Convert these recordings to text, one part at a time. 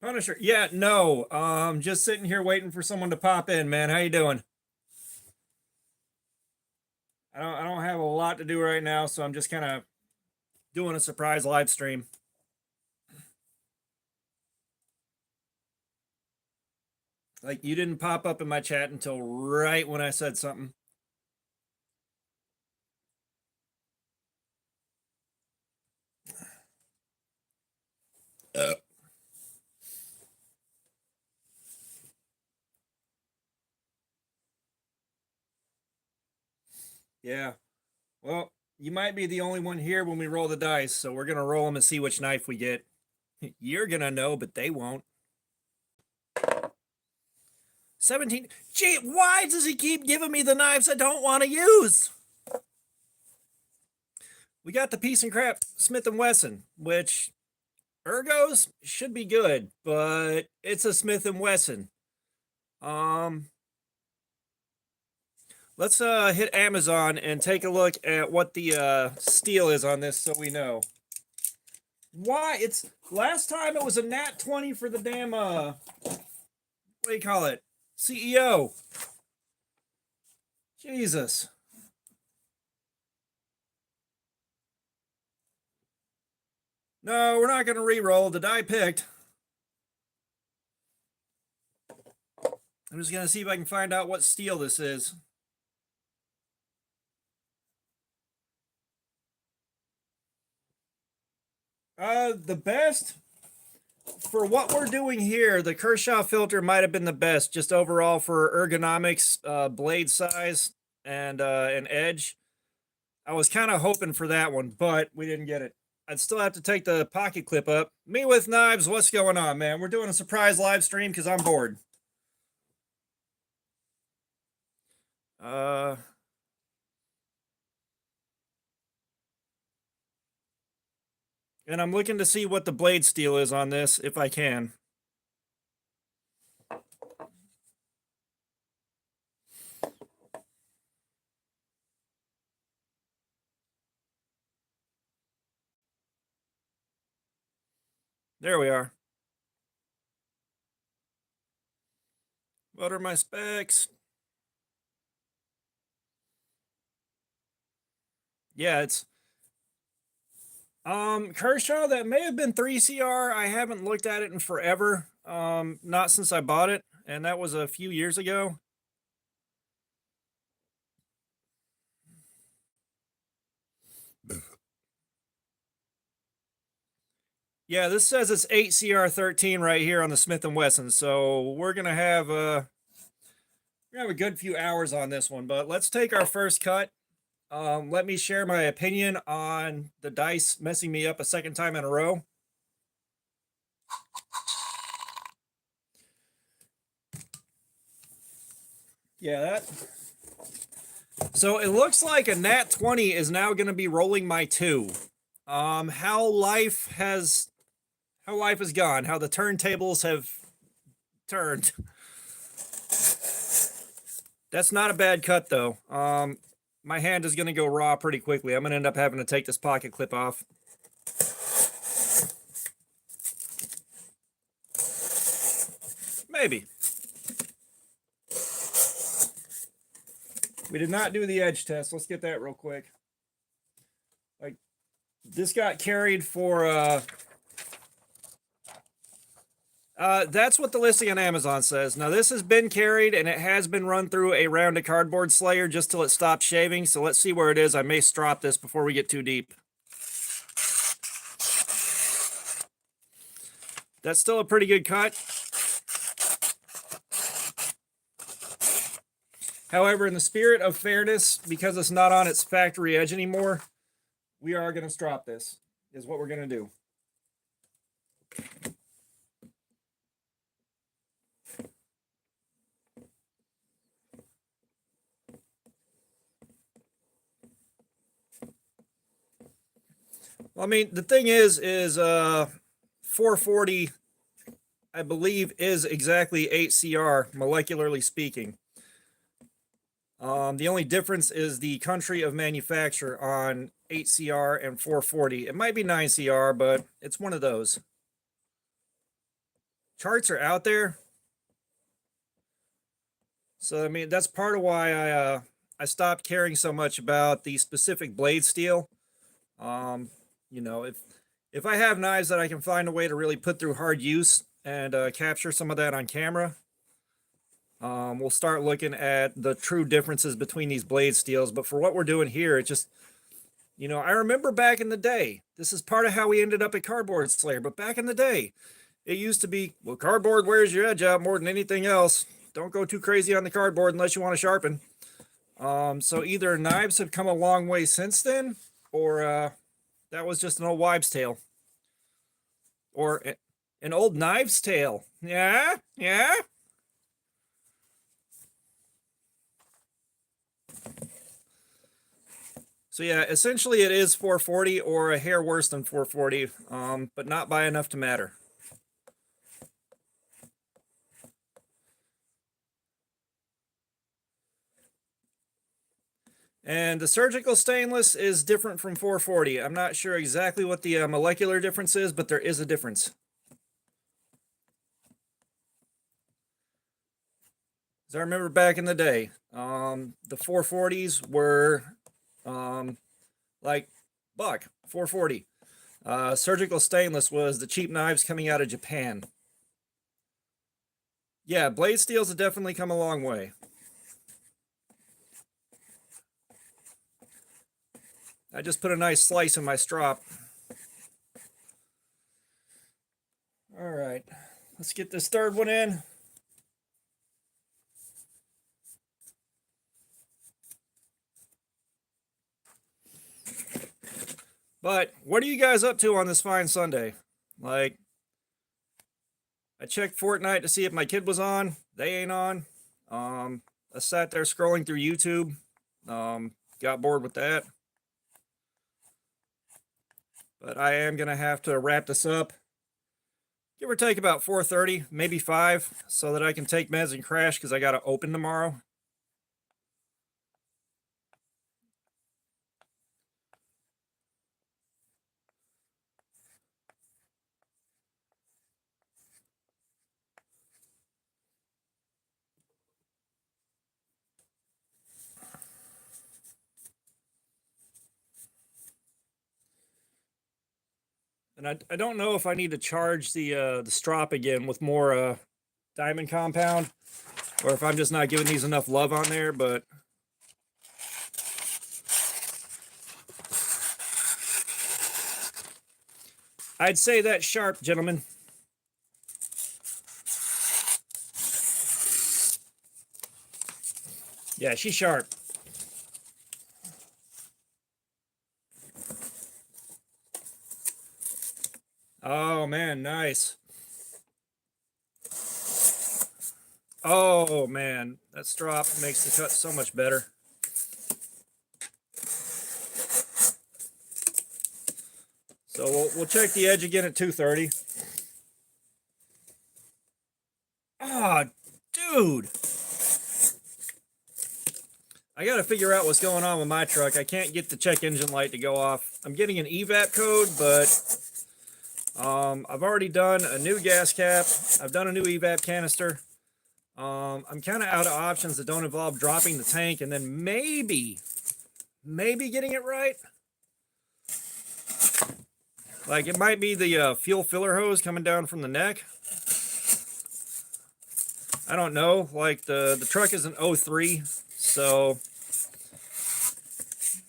Punisher. Yeah, no. Just sitting here waiting for someone to pop in, man. How you doing? I don't have a lot to do right now, so I'm just kind of doing a surprise live stream. Like you didn't pop up in my chat until right when I said something. Uh, yeah. Well, you might be the only one here when we roll the dice, so we're gonna roll them and see which knife we get. You're gonna know, but they won't. 17. Gee, why does he keep giving me the knives I don't want to use? We got the piece and crap Smith and Wesson, which Ergos should be good, but it's a Smith and Wesson. Um, let's hit Amazon and take a look at what the steel is on this, so we know. Why it's last time it was a nat 20 for the damn what do you call it? CEO. Jesus. No, we're not gonna re-roll. The die picked. I'm just gonna see if I can find out what steel this is. The best for what we're doing here, the Kershaw filter might have been the best, just overall for ergonomics, blade size, and an edge. I was kind of hoping for that one, but we didn't get it. I'd still have to take the pocket clip up. Me with knives, what's going on, man? We're doing a surprise live stream because I'm bored. Uh, and I'm looking to see what the blade steel is on this, if I can. There we are. What are my specs? Yeah, it's Kershaw, that may have been 3CR. I haven't looked at it in forever. Not since I bought it, and that was a few years ago. Yeah, this says it's 8CR13 right here on the Smith and Wesson. So we're gonna have a good few hours on this one, but let's take our first cut. Let me share my opinion on the dice messing me up a second time in a row. Yeah, that. So it looks like a nat 20 is now going to be rolling my 2. How life has gone, how the turntables have turned. That's not a bad cut though. My hand is going to go raw pretty quickly. I'm going to end up having to take this pocket clip off. Maybe. We did not do the edge test. Let's get that real quick. Like, this got carried for that's what the listing on Amazon says. Now, this has been carried, and it has been run through a rounded cardboard slayer just till it stops shaving. So let's see where it is. I may strop this before we get too deep. That's still a pretty good cut. However, in the spirit of fairness, because it's not on its factory edge anymore, we are going to strop this, is what we're going to do. Well, I mean, the thing is 440, I believe, is exactly 8CR, molecularly speaking. The only difference is the country of manufacture on 8CR and 440. It might be 9CR, but it's one of those. charts are out there. So I mean, that's part of why I stopped caring so much about the specific blade steel. Um, you know, if I have knives that I can find a way to really put through hard use and capture some of that on camera, we'll start looking at the true differences between these blade steels. But for what we're doing here, it just, you know, I remember back in the day, this is part of how we ended up at Cardboard Slayer, but back in the day, it used to be, well, cardboard wears your edge out more than anything else. Don't go too crazy on the cardboard unless you want to sharpen. So either knives have come a long way since then, or that was just an old wives' tale. Or an old knives' tale. Yeah, yeah. So yeah, essentially it is 440 or a hair worse than 440, but not by enough to matter. And the surgical stainless is different from 440. I'm not sure exactly what the molecular difference is, but there is a difference. As I remember back in the day, the 440s were like buck 440. Surgical stainless was the cheap knives coming out of Japan. Yeah, blade steels have definitely come a long way. I just put a nice slice in my strop. All right, let's get this third one in. But what are you guys up to on this fine Sunday? Like, I checked Fortnite to see if my kid was on. They ain't on. I sat there scrolling through YouTube. Got bored with that. But I am gonna have to wrap this up. Give or take about 4:30, maybe 5, so that I can take meds and crash because I gotta open tomorrow. And I don't know if I need to charge the strop again with more diamond compound, or if I'm just not giving these enough love on there, but I'd say that's sharp, gentlemen. Yeah, she's sharp. Oh man, nice. Oh man, that strop makes the cut so much better. So we'll check the edge again at 230. Ah, oh, dude. I got to figure out what's going on with my truck. I can't get the check engine light to go off. I'm getting an evap code, but I've already done a new gas cap. I've done a new evap canister. I'm kind of out of options that don't involve dropping the tank and then maybe getting it right. Like it might be the fuel filler hose coming down from the neck. I don't know. Like the truck is an 03, so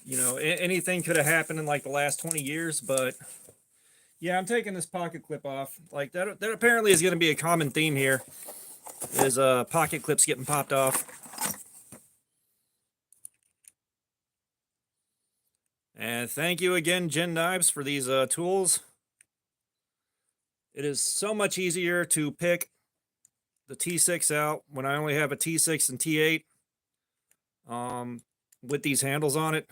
you know anything could have happened in like the last 20 years. But yeah, I'm taking this pocket clip off. Like that apparently is going to be a common theme here. Is pocket clips getting popped off. And thank you again, Gen Knives, for these tools. It is so much easier to pick the T6 out when I only have a T6 and T8 with these handles on it.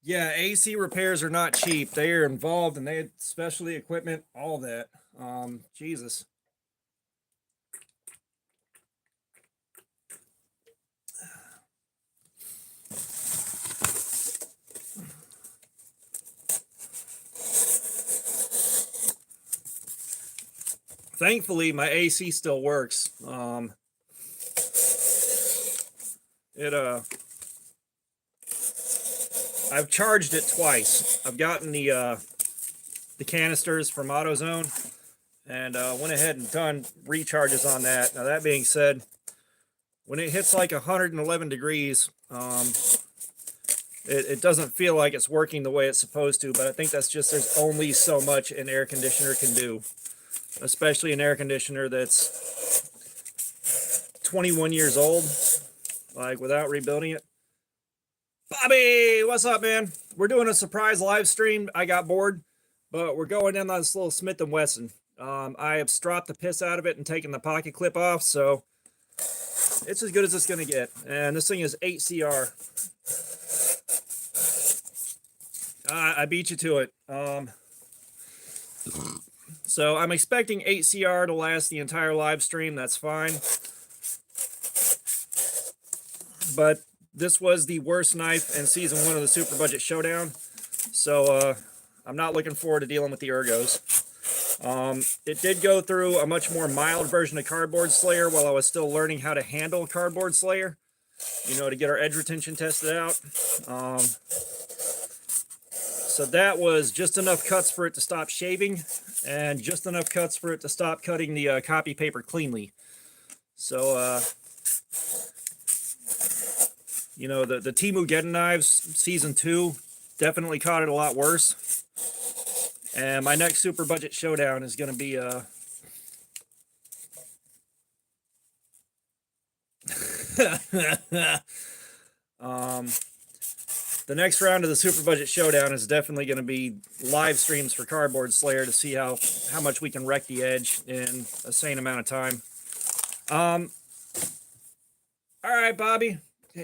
Yeah, AC repairs are not cheap. They are involved and they had specialty equipment, all that. Jesus. Thankfully, my AC still works. It I've charged it twice. I've gotten the canisters from AutoZone and went ahead and done recharges on that. Now that being said, when it hits like 111 degrees, it doesn't feel like it's working the way it's supposed to, but I think that's just there's only so much an air conditioner can do, especially an air conditioner that's 21 years old, like without rebuilding it. Bobby, what's up, man? We're doing a surprise live stream. I got bored, but we're going in on this little Smith & Wesson. I have stropped the piss out of it and taken the pocket clip off, so it's as good as it's going to get. And this thing is 8CR. I beat you to it. So I'm expecting 8CR to last the entire live stream. That's fine. But this was the worst knife in season 1 of the Super Budget Showdown. So I'm not looking forward to dealing with the ergos. It did go through a much more mild version of Cardboard Slayer while I was still learning how to handle Cardboard Slayer, you know, to get our edge retention tested out. So that was just enough cuts for it to stop shaving and just enough cuts for it to stop cutting the copy paper cleanly. So, you know, the Temu Geddon knives season 2 definitely caught it a lot worse. And my next Super Budget Showdown is going to be the next round of the Super Budget Showdown is definitely going to be live streams for Cardboard Slayer to see how much we can wreck the edge in a sane amount of time. All right, Bobby.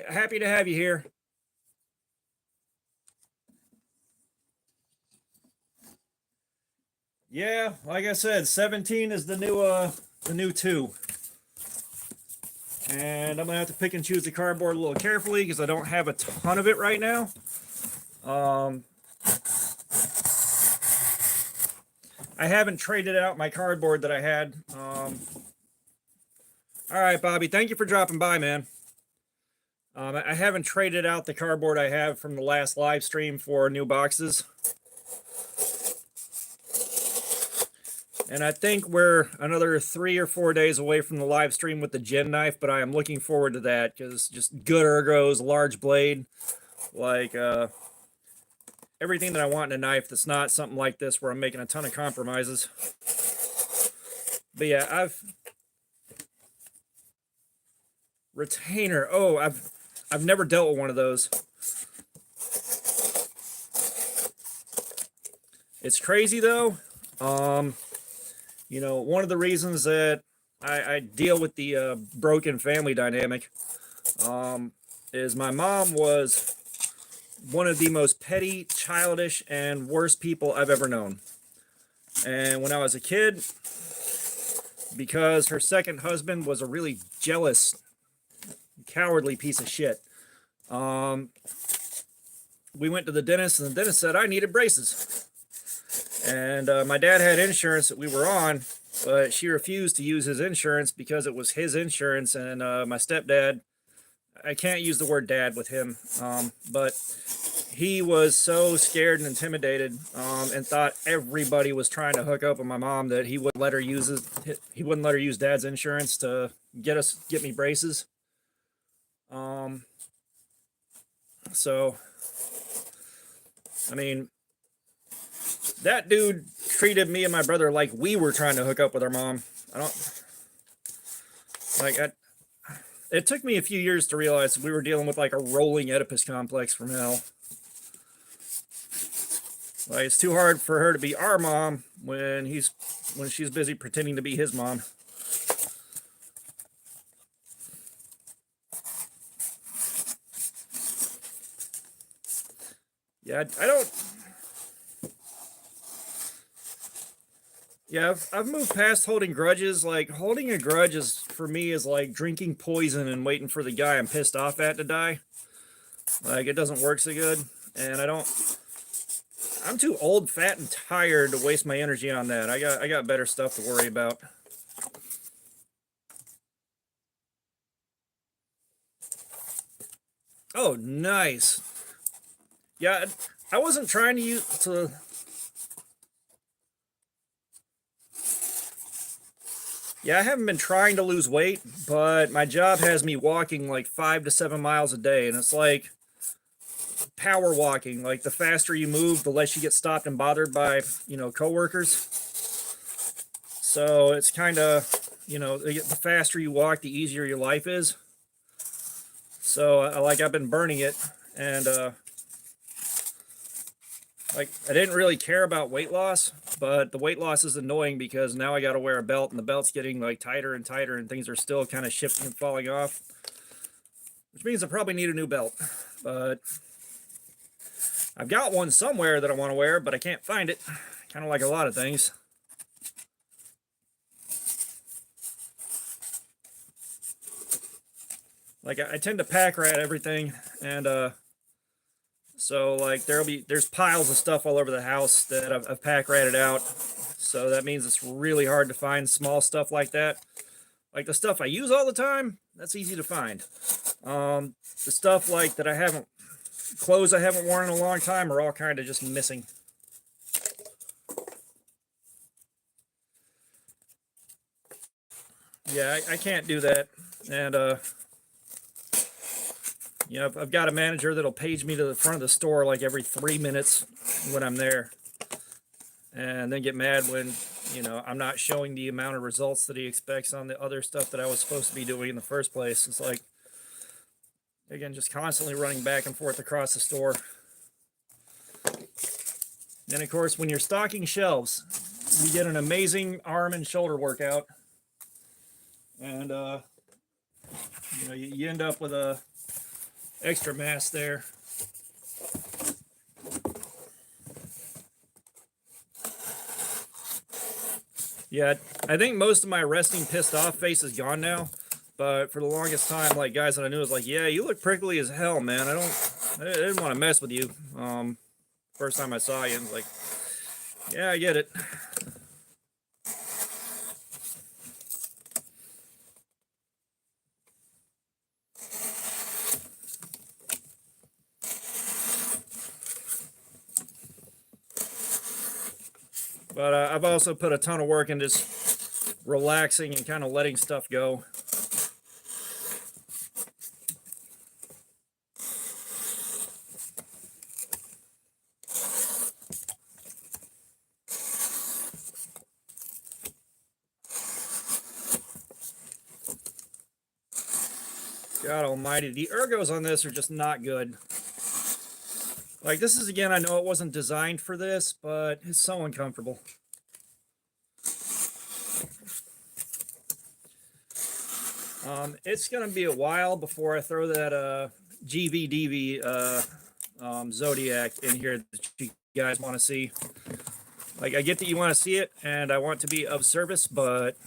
Happy to have you here. Yeah, like I said, 17 is the new 2. And I'm gonna have to pick and choose the cardboard a little carefully because I don't have a ton of it right now. I haven't traded out my cardboard that I had. All right, Bobby, thank you for dropping by, man. I haven't traded out the cardboard I have from the last live stream for new boxes. And I think we're another 3 or 4 days away from the live stream with the gin knife, but I am looking forward to that because just good ergos, large blade, like everything that I want in a knife that's not something like this where I'm making a ton of compromises. But yeah, retainer. Oh, I've never dealt with one of those. It's crazy though. You know, one of the reasons that I deal with the broken family dynamic is my mom was one of the most petty, childish, and worst people I've ever known. And when I was a kid, because her second husband was a really jealous, cowardly piece of shit, we went to the dentist, and the dentist said I needed braces. And my dad had insurance that we were on, but she refused to use his insurance because it was his insurance. And my stepdad, I can't use the word dad with him, but he was so scared and intimidated and thought everybody was trying to hook up with my mom that he wouldn't let her use he wouldn't let her use dad's insurance to get me braces. So, I mean, that dude treated me and my brother like we were trying to hook up with our mom. It took me a few years to realize we were dealing with like a rolling Oedipus complex from hell. Like, it's too hard for her to be our mom when she's busy pretending to be his mom. Yeah, I don't. Yeah, I've moved past holding grudges. Like holding a grudge is for me is like drinking poison and waiting for the guy I'm pissed off at to die. Like it doesn't work so good, and I don't. I'm too old, fat, and tired to waste my energy on that. I got better stuff to worry about. Oh, nice. Yeah, I wasn't trying to use to. Yeah, I haven't been trying to lose weight, but my job has me walking like 5 to 7 miles a day, and it's like power walking. Like the faster you move, the less you get stopped and bothered by coworkers. So it's kind of the faster you walk, the easier your life is. So I've been burning it, and like I didn't really care about weight loss, but the weight loss is annoying because now I got to wear a belt, and the belt's getting like tighter and tighter, and things are still kind of shifting and falling off, which means I probably need a new belt. But I've got one somewhere that I want to wear, but I can't find it. Kind of like a lot of things. Like I tend to pack rat everything, and so like there's piles of stuff all over the house that I've pack ratted out. So that means it's really hard to find small stuff like that. Like the stuff I use all the time, that's easy to find. The stuff like that clothes I haven't worn in a long time are all kind of just missing. Yeah, I can't do that. And I've got a manager that'll page me to the front of the store like every 3 minutes when I'm there, and then get mad when I'm not showing the amount of results that he expects on the other stuff that I was supposed to be doing in the first place. It's like, again, just constantly running back and forth across the store. And of course, when you're stocking shelves, you get an amazing arm and shoulder workout, and you end up with a extra mass there. Yeah, I think most of my resting pissed off face is gone now, but for the longest time, like guys that I knew was like, yeah, you look prickly as hell, man. I didn't want to mess with you. First time I saw you, I was like, yeah, I get it. But I've also put a ton of work into just relaxing and kind of letting stuff go. God almighty, the ergos on this are just not good. Like this is, again, I know it wasn't designed for this, but it's so uncomfortable. It's gonna be a while before I throw that GVDV Zodiac in here that you guys want to see. Like I get that you want to see it, and I want to be of service, but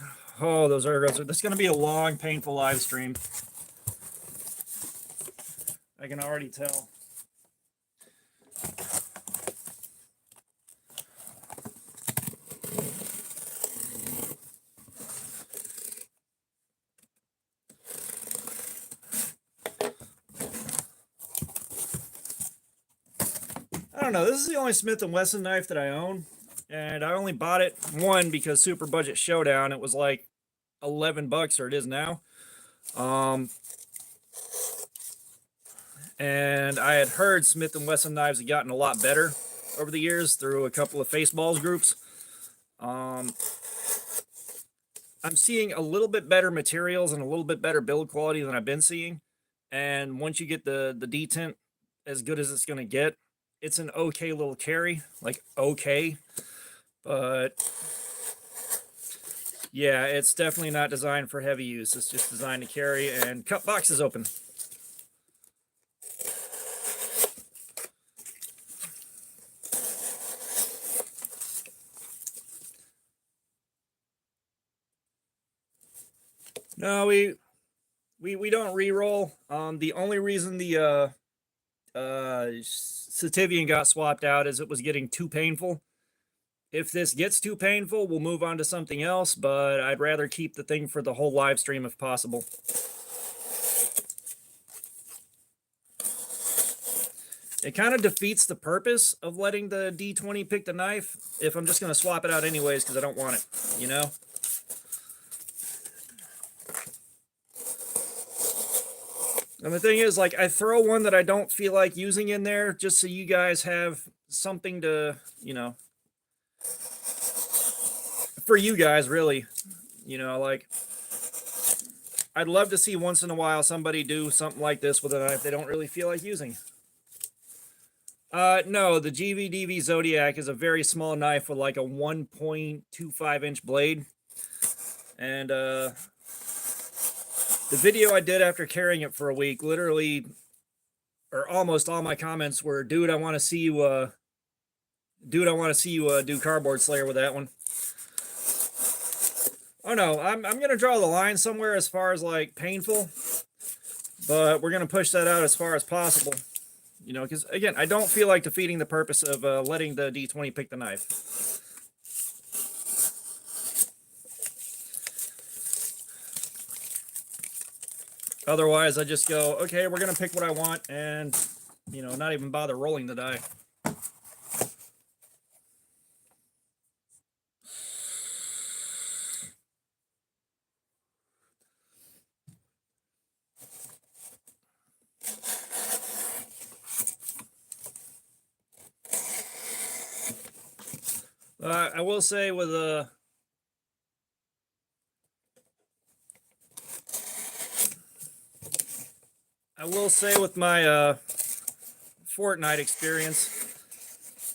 oh, those ergos are. This is gonna be a long, painful live stream. I can already tell. I don't know. This is the only Smith & Wesson knife that I own, and I only bought it, one, because Super Budget Showdown. It was like $11, or it is now. And I had heard Smith & Wesson knives had gotten a lot better over the years through a couple of Faceballs groups. I'm seeing a little bit better materials and a little bit better build quality than I've been seeing. And once you get the detent as good as it's going to get, it's an okay little carry, like okay. But yeah, it's definitely not designed for heavy use. It's just designed to carry and cut boxes open. No, we don't re-roll. The only reason the Sativian got swapped out is it was getting too painful. If this gets too painful, we'll move on to something else, but I'd rather keep the thing for the whole live stream if possible. It kind of defeats the purpose of letting the D20 pick the knife if I'm just going to swap it out anyways because I don't want it, you know? And the thing is, like, I throw one that I don't feel like using in there just so you guys have something to, you know, for you guys, really, you know, like, I'd love to see once in a while somebody do something like this with a knife they don't really feel like using. No, the GVDV Zodiac is a very small knife with like a 1.25-inch blade. And the video I did after carrying it for a week, literally, or almost all my comments were, dude, I want to see you, do Cardboard Slayer with that one. Oh no, I'm gonna draw the line somewhere as far as like painful, but we're gonna push that out as far as possible. You know, because again, I don't feel like defeating the purpose of letting the D20 pick the knife. Otherwise, I just go, okay, we're gonna pick what I want, and you know, not even bother rolling the die. I will say with my Fortnite experience,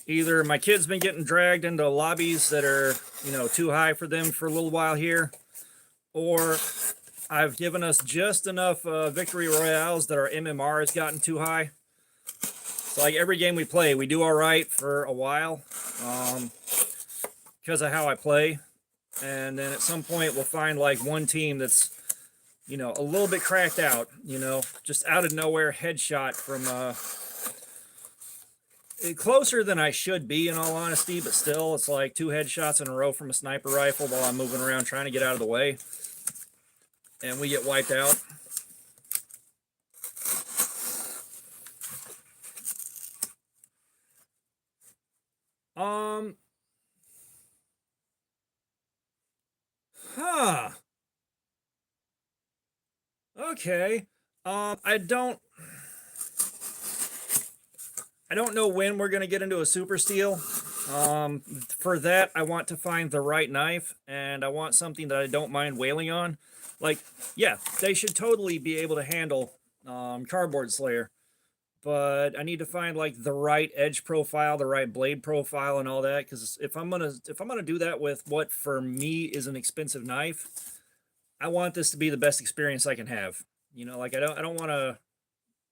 either my kid's been getting dragged into lobbies that are, you know, too high for them for a little while here, or I've given us just enough victory royales that our MMR has gotten too high. So like every game we play, we do all right for a while because of how I play. And then at some point we'll find like one team that's, you know, a little bit cracked out, you know, just out of nowhere headshot from closer than I should be, in all honesty, but still it's like 2 headshots in a row from a sniper rifle while I'm moving around trying to get out of the way. And we get wiped out. Huh. Okay. I don't know when we're going to get into a super steel. For that, I want to find the right knife, and I want something that I don't mind wailing on. Like, yeah, they should totally be able to handle Cardboard Slayer, but I need to find like the right edge profile, the right blade profile, and all that. Because if I'm gonna do that with what for me is an expensive knife, I want this to be the best experience I can have. You know, like I don't want to.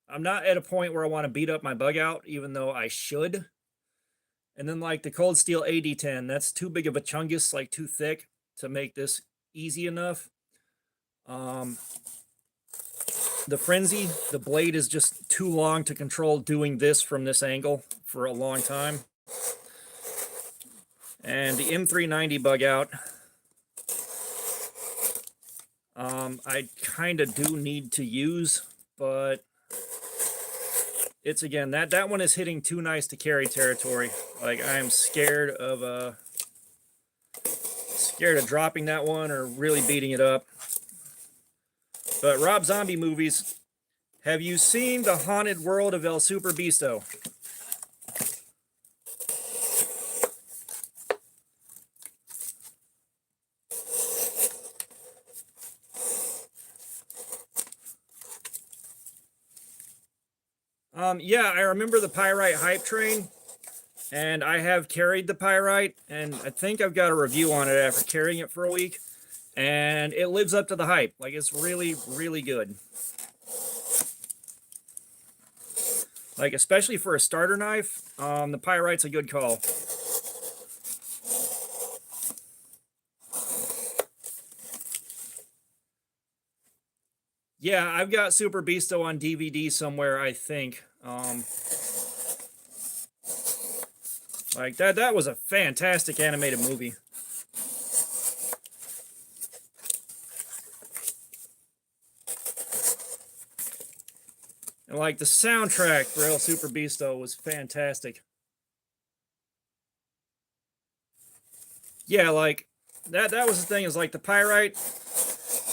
I'm not at a point where I want to beat up my bug out, even though I should. And then like the Cold Steel AD10, that's too big of a chungus, like too thick to make this easy enough. The Frenzy, the blade is just too long to control doing this from this angle for a long time. And the M390 bug out, I kind of do need to use, but it's again, that one is hitting too nice to carry territory. Like I am scared of dropping that one or really beating it up. But Rob Zombie movies, have you seen The Haunted World of El Super Beasto? Yeah, I remember the Pyrite hype train, and I have carried the Pyrite, and I think I've got a review on it after carrying it for a week, and it lives up to the hype. Like, it's really, really good. Like, especially for a starter knife, the Pyrite's a good call. Yeah, I've got Super Beasto on DVD somewhere, I think. Like that was a fantastic animated movie. And like the soundtrack for El Super Beasto was fantastic. Yeah, like that was the thing, is like the pyrite,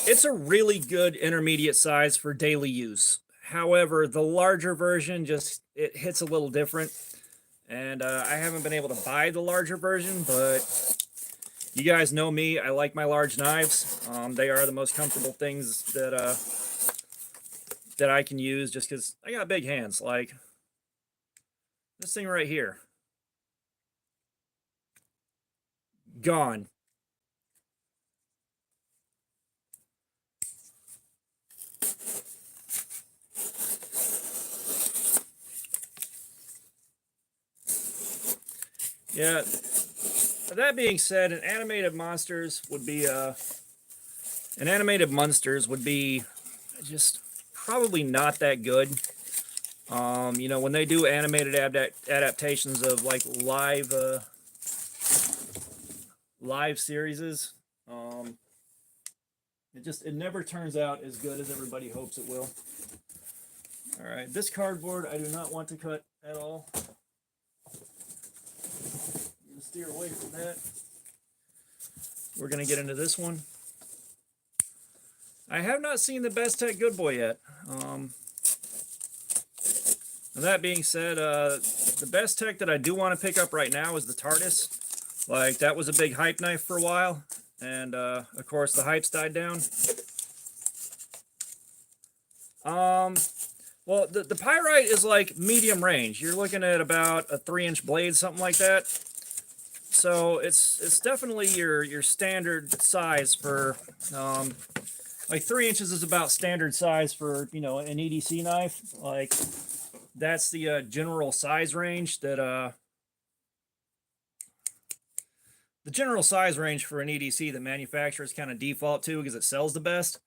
it's a really good intermediate size for daily use. However, the larger version just it hits a little different. And I haven't been able to buy the larger version, but you guys know me. I like my large knives. They are the most comfortable things that I can use, just because I got big hands. Like this thing right here, gone. Yeah. That being said, an animated monsters would be just probably not that good. You know, when they do animated adaptations of like live series, um, it never turns out as good as everybody hopes it will. All right, this cardboard I do not want to cut at all. I'm gonna steer away from that. We're gonna get into this one. I have not seen the Best Tech Good Boy yet. And that being said, the best tech that I do want to pick up right now is the TARDIS. Like, that was a big hype knife for a while, and of course the hype's died down. Well, the pyrite is like medium range. You're looking at about a 3-inch blade, something like that. So it's definitely your standard size for like 3 inches is about standard size for, you know, an EDC knife. Like, that's the general size range that the general size range for an EDC that manufacturers kind of default to because it sells the best.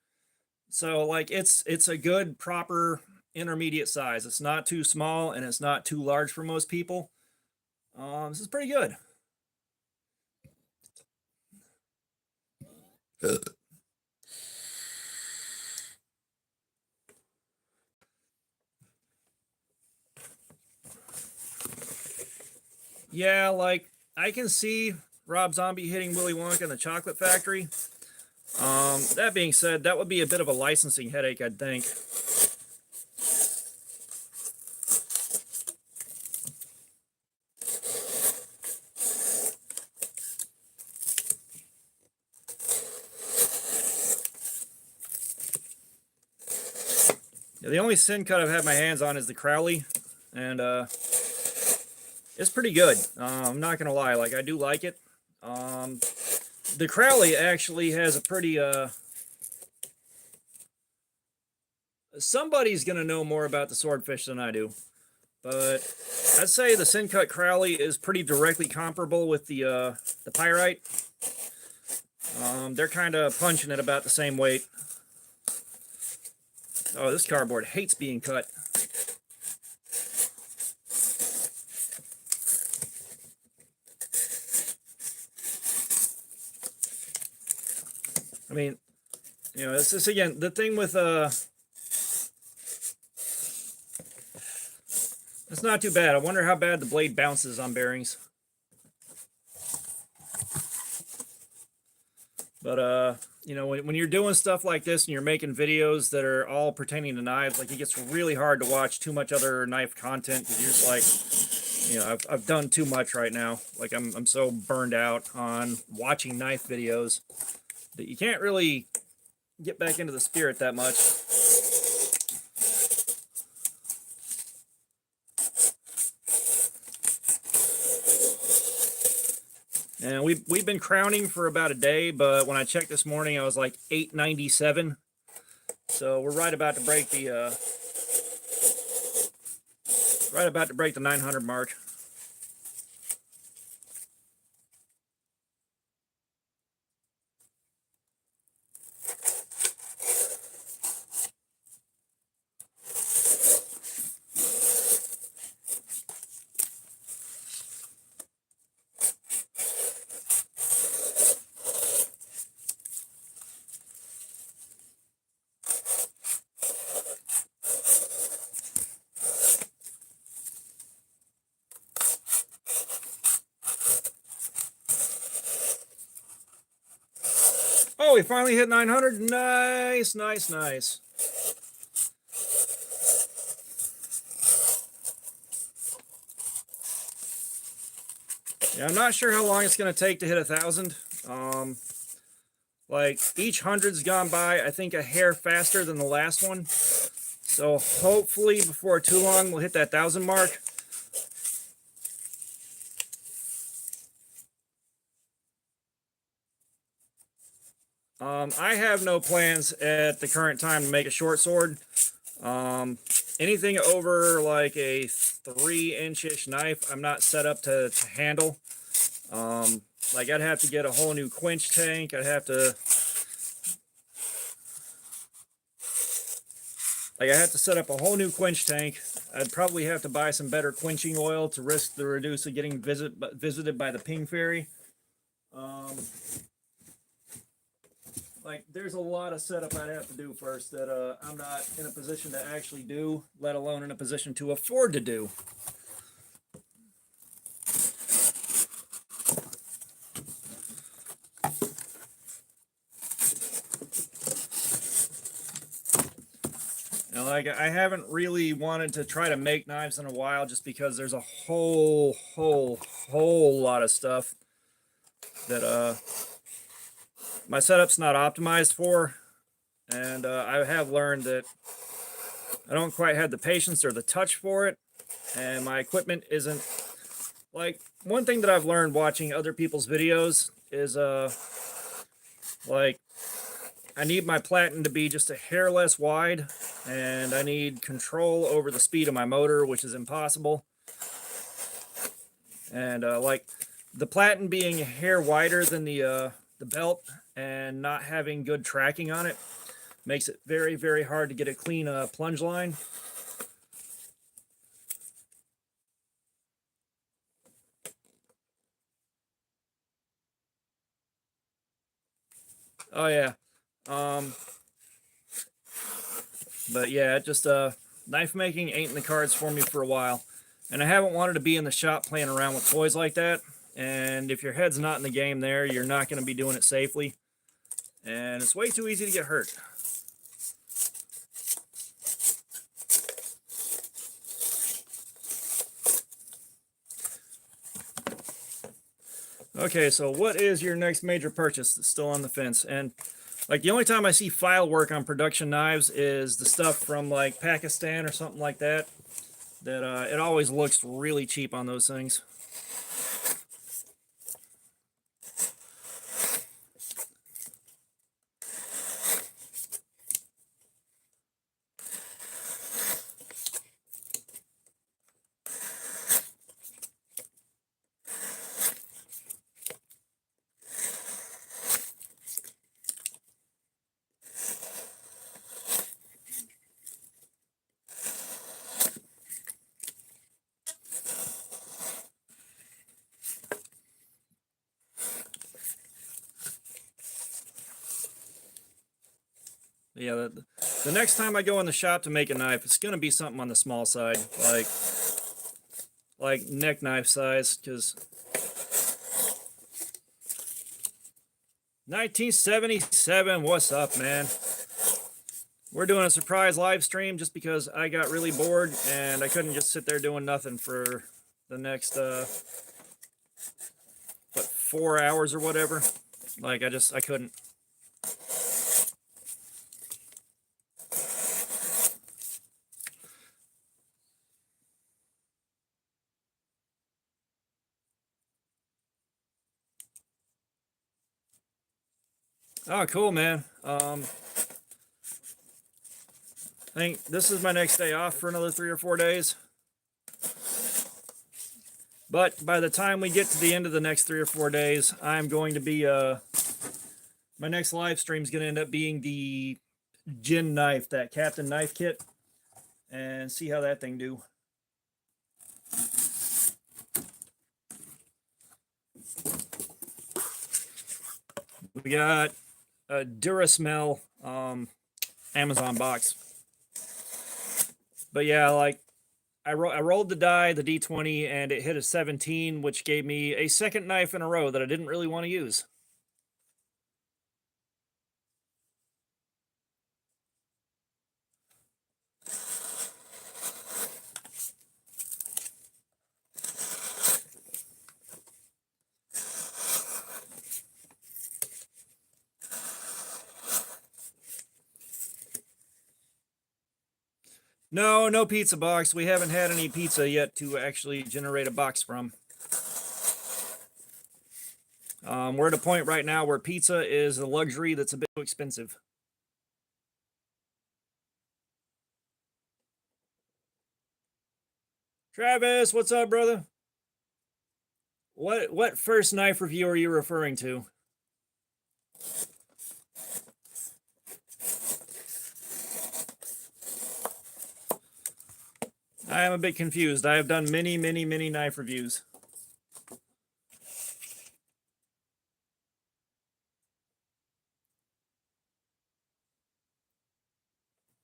So like it's a good proper intermediate size. It's not too small and it's not too large for most people. This is pretty good. Yeah, like I can see Rob Zombie hitting Willy Wonka in the Chocolate Factory. That being said, that would be a bit of a licensing headache, I'd think. Yeah, the only sin cut I've had my hands on is the Crowley, and it's pretty good. I'm not gonna lie, like I do like it. The Crowley actually has a pretty somebody's gonna know more about the swordfish than I do, but I'd say the sin cut Crowley is pretty directly comparable with the pyrite. They're kind of punching at about the same weight. Oh, this cardboard hates being cut. I mean, you know, it's just, again, the thing with it's not too bad. I wonder how bad the blade bounces on bearings. But you know, when you're doing stuff like this and you're making videos that are all pertaining to knives, like, it gets really hard to watch too much other knife content because you're just like, you know, I've done too much right now. Like, I'm so burned out on watching knife videos that you can't really get back into the spirit that much. And we've been crowning for about a day, but when I checked this morning, I was like 897. So we're right about to break the 900 mark. we finally hit 900. Nice, nice, nice. Yeah, I'm not sure how long it's going to take to hit 1,000. Like each 100's gone by, I think, a hair faster than the last one. So hopefully before too long, we'll hit that 1,000 mark. I have no plans at the current time to make a short sword. Anything over like a 3-inch-ish knife, I'm not set up to handle. Like I'd have to get a whole new quench tank. I'd have to, like I have to set up a whole new quench tank. I'd probably have to buy some better quenching oil to risk the reduce of getting visited by the ping fairy. Like there's a lot of setup I'd have to do first that I'm not in a position to actually do, let alone in a position to afford to do. You know, like I haven't really wanted to try to make knives in a while just because there's a whole lot of stuff that my setup's not optimized for, and I have learned that I don't quite have the patience or the touch for it, and my equipment isn't, like, one thing that I've learned watching other people's videos is like I need my platen to be just a hair less wide, and I need control over the speed of my motor, which is impossible. And like the platen being a hair wider than the belt and not having good tracking on it makes it very hard to get a clean plunge line. Oh yeah. But yeah, just knife making ain't in the cards for me for a while, and I haven't wanted to be in the shop playing around with toys like that. And if your head's not in the game there, you're not going to be doing it safely, and it's way too easy to get hurt. Okay, so what is your next major purchase that's still on the fence? And like the only time I see file work on production knives is the stuff from like Pakistan or something like that. That it always looks really cheap on those things. Yeah, the next time I go in the shop to make a knife, it's going to be something on the small side, like neck knife size, because 1977, what's up, man? We're doing a surprise live stream just because I got really bored and I couldn't just sit there doing nothing for the next, what, 4 hours or whatever. Like, I couldn't. Oh, cool, man. I think this is my next day off for another 3 or 4 days. But by the time we get to the end of the next 3 or 4 days, I'm going to be, my next live stream is going to end up being the Gin knife, that Captain Knife kit, and see how that thing do. We got a Durasmell Amazon box. But yeah, like I rolled the die, the D20, and it hit a 17, which gave me a second knife in a row that I didn't really want to use. No, no pizza box. We haven't had any pizza yet to actually generate a box from. We're at a point right now where pizza is a luxury that's a bit too expensive. Travis, what's up, brother? What first knife review are you referring to? I am a bit confused. I have done many, many, many knife reviews.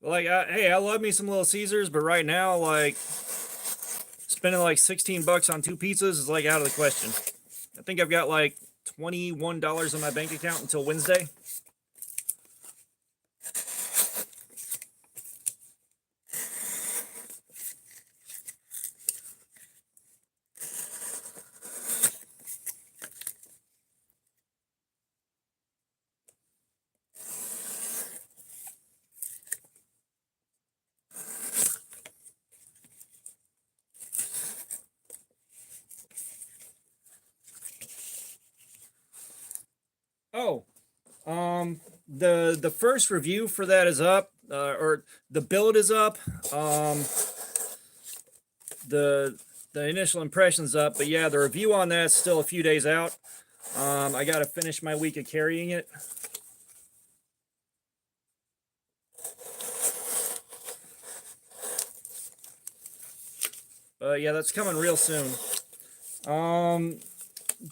Like, hey, I love me some Little Caesars, but right now, like, spending like 16 bucks on 2 pizzas is like out of the question. I think I've got like $21 in my bank account until Wednesday. Oh, the first review for that is up, or the build is up. The initial impression's up, but yeah, the review on that's still a few days out. I got to finish my week of carrying it. But yeah, that's coming real soon.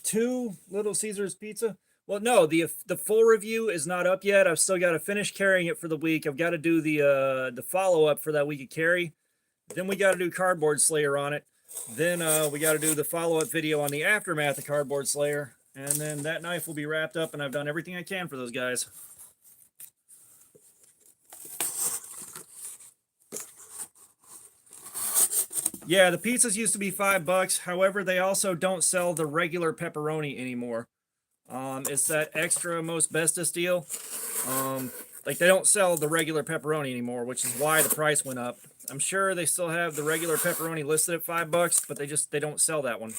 2 Little Caesars pizza. Well, no, the full review is not up yet. I've still got to finish carrying it for the week. I've got to do the follow up for that week of carry. Then we got to do Cardboard Slayer on it. Then we got to do the follow up video on the aftermath of Cardboard Slayer, and then that knife will be wrapped up, and I've done everything I can for those guys. Yeah, the pizzas used to be $5. However, they also don't sell the regular pepperoni anymore. It's that extra most bestest deal. Like they don't sell the regular pepperoni anymore, which is why the price went up. I'm sure they still have the regular pepperoni listed at $5, but they don't sell that one.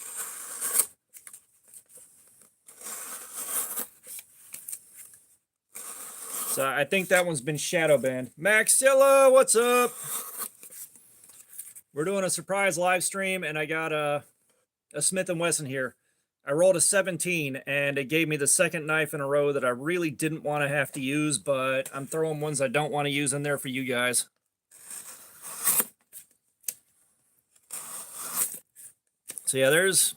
So I think that one's been shadow banned. Maxilla, what's up? We're doing a surprise live stream, and I got a Smith & Wesson here. I rolled a 17, and it gave me the second knife in a row that I really didn't want to have to use, but I'm throwing ones I don't want to use in there for you guys. So yeah, there's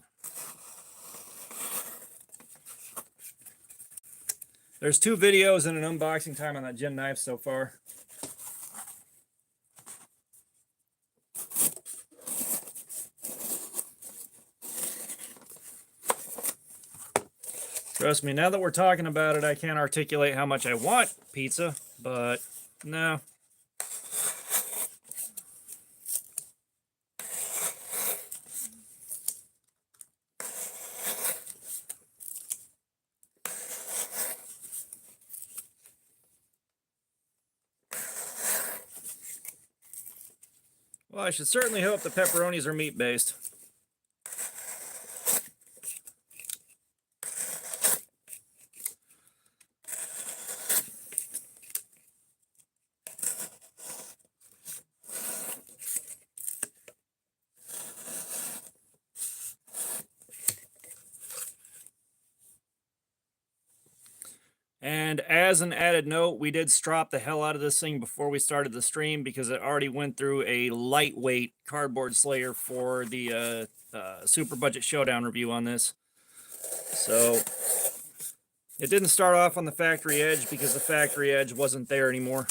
2 videos and an unboxing time on that gem knife so far. Trust me, now that we're talking about it, I can't articulate how much I want pizza, but no. Well, I should certainly hope the pepperonis are meat-based. And as an added note, we did strop the hell out of this thing before we started the stream because it already went through a lightweight Cardboard Slayer for the Super Budget Showdown review on this. So it didn't start off on the factory edge because the factory edge wasn't there anymore.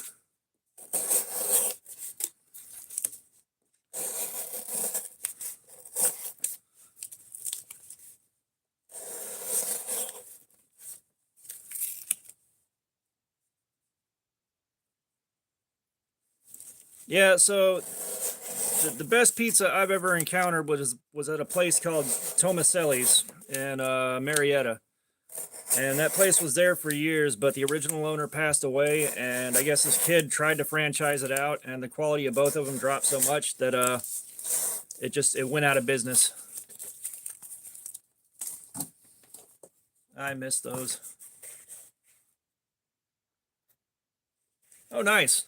Yeah, so the best pizza I've ever encountered was at a place called Tomaselli's in Marietta. And that place was there for years, but the original owner passed away, and I guess his kid tried to franchise it out, and the quality of both of them dropped so much that it went out of business. I miss those. Oh, nice.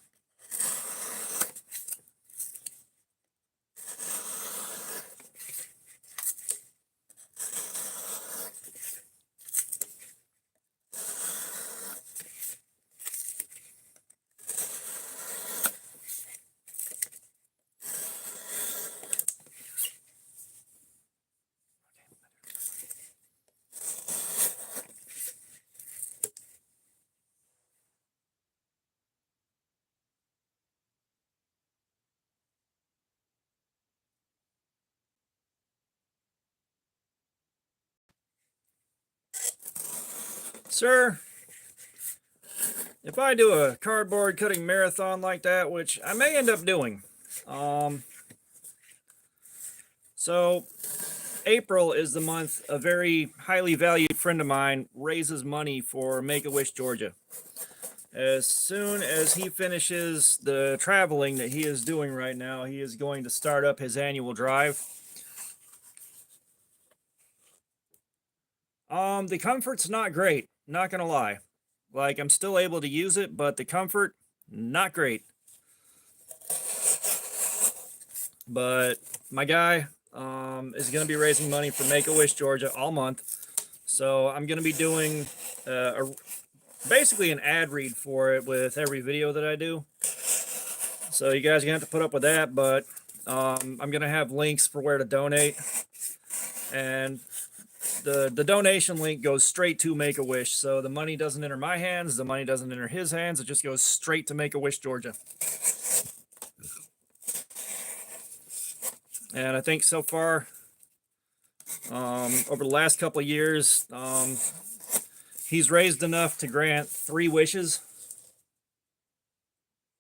Sir, if I do a cardboard cutting marathon like that, which I may end up doing, so April is the month a very highly valued friend of mine raises money for Make-A-Wish, Georgia. As soon as he finishes the traveling that he is doing right now, he is going to start up his annual drive. The comfort's not great, not gonna lie. Like, I'm still able to use it, but the comfort, not great. But my guy is going to be raising money for Make-A-Wish, Georgia all month. So I'm going to be doing basically an ad read for it with every video that I do. So you guys are going to have to put up with that, but I'm going to have links for where to donate. And the donation link goes straight to Make-A-Wish. So the money doesn't enter my hands, the money doesn't enter his hands, it just goes straight to Make-A-Wish, Georgia. And I think so far, over the last couple of years, he's raised enough to grant 3 wishes.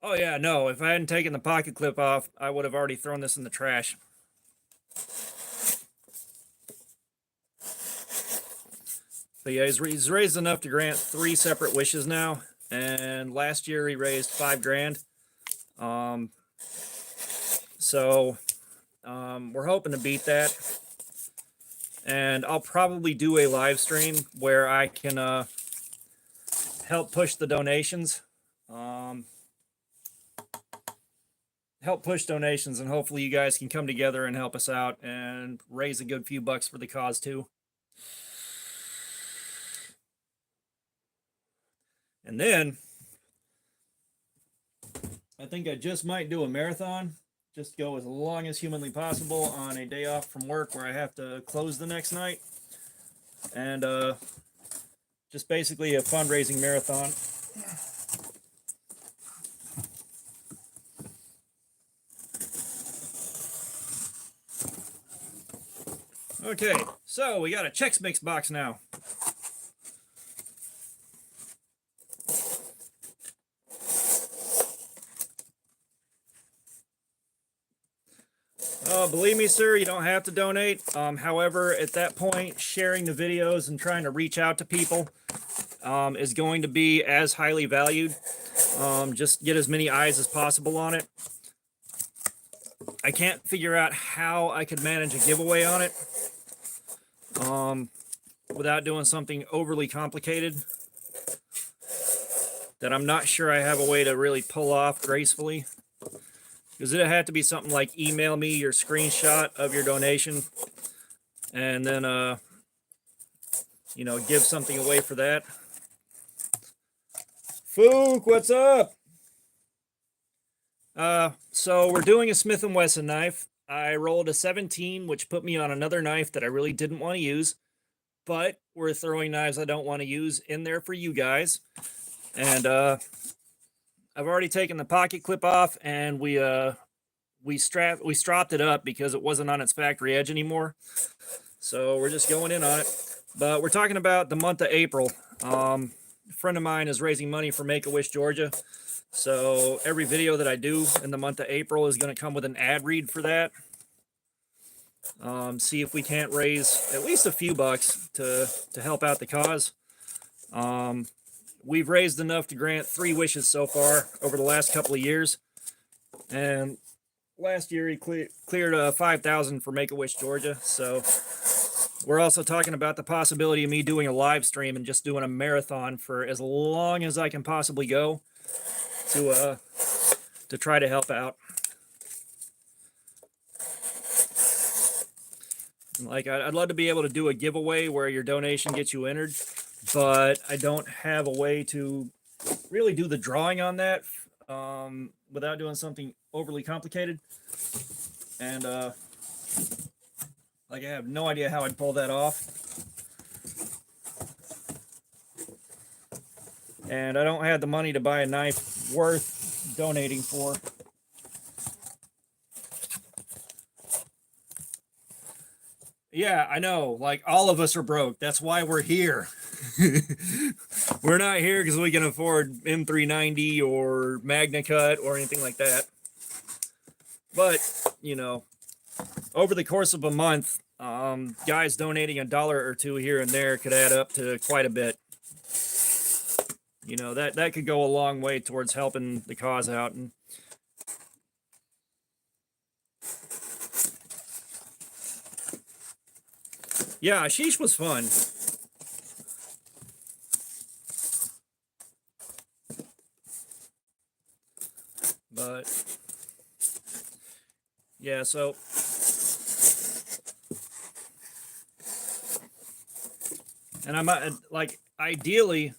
Oh yeah, no, if I hadn't taken the pocket clip off, I would have already thrown this in the trash. But yeah, he's raised enough to grant 3 separate wishes now. And last year he raised $5 grand. So we're hoping to beat that. And I'll probably do a live stream where I can help push the donations. Help push donations, and hopefully you guys can come together and help us out and raise a good few bucks for the cause too. And then I think I just might do a marathon, just go as long as humanly possible on a day off from work where I have to close the next night. And just basically a fundraising marathon. Okay, so we got a Chex Mix box now. Believe me, sir, you don't have to donate. However, at that point, sharing the videos and trying to reach out to people is going to be as highly valued. Just get as many eyes as possible on it. I can't figure out how I could manage a giveaway on it without doing something overly complicated that I'm not sure I have a way to really pull off gracefully. Because it'd have to be something like email me your screenshot of your donation and then, you know, give something away for that. Fook, what's up? So we're doing a Smith & Wesson knife. I rolled a 17, which put me on another knife that I really didn't want to use. But we're throwing knives I don't want to use in there for you guys. And I've already taken the pocket clip off, and we stropped it up because it wasn't on its factory edge anymore. So we're just going in on it. But we're talking about the month of April. A friend of mine is raising money for Make-A-Wish, Georgia. So every video that I do in the month of April is going to come with an ad read for that. See if we can't raise at least a few bucks to help out the cause. We've raised enough to grant 3 wishes so far over the last couple of years, and last year he cleared 5,000 for Make-A-Wish Georgia. So we're also talking about the possibility of me doing a live stream and just doing a marathon for as long as I can possibly go to try to help out. Like, I'd love to be able to do a giveaway where your donation gets you entered, but I don't have a way to really do the drawing on that without doing something overly complicated. And like, I have no idea how I'd pull that off. And I don't have the money to buy a knife worth donating for. Yeah, I know. Like, all of us are broke. That's why we're here. We're not here because we can afford M390 or Magna Cut or anything like that. But, you know, over the course of a month, guys donating $1 or $2 here and there could add up to quite a bit. You know, that could go a long way towards helping the cause out. And yeah, Ashish was fun. But yeah, so and I might, like, ideally,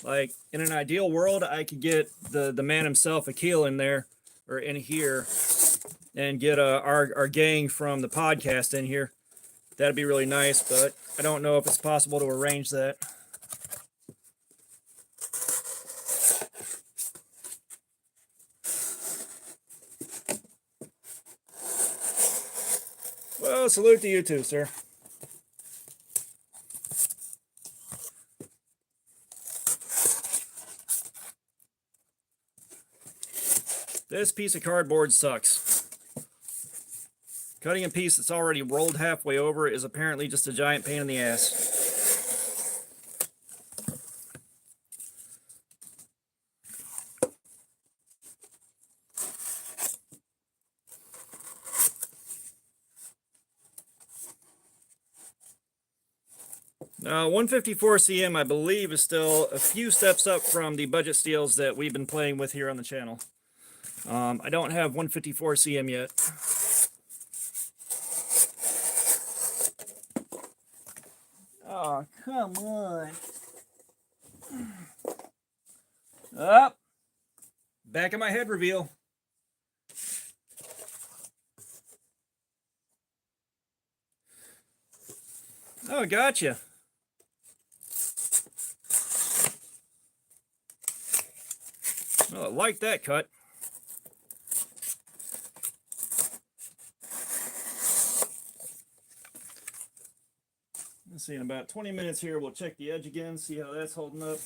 like, in an ideal world, I could get the man himself, Akil, in there or in here, and get our gang from the podcast in here. That'd be really nice, but I don't know if it's possible to arrange that. Well, salute to you too, sir. This piece of cardboard sucks. Cutting a piece that's already rolled halfway over is apparently just a giant pain in the ass. Now, 154 cm, I believe, is still a few steps up from the budget steels that we've been playing with here on the channel. I don't have 154 cm yet. Oh, come on. Up. Back of my head reveal. Oh, gotcha. Well, I like that cut. Let's see, in about 20 minutes here, we'll check the edge again, see how that's holding up.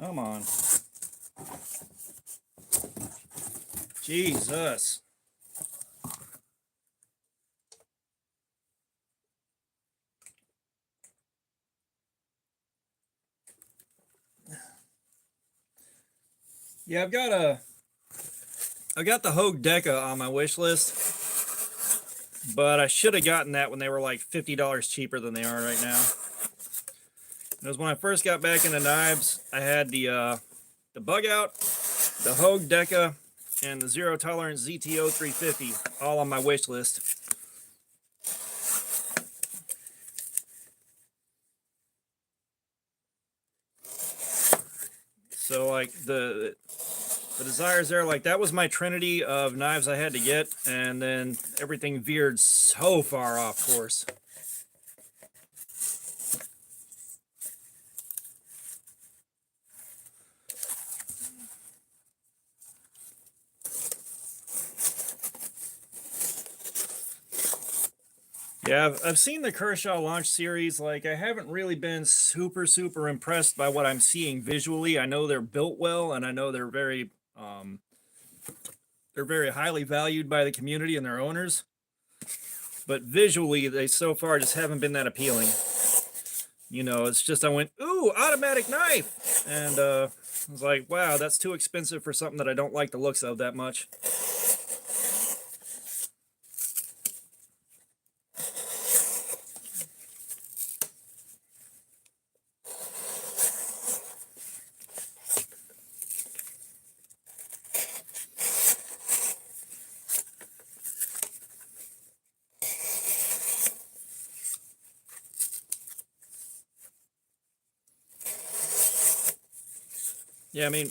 Come on. Jesus. Yeah, I've got the Hogue Deca on my wish list, but I should have gotten that when they were like $50 cheaper than they are right now. Because when I first got back into knives, I had the Bug Out, the Hogue Deca, and the Zero Tolerance ZTO 350 all on my wish list. So, like, the desires there, like that was my trinity of knives I had to get, and then everything veered so far off course. Yeah, I've seen the Kershaw launch series. Like, I haven't really been super impressed by what I'm seeing visually. I know they're built well, and I know they're very highly valued by the community and their owners. But visually, they so far just haven't been that appealing. You know, it's just I went, ooh, automatic knife, and I was like, wow, that's too expensive for something that I don't like the looks of that much. Yeah, I mean,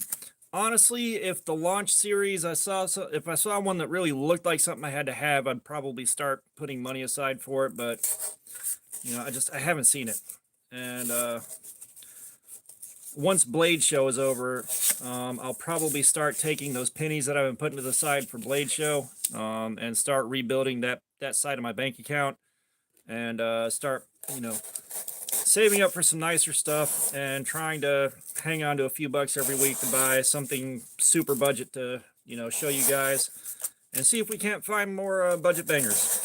honestly, if the launch series if I saw one that really looked like something I had to have, I'd probably start putting money aside for it. But you know, I haven't seen it, and once Blade Show is over, I'll probably start taking those pennies that I've been putting to the side for Blade Show, and start rebuilding that side of my bank account, and start, you know, saving up for some nicer stuff and trying to hang on to a few bucks every week to buy something super budget to, you know, show you guys, and see if we can't find more budget bangers.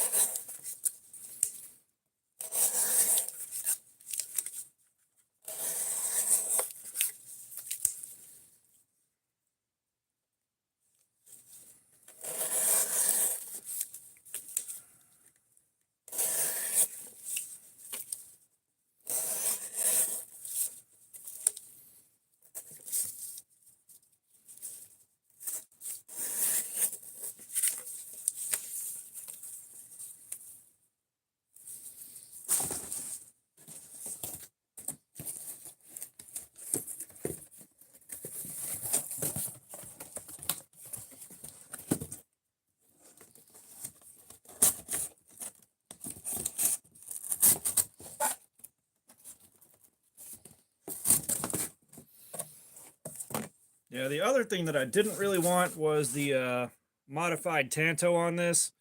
Yeah, the other thing that I didn't really want was the modified Tanto on this,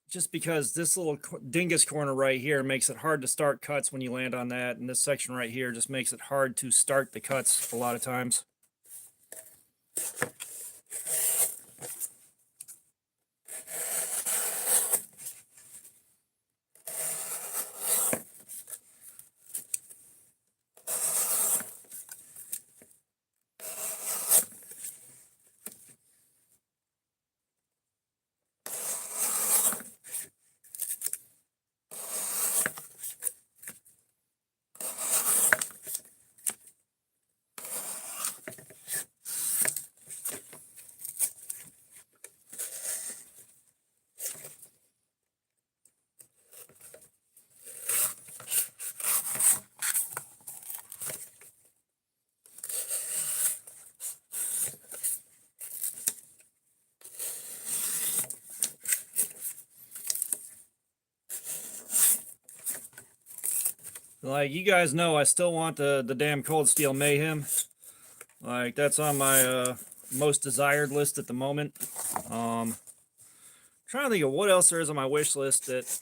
just because this little dingus corner right here makes it hard to start cuts when you land on that, and this section right here just makes it hard to start the cuts a lot of times. Like, you guys know, I still want the damn Cold Steel Mayhem. Like, that's on my most desired list at the moment. Trying to think of what else there is on my wish list that,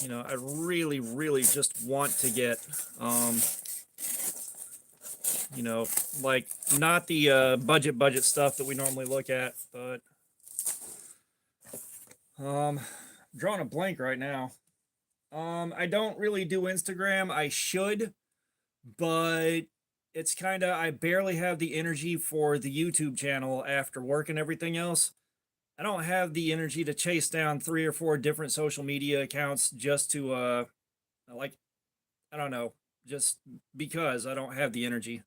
you know, I really just want to get. You know, like, not the budget stuff that we normally look at, but drawing a blank right now. I don't really do Instagram. I should, but it's kind of, I barely have the energy for the YouTube channel after work and everything else. I don't have the energy to chase down 3 or 4 different social media accounts just to like, I don't know, just because I don't have the energy.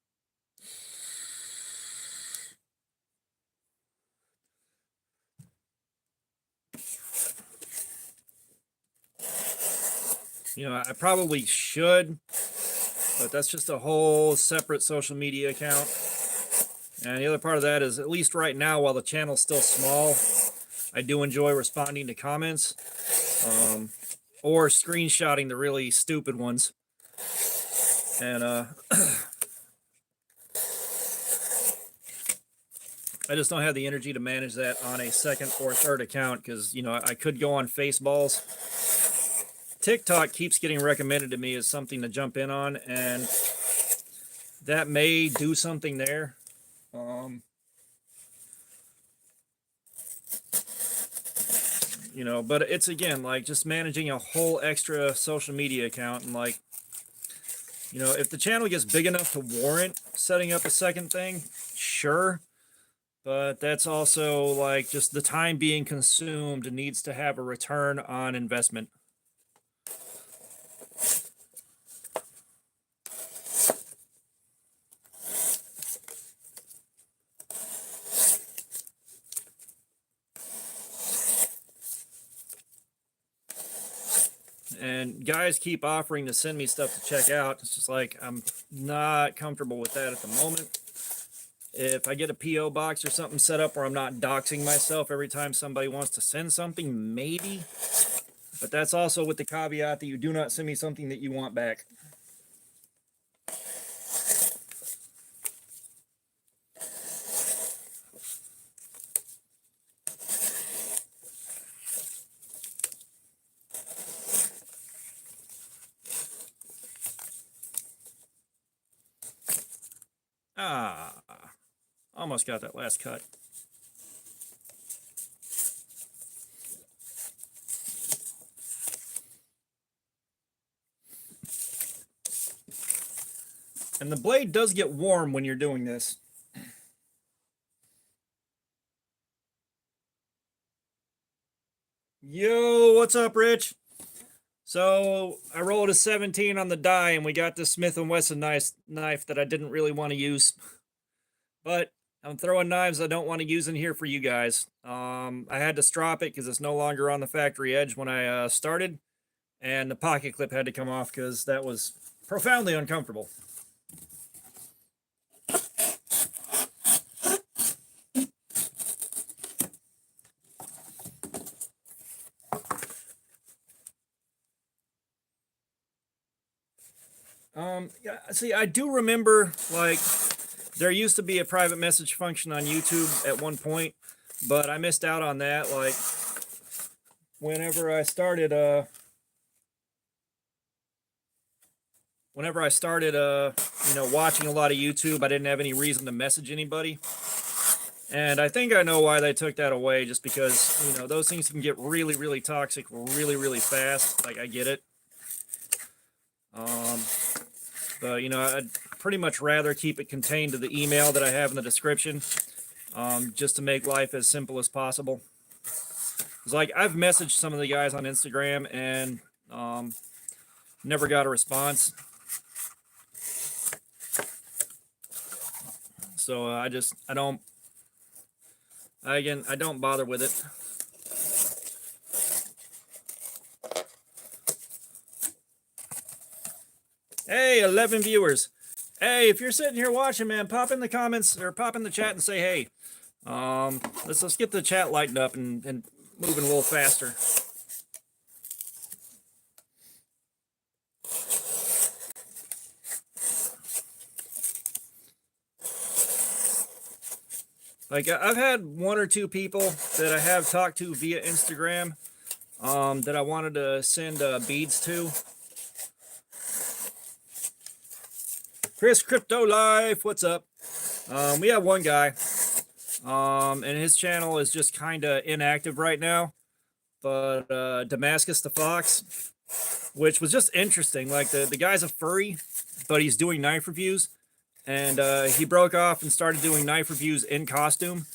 You know, I probably should, but that's just a whole separate social media account. And the other part of that is, at least right now, while the channel's still small, I do enjoy responding to comments, or screenshotting the really stupid ones. And I just don't have the energy to manage that on a second or third account, because, you know, I could go on Faceballs. TikTok keeps getting recommended to me as something to jump in on, and that may do something there. You know, but it's, again, like, just managing a whole extra social media account, and, like, you know, if the channel gets big enough to warrant setting up a second thing, sure. But that's also, like, just the time being consumed needs to have a return on investment. And guys keep offering to send me stuff to check out. It's just like, I'm not comfortable with that at the moment. If I get a P.O. box or something set up where I'm not doxing myself every time somebody wants to send something, maybe. But that's also with the caveat that you do not send me something that you want back. Almost got that last cut. And the blade does get warm when you're doing this. Yo, what's up, Rich? So I rolled a 17 on the die, and we got this Smith & Wesson knife that I didn't really want to use. But I'm throwing knives I don't want to use in here for you guys. I had to strop it because it's no longer on the factory edge when I started. And the pocket clip had to come off because that was profoundly uncomfortable. Yeah, see, I do remember, like, there used to be a private message function on YouTube at one point, but I missed out on that. Like, whenever I started, you know, watching a lot of YouTube, I didn't have any reason to message anybody. And I think I know why they took that away, just because, you know, those things can get really, really toxic really, really fast. Like, I get it. But, you know, I'd pretty much rather keep it contained to the email that I have in the description, just to make life as simple as possible. It's like, I've messaged some of the guys on Instagram and never got a response. So I don't bother with it. Hey, 11 viewers. Hey, if you're sitting here watching, man, pop in the comments or pop in the chat and say, hey. Let's get the chat lightened up and moving a little faster. Like, I've had one or two people that I have talked to via Instagram that I wanted to send beads to. Chris Crypto Life, what's up? We have one guy, and his channel is just kind of inactive right now. But Damascus the Fox, which was just interesting. Like, the guy's a furry, but he's doing knife reviews. And he broke off and started doing knife reviews in costume.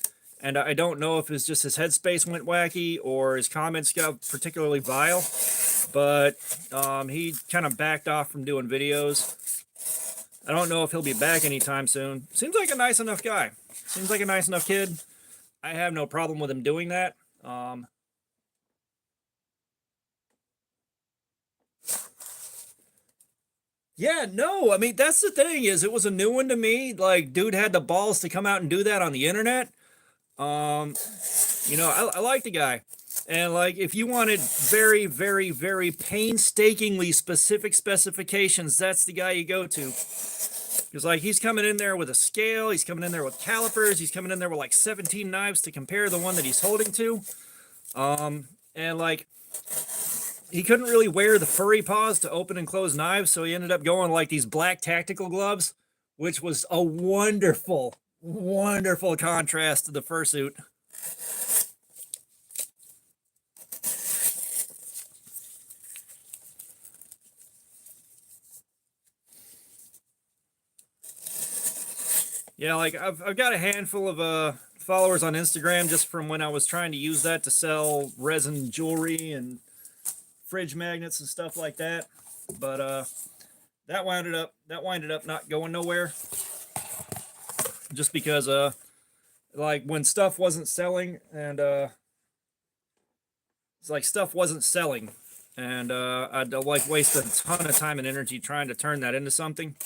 And I don't know if it's just his headspace went wacky or his comments got particularly vile. But he kind of backed off from doing videos. I don't know if he'll be back anytime soon. Seems like a nice enough guy. Seems like a nice enough kid. I have no problem with him doing that. Yeah, no, I mean that's the thing is it was a new one to me. Like, dude had the balls to come out and do that on the internet. Um, I like the guy. And like if you wanted very, very, very painstakingly specific specifications, that's the guy you go to. Because like he's coming in there with a scale, he's coming in there with calipers, he's coming in there with like 17 knives to compare the one that he's holding to. And like he couldn't really wear the furry paws to open and close knives, so he ended up going like these black tactical gloves, which was a wonderful, wonderful contrast to the fursuit. Yeah, like I've got a handful of followers on Instagram just from when I was trying to use that to sell resin jewelry and fridge magnets and stuff like that. But that winded up not going nowhere just because like when stuff wasn't selling and it's like stuff wasn't selling and I'd like waste a ton of time and energy trying to turn that into something,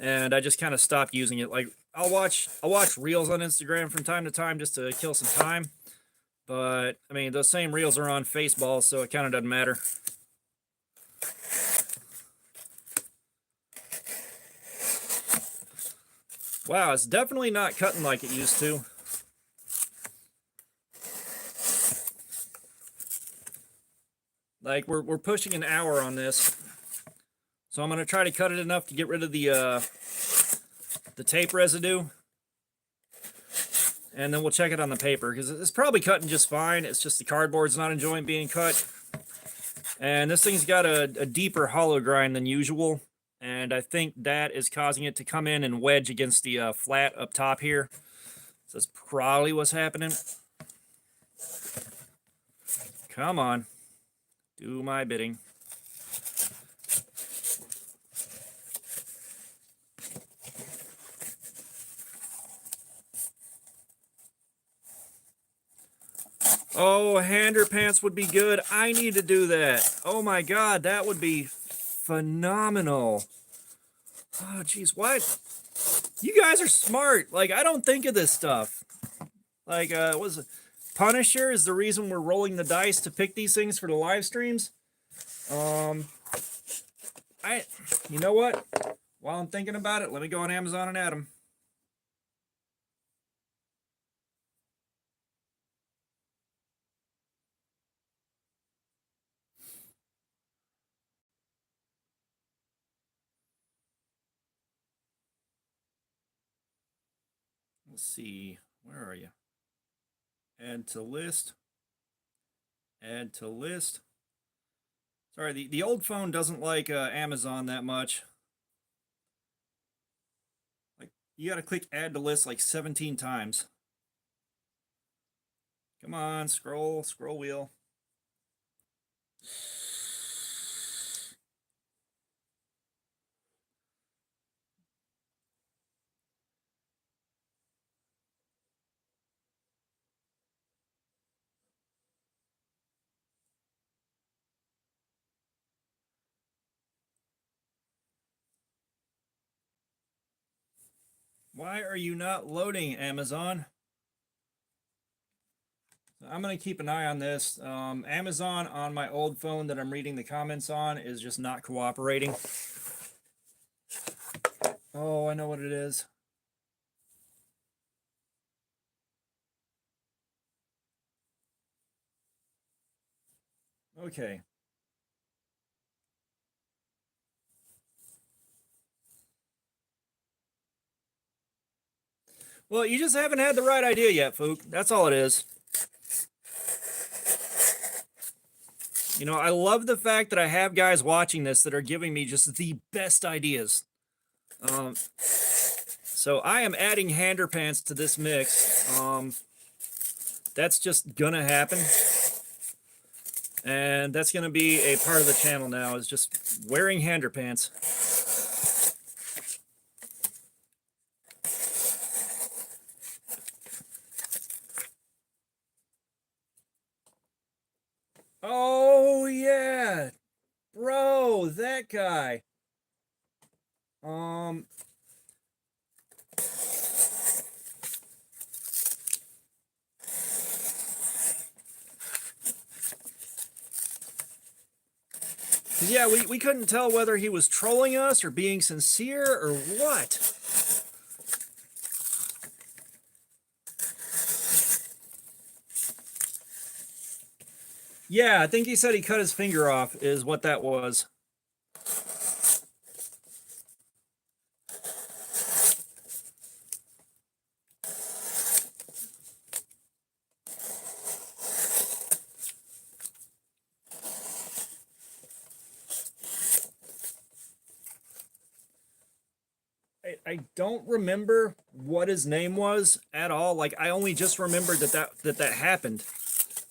and I just kind of stopped using it. Like I'll watch reels on Instagram from time to time just to kill some time, but I mean those same reels are on Faceball, so it kind of doesn't matter. Wow, it's definitely not cutting like it used to. Like we're pushing an hour on this, so I'm gonna try to cut it enough to get rid of the tape residue, and then we'll check it on the paper because it's probably cutting just fine. It's just the cardboard's not enjoying being cut, and this thing's got a deeper hollow grind than usual, and I think that is causing it to come in and wedge against the flat up top here. So that's probably what's happening. Come on, do my bidding. Oh, hander pants would be good. I need to do that. Oh my god, that would be phenomenal. Oh jeez, what? You guys are smart. Like I don't think of this stuff. Like was it Punisher is the reason we're rolling the dice to pick these things for the live streams. Um I you know what? While I'm thinking about it, let me go on Amazon and add them. Let's see. Where are you? Add to list. Add to list. Sorry, the old phone doesn't like Amazon that much. Like you got to click add to list like 17 times. Come on, scroll wheel. Why are you not loading, Amazon? I'm going to keep an eye on this. Amazon on my old phone that I'm reading the comments on is just not cooperating. Oh, I know what it is. Okay. Well, you just haven't had the right idea yet, Fook. That's all it is. You know, I love the fact that I have guys watching this that are giving me just the best ideas. So I am adding hander pants to this mix. That's just gonna happen. And that's gonna be a part of the channel now, is just wearing hander pants. Oh yeah, bro, that guy. Yeah, we couldn't tell whether he was trolling us or being sincere or what. Yeah, I think he said he cut his finger off is what that was. I don't remember what his name was at all. Like, I only just remembered that happened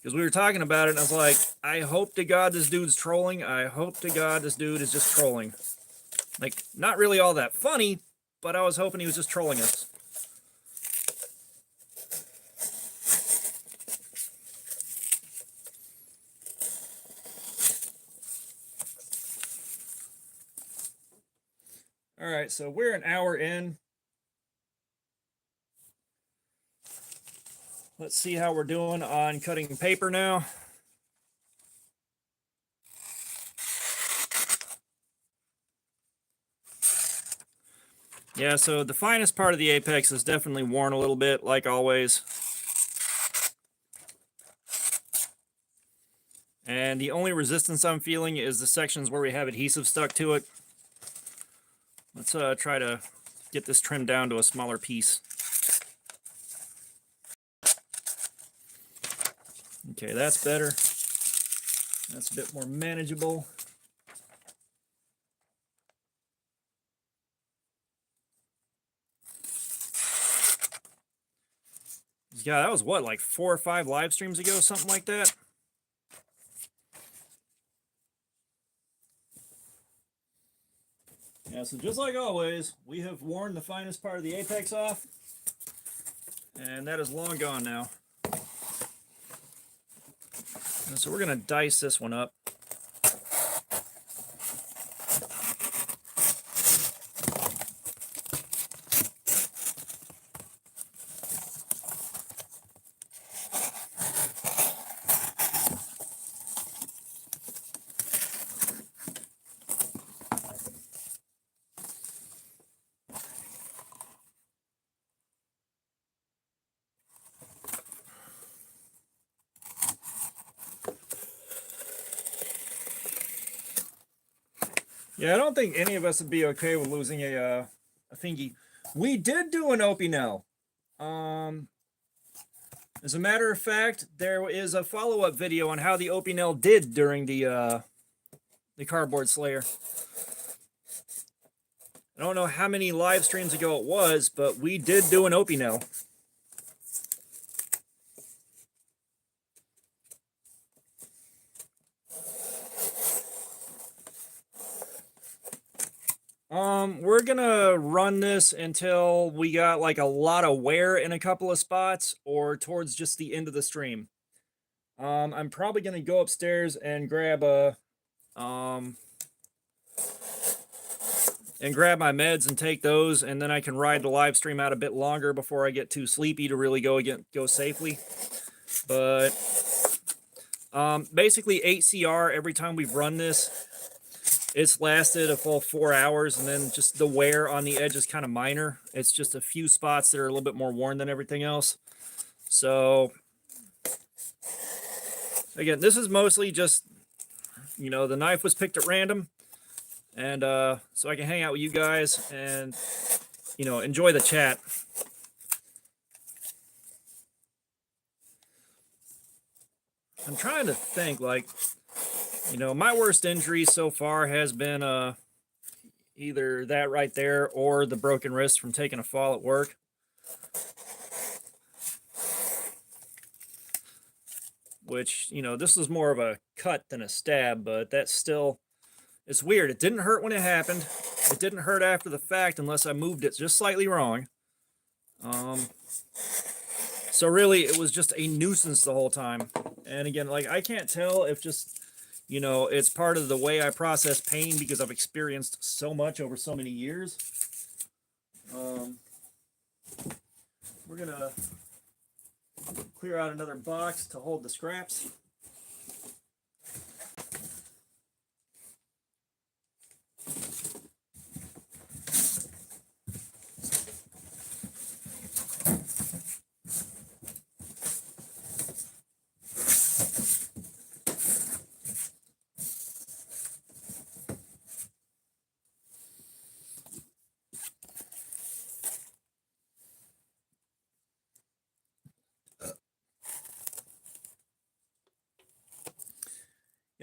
because we were talking about it, and I was like, I hope to God this dude's trolling. I hope to God this dude is just trolling. Like, not really all that funny, but I was hoping he was just trolling us. All right, so we're an hour in. Let's see how we're doing on cutting paper now. Yeah, so the finest part of the apex is definitely worn a little bit, like always. And the only resistance I'm feeling is the sections where we have adhesive stuck to it. Let's try to get this trimmed down to a smaller piece. Okay, that's better. That's a bit more manageable. Yeah, that was what, like 4 or 5 live streams ago, something like that? Yeah, so just like always, we have worn the finest part of the apex off, and that is long gone now. And so we're going to dice this one up. Yeah, I don't think any of us would be okay with losing a thingy. We did do an Opinel. As a matter of fact, there is a follow-up video on how the Opinel did during the Cardboard Slayer. I don't know how many live streams ago it was, but we did do an Opinel. We're gonna run this until we got like a lot of wear in a couple of spots or towards just the end of the stream. I'm probably gonna go upstairs and grab a my meds and take those, and then I can ride the live stream out a bit longer before I get too sleepy to really go safely. But basically 8 CR every time we've run this. It's lasted a full 4 hours, and then just the wear on the edge is kind of minor. It's just a few spots that are a little bit more worn than everything else. So, again, this is mostly just, you know, the knife was picked at random. And so I can hang out with you guys and, you know, enjoy the chat. I'm trying to think, like, you know, my worst injury so far has been either that right there or the broken wrist from taking a fall at work. Which, you know, this was more of a cut than a stab, but that's still, it's weird. It didn't hurt when it happened. It didn't hurt after the fact unless I moved it just slightly wrong. So really, it was just a nuisance the whole time. And again, like, I can't tell if just, you know, it's part of the way I process pain because I've experienced so much over so many years. We're going to clear out another box to hold the scraps.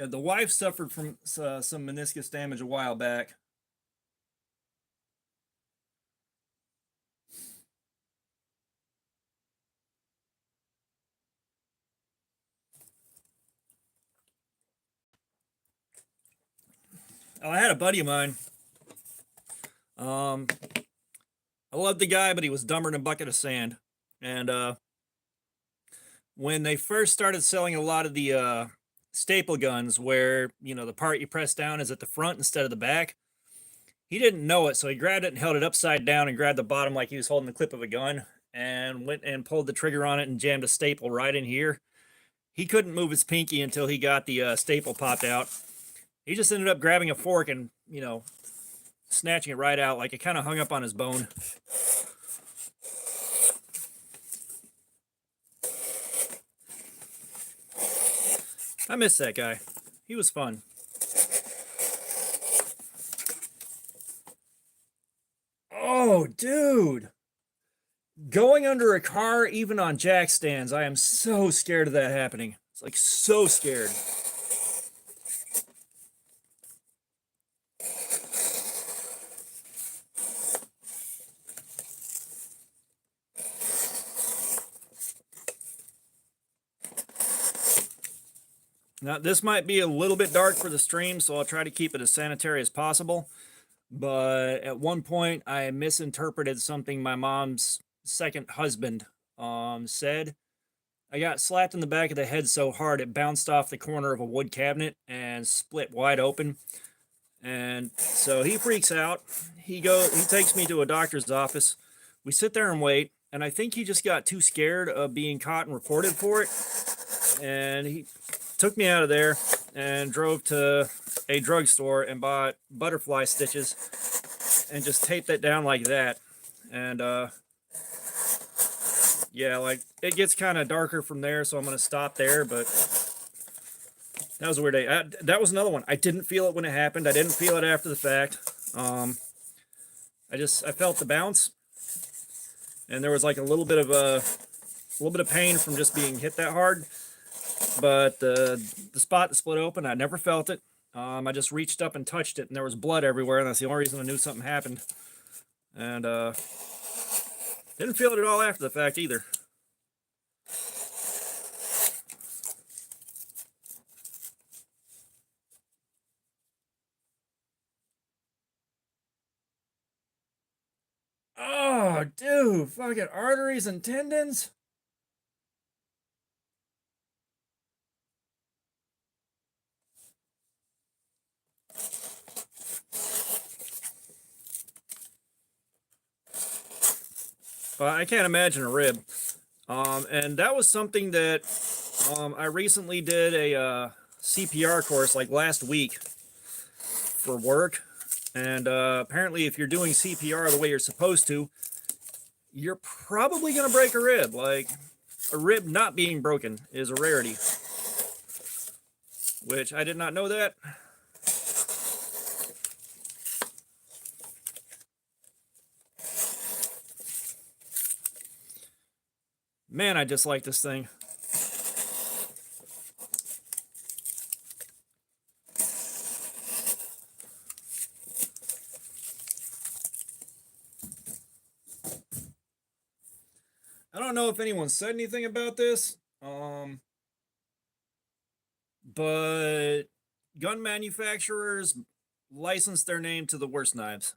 Yeah, the wife suffered from some meniscus damage a while back. Oh, I had a buddy of mine. I loved the guy, but he was dumber than a bucket of sand. And when they first started selling a lot of the staple guns, where the part you press down is at the front instead of the back, he didn't know it, so he grabbed it and held it upside down and grabbed the bottom like he was holding the clip of a gun, and went and pulled the trigger on it and jammed a staple right in here. He couldn't move his pinky until he got the staple popped out. He just ended up grabbing a fork and snatching it right out, like it kind of hung up on his bone. I miss that guy. He was fun. Oh, dude. Going under a car, even on jack stands, I am so scared of that happening. It's like so scared. Now, this might be a little bit dark for the stream, so I'll try to keep it as sanitary as possible. But at one point, I misinterpreted something my mom's second husband said. I got slapped in the back of the head so hard it bounced off the corner of a wood cabinet and split wide open. And so he freaks out. He takes me to a doctor's office. We sit there and wait, and I think he just got too scared of being caught and reported for it. And he took me out of there and drove to a drugstore and bought butterfly stitches and just taped that down like that. And yeah, like it gets kind of darker from there, so I'm going to stop there. But that was a weird day. That was another one. I didn't feel it when it happened. I didn't feel it after the fact. I felt the bounce, and there was like a little bit of pain from just being hit that hard. But the spot that split open, I never felt it. I just reached up and touched it, and there was blood everywhere, and that's the only reason I knew something happened. And didn't feel it at all after the fact either. Oh, dude, fucking arteries and tendons. I can't imagine a rib. And that was something that I recently did a CPR course like last week for work. And apparently if you're doing CPR the way you're supposed to, you're probably going to break a rib. Like, a rib not being broken is a rarity. Which I did not know that. Man, I dislike this thing. I don't know if anyone said anything about this, but gun manufacturers license their name to the worst knives.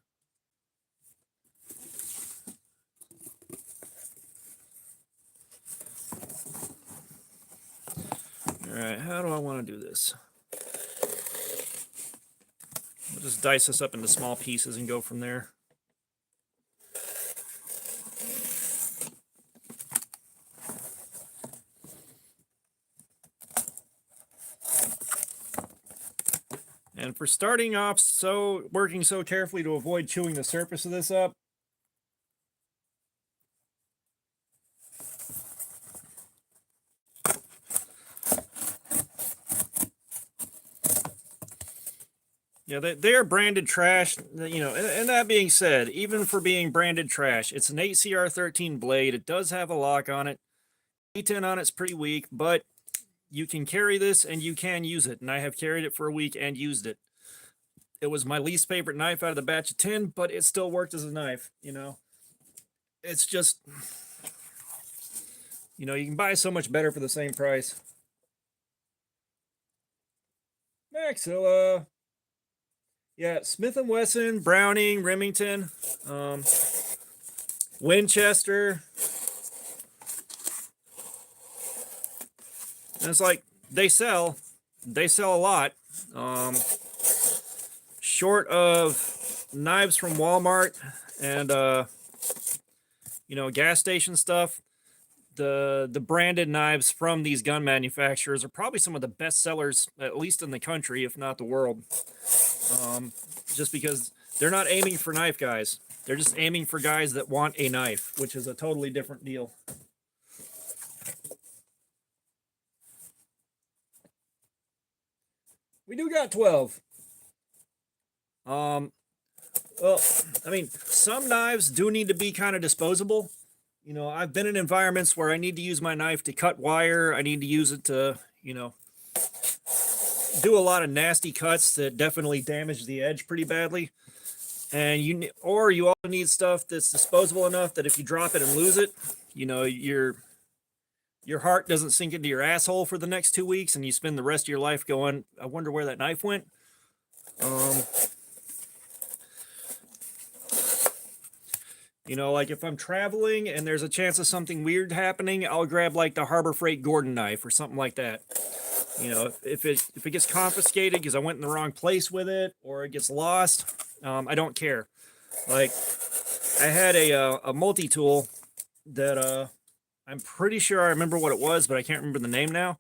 All right, how do I want to do this? We'll just dice this up into small pieces and go from there. And for starting off, working so carefully to avoid chewing the surface of this up, yeah, they are branded trash, and that being said, even for being branded trash, it's an 8CR13 blade. It does have a lock on it. D10 on it's pretty weak, but you can carry this and you can use it. And I have carried it for a week and used it. It was my least favorite knife out of the batch of 10, but it still worked as a knife, you know. It's just, you know, you can buy so much better for the same price. Maxilla. Yeah, Smith & Wesson, Browning, Remington, Winchester. And it's like, they sell a lot. Short of knives from Walmart and, you know, gas station stuff, the branded knives from these gun manufacturers are probably some of the best sellers, at least in the country, if not the world. Just because they're not aiming for knife guys. They're just aiming for guys that want a knife, which is a totally different deal. We do got 12. Well, I mean, some knives do need to be kind of disposable. You know, I've been in environments where I need to use my knife to cut wire. I need to use it to, you know, do a lot of nasty cuts that definitely damage the edge pretty badly. And you also need stuff that's disposable enough that if you drop it and lose it, you know, your heart doesn't sink into your asshole for the next 2 weeks and you spend the rest of your life going, I wonder where that knife went. You know, like if I'm traveling and there's a chance of something weird happening, I'll grab like the Harbor Freight Gordon knife or something like that. You know, if it gets confiscated because I went in the wrong place with it or it gets lost, I don't care. Like I had a multi-tool that I'm pretty sure I remember what it was, but I can't remember the name now.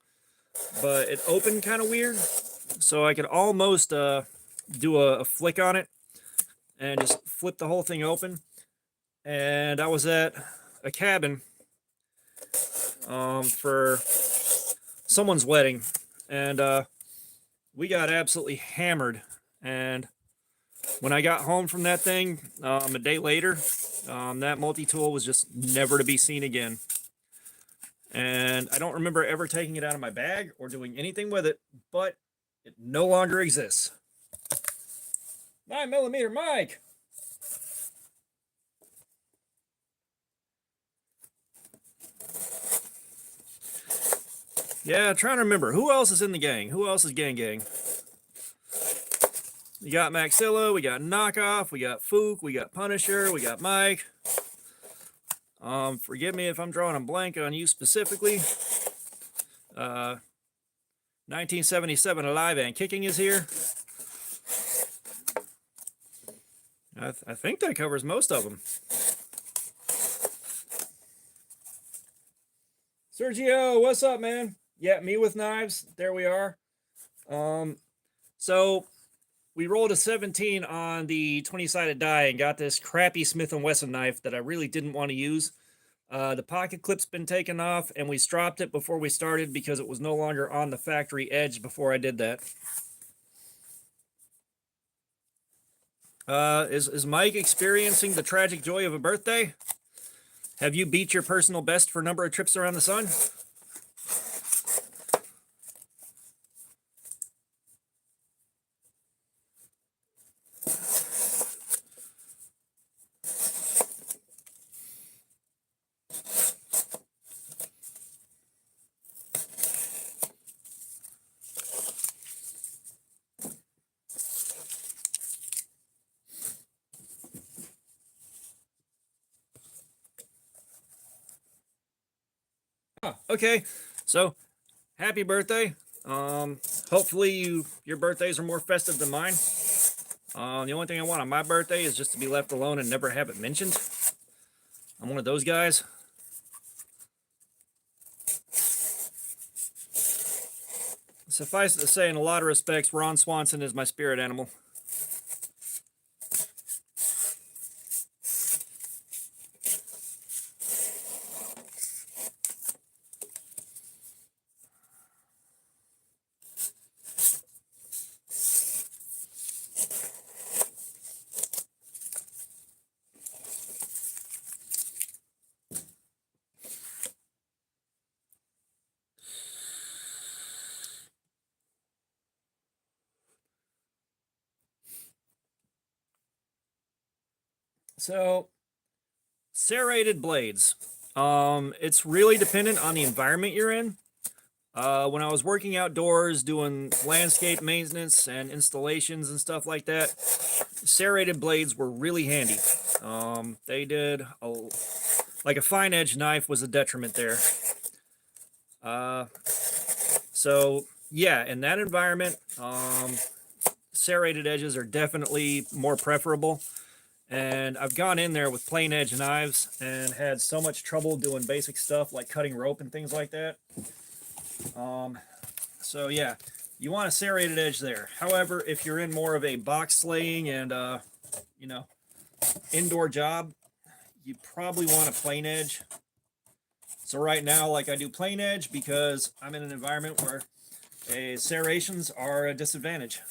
But it opened kind of weird, so I could almost do a flick on it and just flip the whole thing open. And I was at a cabin for someone's wedding, and we got absolutely hammered. And when I got home from that thing a day later, that multi-tool was just never to be seen again. And I don't remember ever taking it out of my bag or doing anything with it, but it no longer exists. 9mm Mike. Yeah, trying to remember. Who else is in the gang? Who else is gang? We got Maxilla, we got Knockoff, we got Fook, we got Punisher, we got Mike. Forgive me if I'm drawing a blank on you specifically. 1977 Alive and Kicking is here. I think that covers most of them. Sergio, what's up, man? Yeah, me with knives. There we are. So we rolled a 17 on the 20-sided die and got this crappy Smith & Wesson knife that I really didn't want to use. The pocket clip's been taken off, and we stropped it before we started because it was no longer on the factory edge before I did that. Is Mike experiencing the tragic joy of a birthday? Have you beat your personal best for number of trips around the sun? Okay, so happy birthday. Hopefully your birthdays are more festive than mine. The only thing I want on my birthday is just to be left alone and never have it mentioned. I'm one of those guys. Suffice it to say, in a lot of respects, Ron Swanson is my spirit animal. So serrated blades. It's really dependent on the environment you're in. When I was working outdoors doing landscape maintenance and installations and stuff like that, serrated blades were really handy. They did like a fine edge knife was a detriment there. So yeah, in that environment, serrated edges are definitely more preferable. And I've gone in there with plain edge knives and had so much trouble doing basic stuff like cutting rope and things like that. So yeah, you want a serrated edge there. However, if you're in more of a box slaying and you know, indoor job, you probably want a plain edge. So right now, like, I do plain edge because I'm in an environment where serrations are a disadvantage.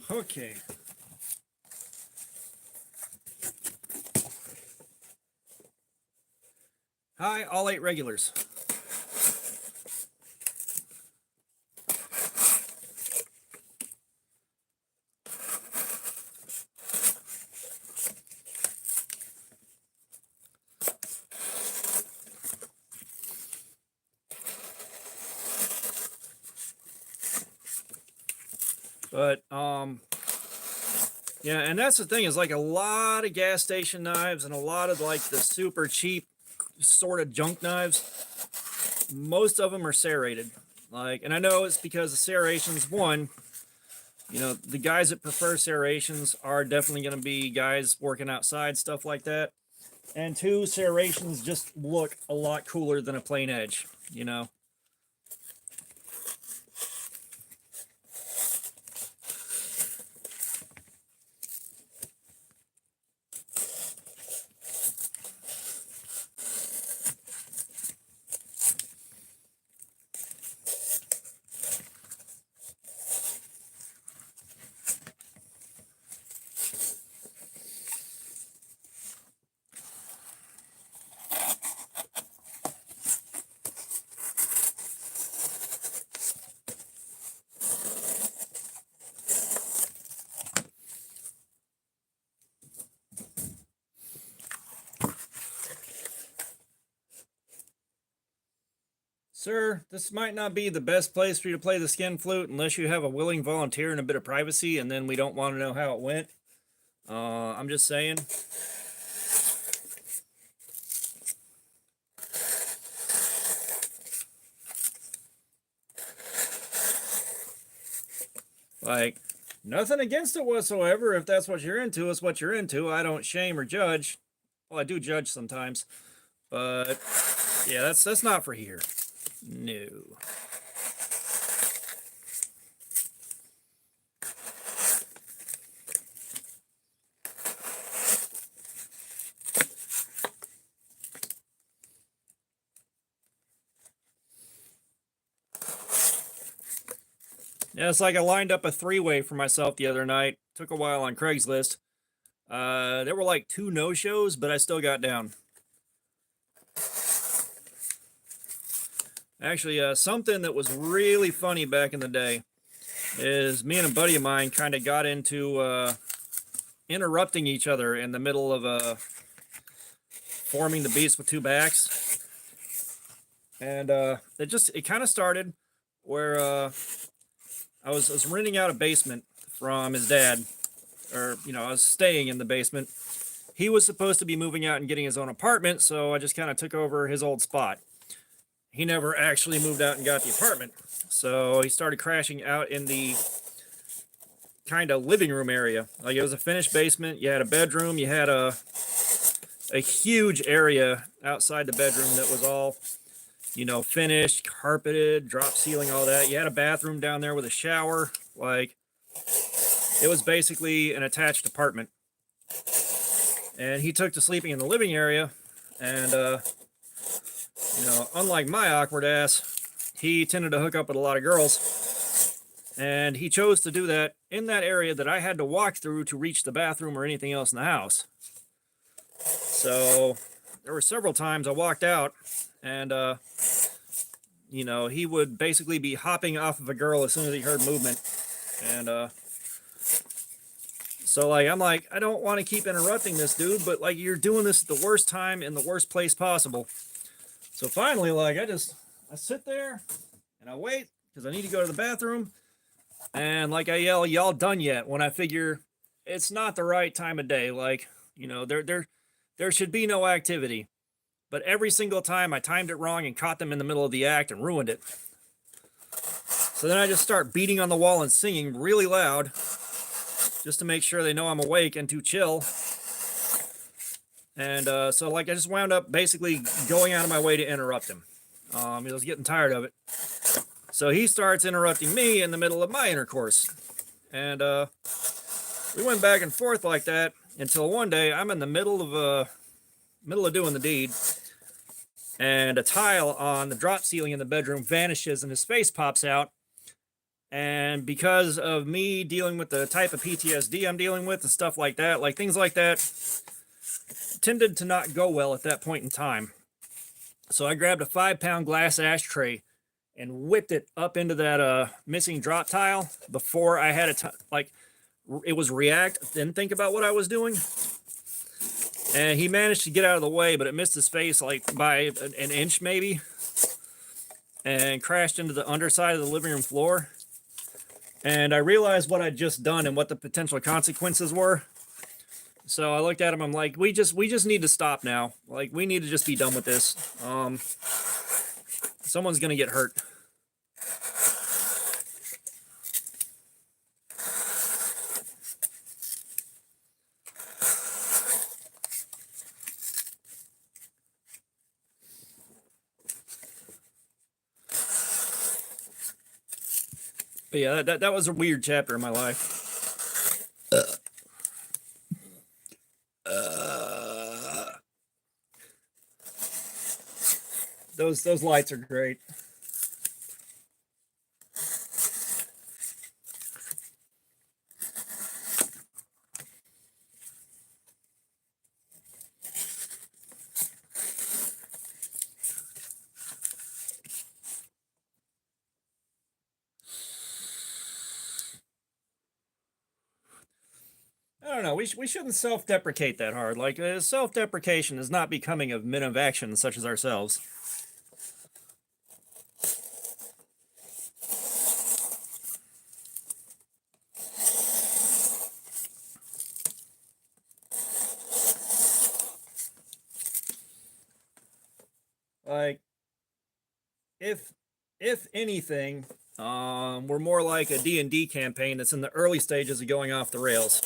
Okay. Hi, all 8 regulars. But yeah, and that's the thing, is like a lot of gas station knives and a lot of like the super cheap sort of junk knives, most of them are serrated. Like, and I know it's because the serrations, one, you know, the guys that prefer serrations are definitely going to be guys working outside, stuff like that. And two, serrations just look a lot cooler than a plain edge, you know. Sir, this might not be the best place for you to play the skin flute unless you have a willing volunteer and a bit of privacy, and then we don't want to know how it went. I'm just saying. Like, nothing against it whatsoever. If that's what you're into, it's what you're into. I don't shame or judge. Well, I do judge sometimes, but yeah, that's not for here. No. Yeah, it's like I lined up a 3-way for myself the other night. Took a while on Craigslist. There were like 2 no-shows, but I still got down. Actually, something that was really funny back in the day is me and a buddy of mine kind of got into interrupting each other in the middle of forming the beast with 2 backs. And it kind of started where I was renting out a basement from his dad, or, you know, I was staying in the basement. He was supposed to be moving out and getting his own apartment, so I just kind of took over his old spot. He never actually moved out and got the apartment, so he started crashing out in the kind of living room area. Like, it was a finished basement. You had a bedroom. You had a huge area outside the bedroom that was all, you know, finished, carpeted, drop ceiling, all that. You had a bathroom down there with a shower. Like, it was basically an attached apartment. And he took to sleeping in the living area, and you know, unlike my awkward ass, he tended to hook up with a lot of girls. And he chose to do that in that area that I had to walk through to reach the bathroom or anything else in the house. So there were several times I walked out and, you know, he would basically be hopping off of a girl as soon as he heard movement. And so, like, I'm like, I don't want to keep interrupting this dude, but, like, you're doing this at the worst time in the worst place possible. So finally, like, I sit there and I wait because I need to go to the bathroom. And, like, I yell, "Y'all done yet?" when I figure it's not the right time of day. Like, you know, there should be no activity. But every single time I timed it wrong and caught them in the middle of the act and ruined it. So then I just start beating on the wall and singing really loud just to make sure they know I'm awake and to chill. And so, like, I just wound up basically going out of my way to interrupt him. I was getting tired of it. So he starts interrupting me in the middle of my intercourse. And we went back and forth like that until one day I'm in the middle of doing the deed, and a tile on the drop ceiling in the bedroom vanishes and his face pops out. And because of me dealing with the type of PTSD I'm dealing with and stuff like that, like things like that tended to not go well at that point in time. So I grabbed a 5-pound glass ashtray and whipped it up into that missing drop tile before I had it was react, didn't think about what I was doing. And he managed to get out of the way, but it missed his face like by an inch maybe, and crashed into the underside of the living room floor. And I realized what I'd just done and what the potential consequences were. So I looked at him, I'm like, we just need to stop now. Like, we need to just be done with this. Someone's gonna get hurt. But yeah, that was a weird chapter in my life. Those lights are great. I don't know. We shouldn't self-deprecate that hard. Like, self-deprecation is not becoming of men of action such as ourselves. Like, if anything, we're more like a D&D campaign that's in the early stages of going off the rails.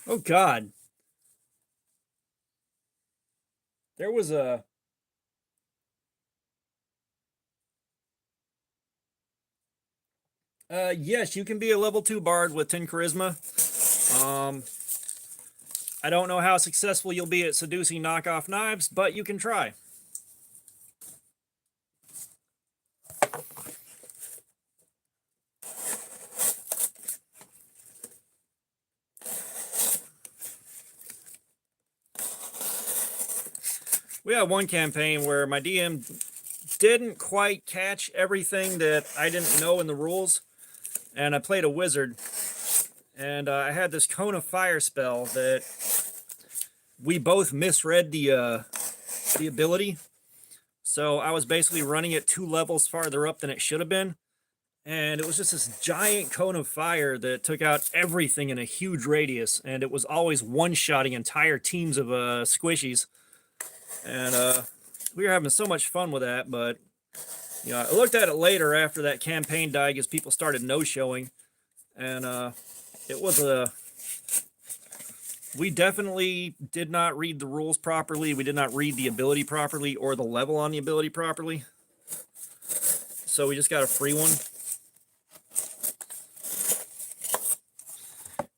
Oh God. There was a yes, you can be a level 2 bard with 10 charisma. I don't know how successful you'll be at seducing knockoff knives, but you can try. We had one campaign where my DM didn't quite catch everything that I didn't know in the rules, and I played a wizard, and I had this cone of fire spell that we both misread the ability. So I was basically running it 2 levels farther up than it should have been, and it was just this giant cone of fire that took out everything in a huge radius, and it was always one-shotting entire teams of squishies. And we were having so much fun with that, but you know, I looked at it later after that campaign died because people started no-showing, and it was We definitely did not read the rules properly. We did not read the ability properly or the level on the ability properly. So we just got a free one.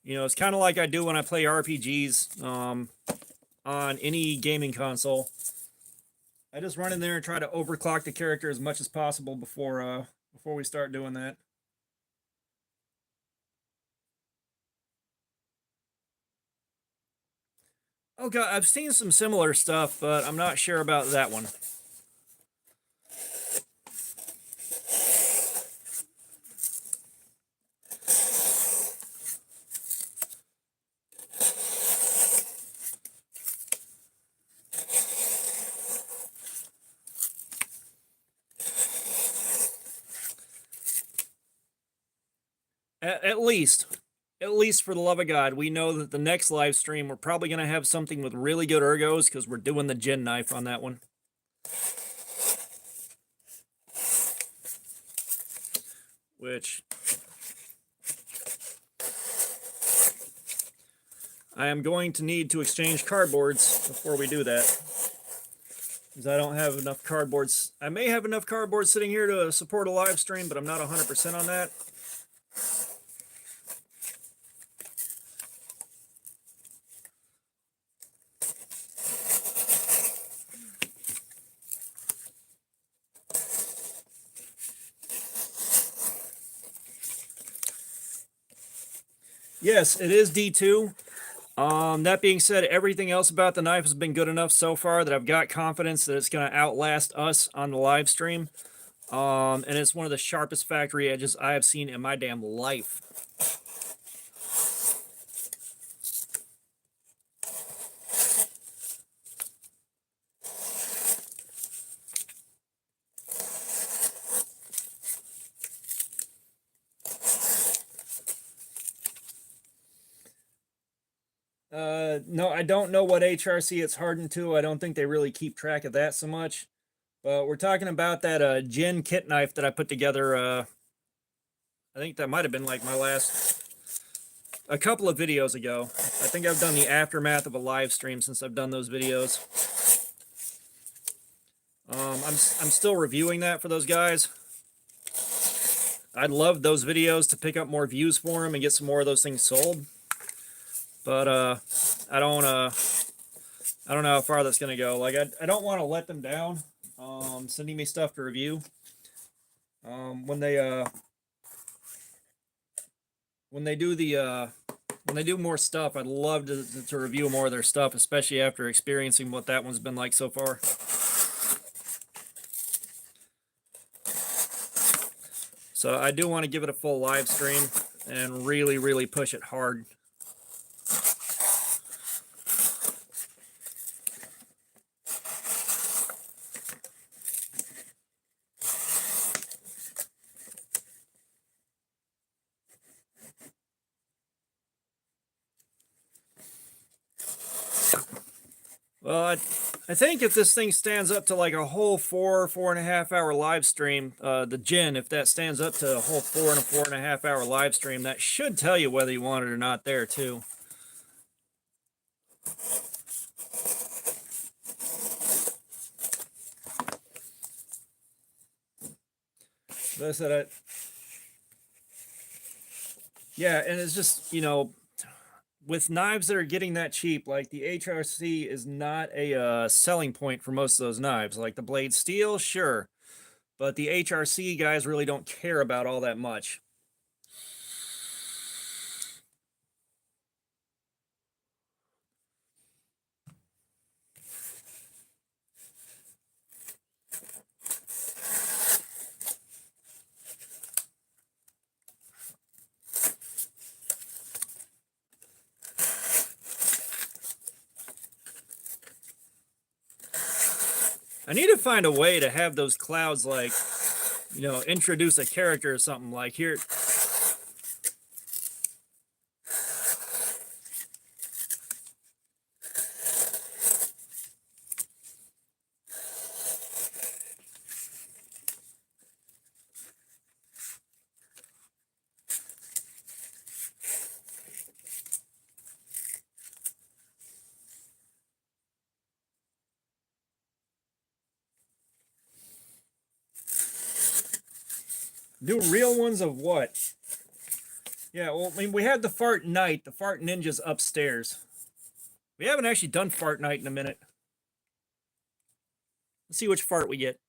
You know, it's kind of like I do when I play RPGs on any gaming console. I just run in there and try to overclock the character as much as possible before we start doing that. Oh god, I've seen some similar stuff, but I'm not sure about that one. At least for the love of God, we know that the next live stream we're probably going to have something with really good ergos because we're doing the gin knife on that one. Which I am going to need to exchange cardboards before we do that. Because I don't have enough cardboards. I may have enough cardboard sitting here to support a live stream, but I'm not 100% on that. Yes, it is D2. That being said, everything else about the knife has been good enough so far that I've got confidence that it's going to outlast us on the live stream. And it's one of the sharpest factory edges I have seen in my damn life. No, I don't know what HRC it's hardened to. I don't think they really keep track of that so much. But we're talking about that gin kit knife that I put together. I think that might have been like my last, a couple of videos ago. I think I've done the aftermath of a live stream since I've done those videos. I'm still reviewing that for those guys. I'd love those videos to pick up more views for them and get some more of those things sold. But I don't know how far that's gonna go. Like I don't want to let them down. Sending me stuff to review. When they do more stuff, I'd love to review more of their stuff, especially after experiencing what that one's been like so far. So I do want to give it a full live stream and really, really push it hard. Well, I think if this thing stands up to like a whole 4.5 hour live stream, the gin, if that stands up to a whole 4.5 hour live stream, that should tell you whether you want it or not there too. But I said, yeah, and it's just, you know, with knives that are getting that cheap, like the HRC is not a selling point for most of those knives. Like the blade steel, sure, but the HRC guys really don't care about all that much. I need to find a way to have those clouds, like, you know, introduce a character or something. Like here, Do real ones of what? Yeah, well, I mean, we had the fart night. The fart ninjas upstairs. We haven't actually done fart night in a minute. Let's see which fart we get.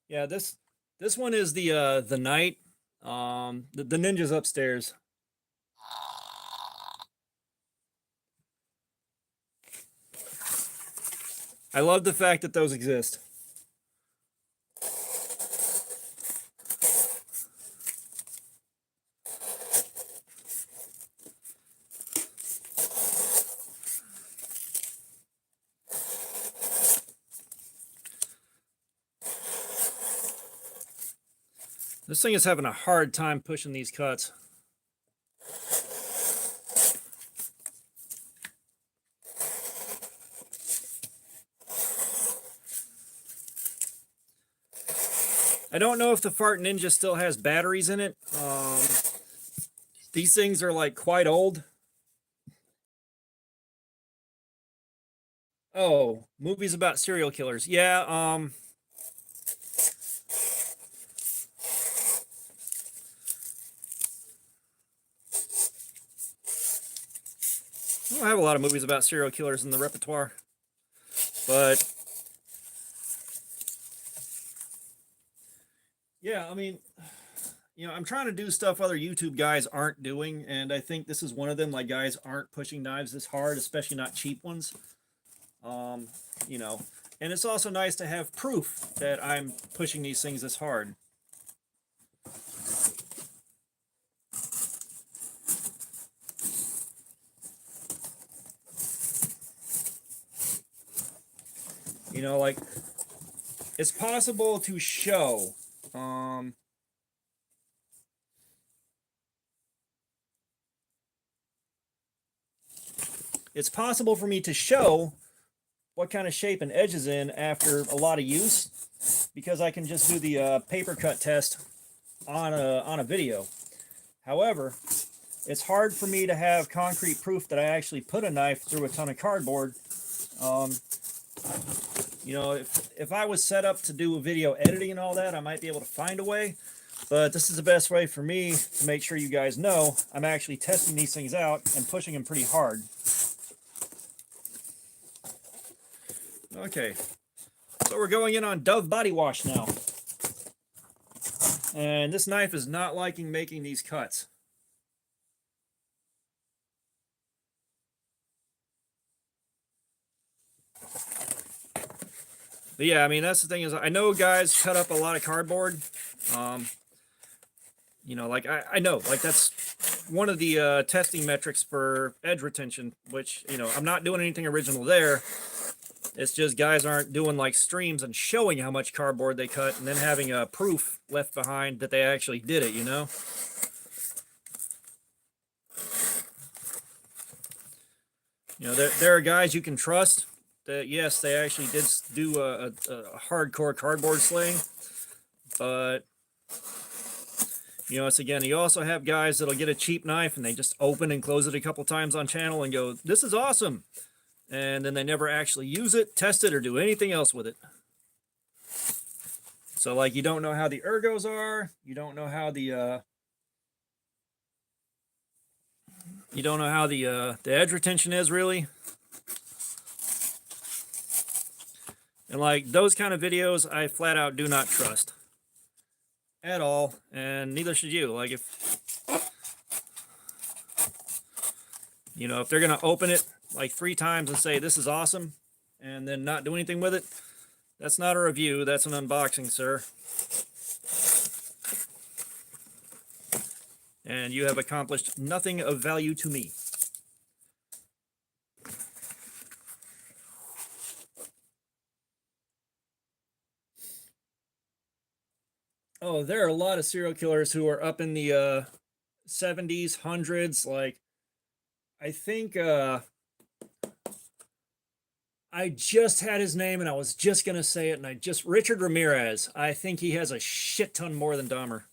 Yeah, this one is the night. The ninjas upstairs. I love the fact that those exist. This thing is having a hard time pushing these cuts. I don't know if the Fart Ninja still has batteries in it. These things are like quite old. Oh, movies about serial killers. Yeah, I don't have a lot of movies about serial killers in the repertoire. But yeah, I mean, I'm trying to do stuff other YouTube guys aren't doing, and I think this is one of them. Like, guys aren't pushing knives this hard, especially not cheap ones. Um, and it's also nice to have proof that I'm pushing these things this hard. Like, it's possible to show. It's possible for me to show what kind of shape an edge is in after a lot of use, because I can just do the paper cut test on a video. However, it's hard for me to have concrete proof that I actually put a knife through a ton of cardboard. If I was set up to do a video editing and all that, I might be able to find a way. But this is the best way for me to make sure you guys know I'm actually testing these things out and pushing them pretty hard. Okay, so we're going in on Dove body wash now. And this knife is not liking making these cuts. But yeah, I mean, that's the thing is, I know guys cut up a lot of cardboard. Like I know, like that's one of the testing metrics for edge retention, which, I'm not doing anything original there. It's just guys aren't doing like streams and showing how much cardboard they cut and then having a proof left behind that they actually did it, there are guys you can trust that, yes, they actually did do a hardcore cardboard slaying, but it's, again, you also have guys that'll get a cheap knife and they just open and close it a couple times on channel and go, this is awesome, and then they never actually use it, test it, or do anything else with it. So, like, you don't know how the ergos are, you don't know how the edge retention is, really. And like those kind of videos, I flat out do not trust at all, and neither should you. Like, if they're gonna open it like 3 times and say this is awesome and then not do anything with it, that's not a review, that's an unboxing, sir. And you have accomplished nothing of value to me. Oh, there are a lot of serial killers who are up in the 70s, hundreds. Like, I think I just had his name and I was just gonna say it, and Richard Ramirez. I think he has a shit ton more than Dahmer.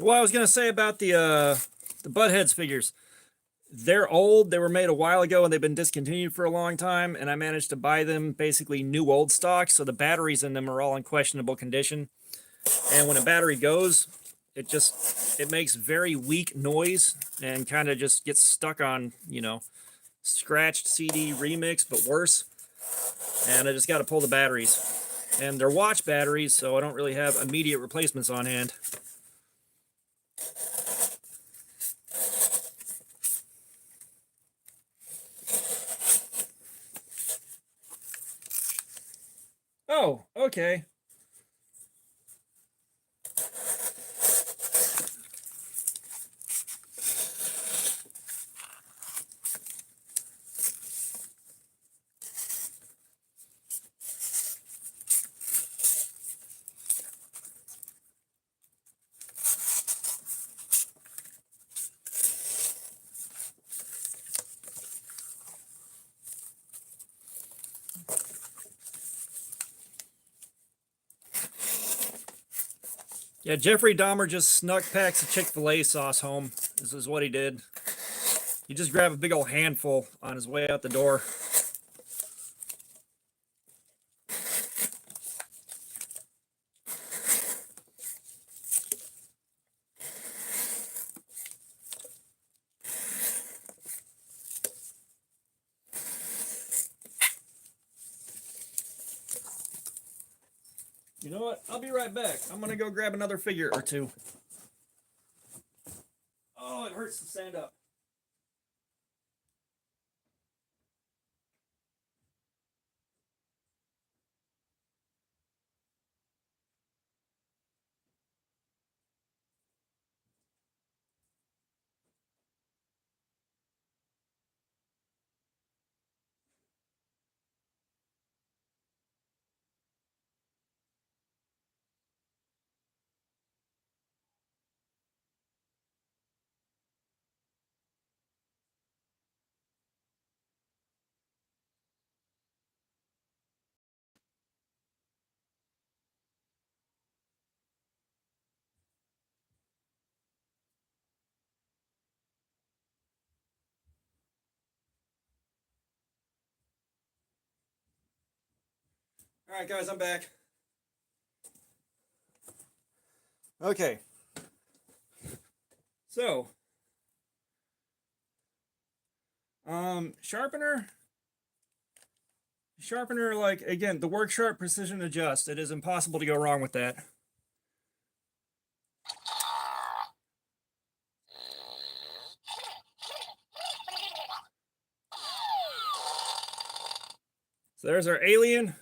What I was gonna say about the butt heads figures. They're old. They were made a while ago and they've been discontinued for a long time. And I managed to buy them basically new old stock. So the batteries in them are all in questionable condition. And when a battery goes, it makes very weak noise and kind of just gets stuck on, you know, scratched CD remix, but worse. And I just got to pull the batteries. And they're watch batteries, so I don't really have immediate replacements on hand. Oh, okay. Yeah, Jeffrey Dahmer just snuck packs of Chick-fil-A sauce home. This is what he did. He just grabbed a big old handful on his way out the door. You know what? I'll be right back. I'm gonna go grab another figure or two. Oh, it hurts to stand up. All right, guys, I'm back. Okay. So, sharpener, like, again, the work sharp precision adjust. It is impossible to go wrong with that. So there's our alien.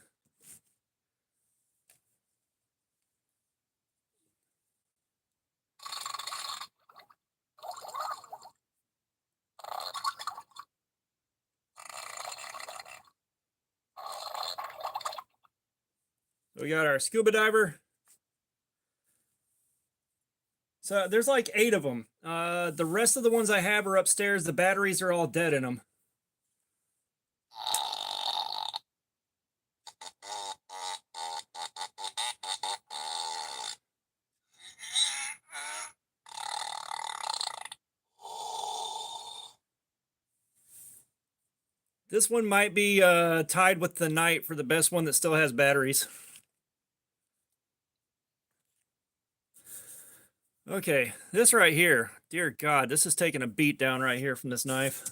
We got our scuba diver. So there's like 8 of them. The rest of the ones I have are upstairs. The batteries are all dead in them. This one might be tied with the night for the best one that still has batteries. Okay, this right here. Dear God, this is taking a beat down right here from this knife.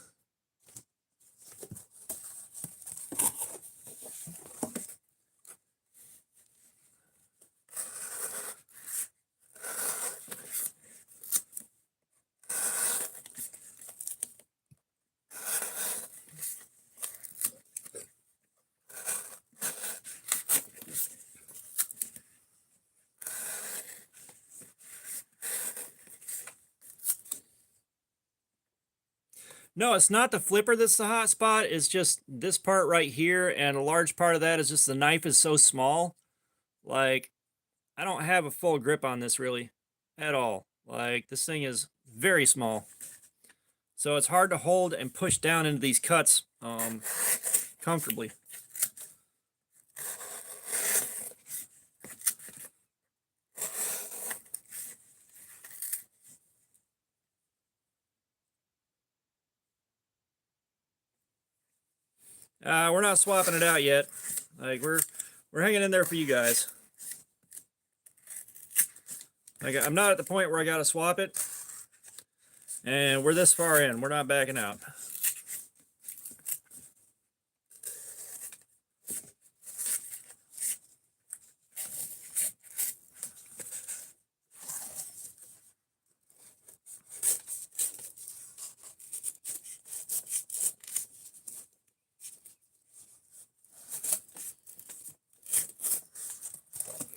No, it's not the flipper that's the hot spot. It's just this part right here, and a large part of that is just the knife is so small. Like, I don't have a full grip on this really at all. Like, this thing is very small. So it's hard to hold and push down into these cuts comfortably. We're not swapping it out yet. Like we're hanging in there for you guys. Like I'm not at the point where I gotta swap it, and we're this far in. We're not backing out.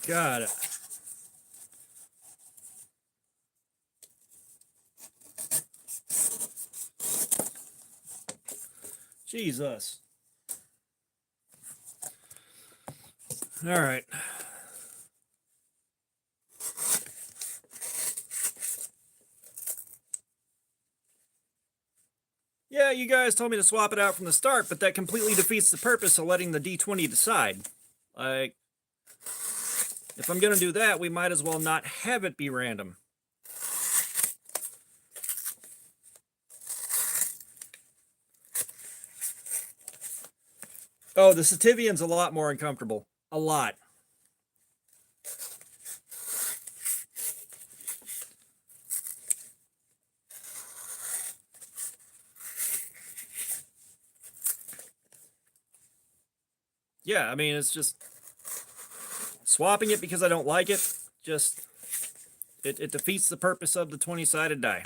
Got it. Jesus. All right. Yeah, you guys told me to swap it out from the start, but that completely defeats the purpose of letting the D20 decide. Like, if I'm going to do that, we might as well not have it be random. Oh, the Sativian's a lot more uncomfortable. A lot. Yeah, I mean, it's just swapping it because I don't like it. Just, it defeats the purpose of the 20-sided die.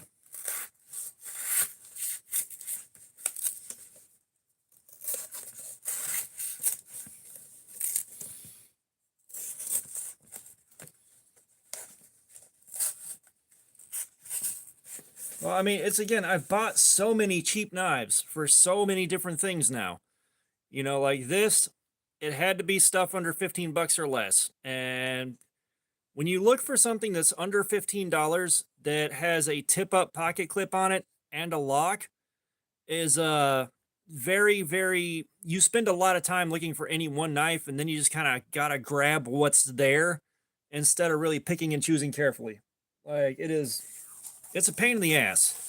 Well, I mean, it's again, I've bought so many cheap knives for so many different things now. You know, like this, it had to be stuff under 15 bucks or less. And when you look for something that's under $15 that has a tip up pocket clip on it and a lock, is very, you spend a lot of time looking for any one knife, and then you just kind of gotta grab what's there instead of really picking and choosing carefully. Like it's a pain in the ass.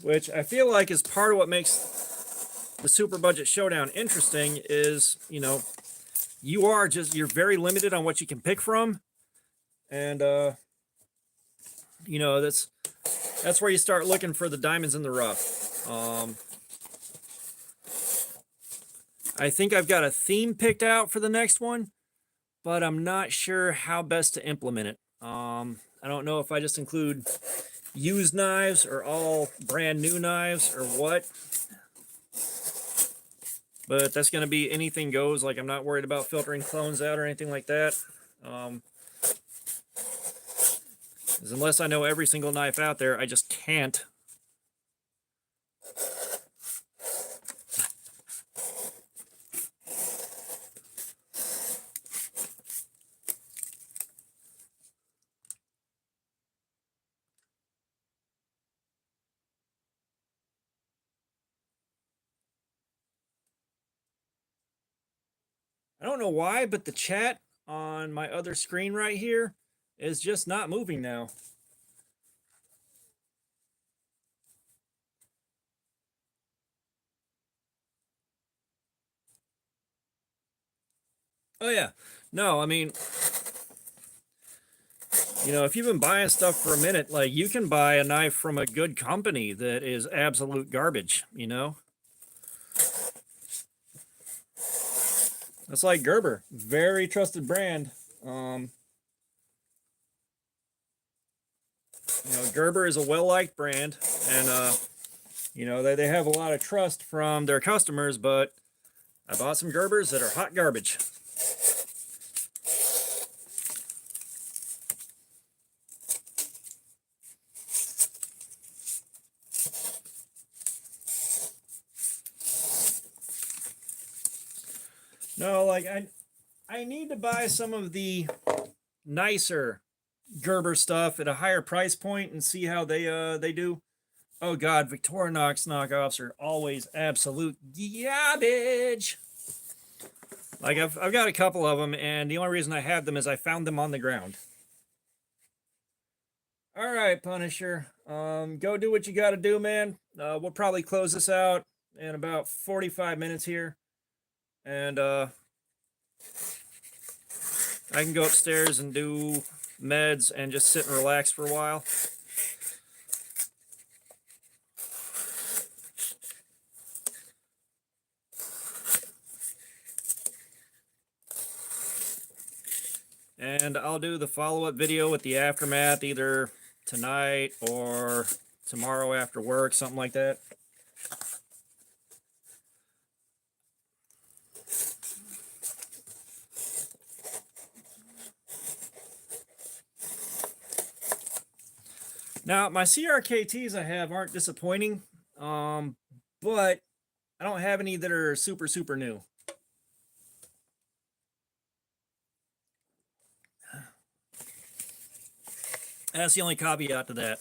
Which I feel like is part of what makes the Super Budget Showdown interesting is, you know, you're very limited on what you can pick from. And you know, that's where you start looking for the diamonds in the rough. I think I've got a theme picked out for the next one, but I'm not sure how best to implement it. I don't know if I just include used knives or all brand new knives or what. But that's going to be anything goes. Like, I'm not worried about filtering clones out or anything like that. Unless I know every single knife out there, I just can't. I don't know why, but the chat on my other screen right here is just not moving now. Oh yeah. No, I mean, you know, if you've been buying stuff for a minute, like you can buy a knife from a good company that is absolute garbage, you know? That's like Gerber, very trusted brand. You know, Gerber is a well-liked brand, and you know, they have a lot of trust from their customers, but I bought some Gerbers that are hot garbage. No, like I need to buy some of the nicer Gerber stuff at a higher price point and see how they do. Oh God, Victorinox knockoffs are always absolute garbage. Like I've got a couple of them, and the only reason I have them is I found them on the ground. All right, Punisher. Go do what you got to do, man. We'll probably close this out in about 45 minutes here, and I can go upstairs and do meds and just sit and relax for a while. And I'll do the follow-up video with the aftermath either tonight or tomorrow after work, something like that. Now, my CRKTs I have aren't disappointing, but I don't have any that are super, super new. That's the only caveat to that.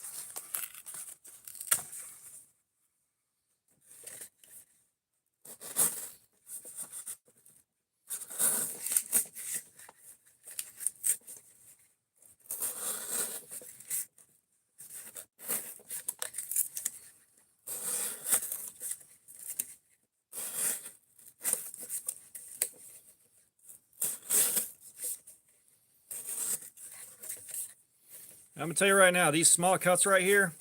I'm gonna tell you right now, these small cuts right here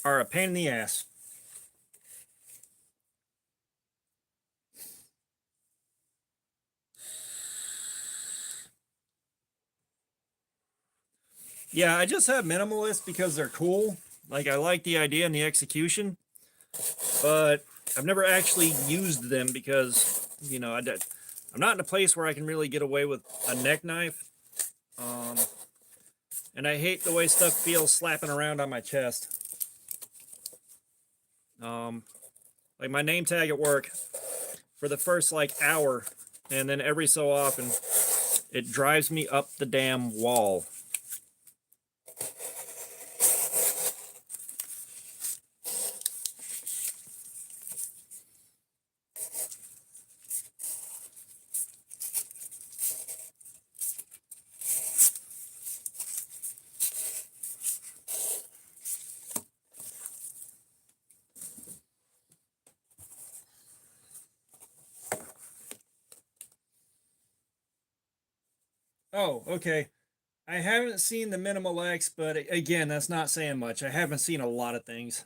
are a pain in the ass. Yeah, I just have minimalist because they're cool. Like, I like the idea and the execution, but I've never actually used them because, you know, I'm not in a place where I can really get away with a neck knife. And I hate the way stuff feels slapping around on my chest. Like my name tag at work for the first like hour, and then every so often it drives me up the damn wall. Oh, okay. I haven't seen the Minimal X, but again, that's not saying much. I haven't seen a lot of things.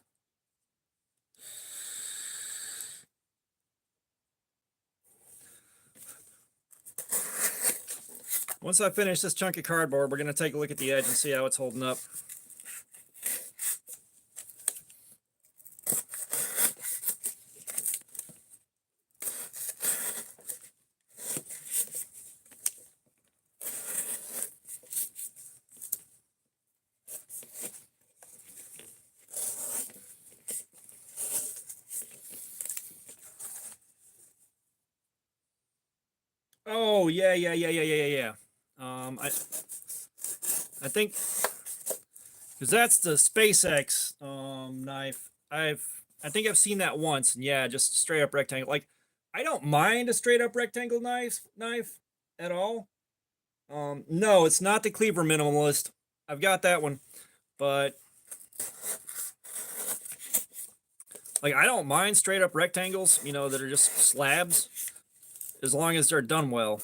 Once I finish this chunk of cardboard, we're going to take a look at the edge and see how it's holding up. Oh, yeah. I think because that's the SpaceX knife. I think I've seen that once, and yeah, just straight up rectangle. Like, I don't mind a straight up rectangle knife at all. No, it's not the Cleaver Minimalist. I've got that one, but like I don't mind straight up rectangles, you know, that are just slabs, as long as they're done well.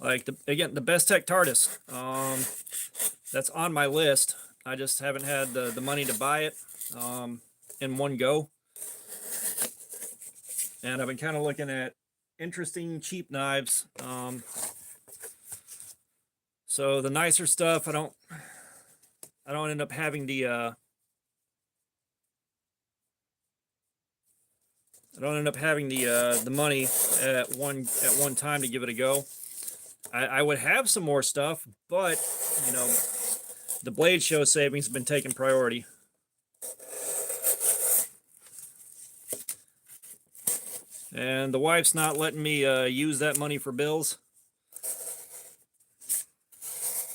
Like again, the Best Tech TARDIS. That's on my list. I just haven't had the money to buy it in one go. And I've been kind of looking at interesting cheap knives. So the nicer stuff, I don't end up having the the money at one time to give it a go. I would have some more stuff, but you know, the Blade Show savings have been taking priority. And the wife's not letting me use that money for bills.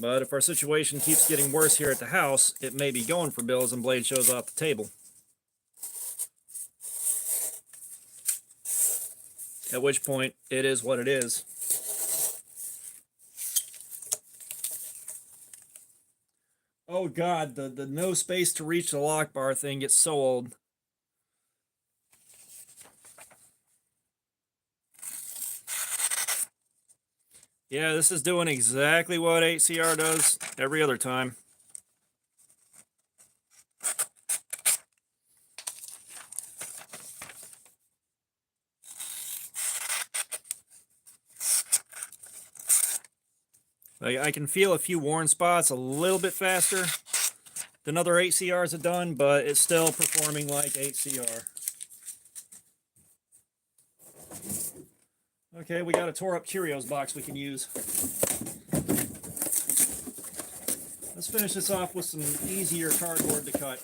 But if our situation keeps getting worse here at the house, it may be going for bills and Blade Show's off the table. At which point, it is what it is. Oh God, the no space to reach the lock bar thing gets so old. Yeah, this is doing exactly what 8CR does every other time. I can feel a few worn spots a little bit faster than other 8CRs have done, but it's still performing like 8CR. Okay, we got a tore up Cheerios box we can use. Let's finish this off with some easier cardboard to cut.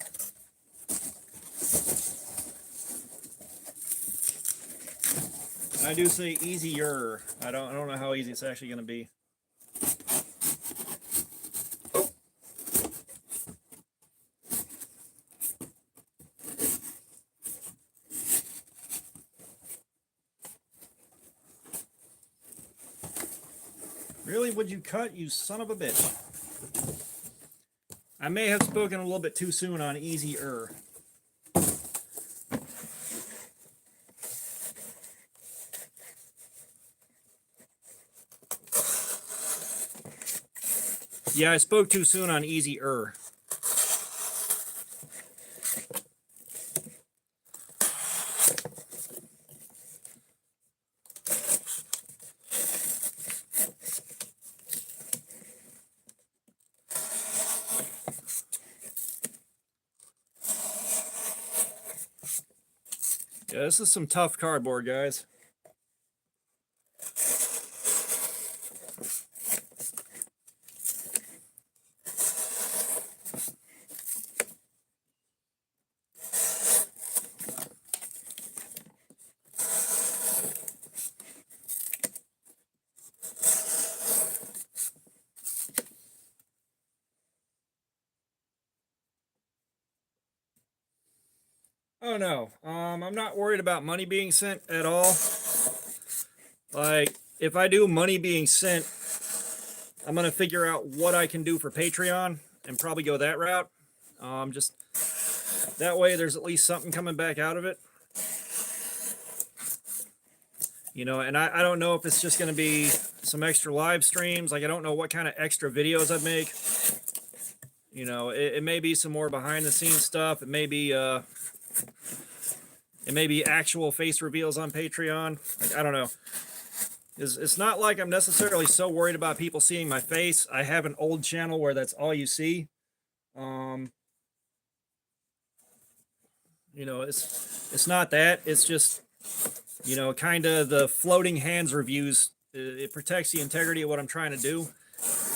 And I do say easier. I don't know how easy it's actually going to be. Really, would you cut, you son of a bitch? I may have spoken a little bit too soon on easier. Yeah, I spoke too soon on easier. Yeah, this is some tough cardboard, guys. Oh no, I'm not worried about money being sent at all. Like, if I do money being sent, I'm gonna figure out what I can do for Patreon and probably go that route. Just that way, there's at least something coming back out of it. You know, and I don't know if it's just gonna be some extra live streams. Like, I don't know what kind of extra videos I'd make. You know, it may be some more behind the scenes stuff. It may be actual face reveals on Patreon. Like, I don't know. It's not like I'm necessarily so worried about people seeing my face. I have an old channel where that's all you see. You know, it's not that. It's just, you know, kind of the floating hands reviews. It protects the integrity of what I'm trying to do,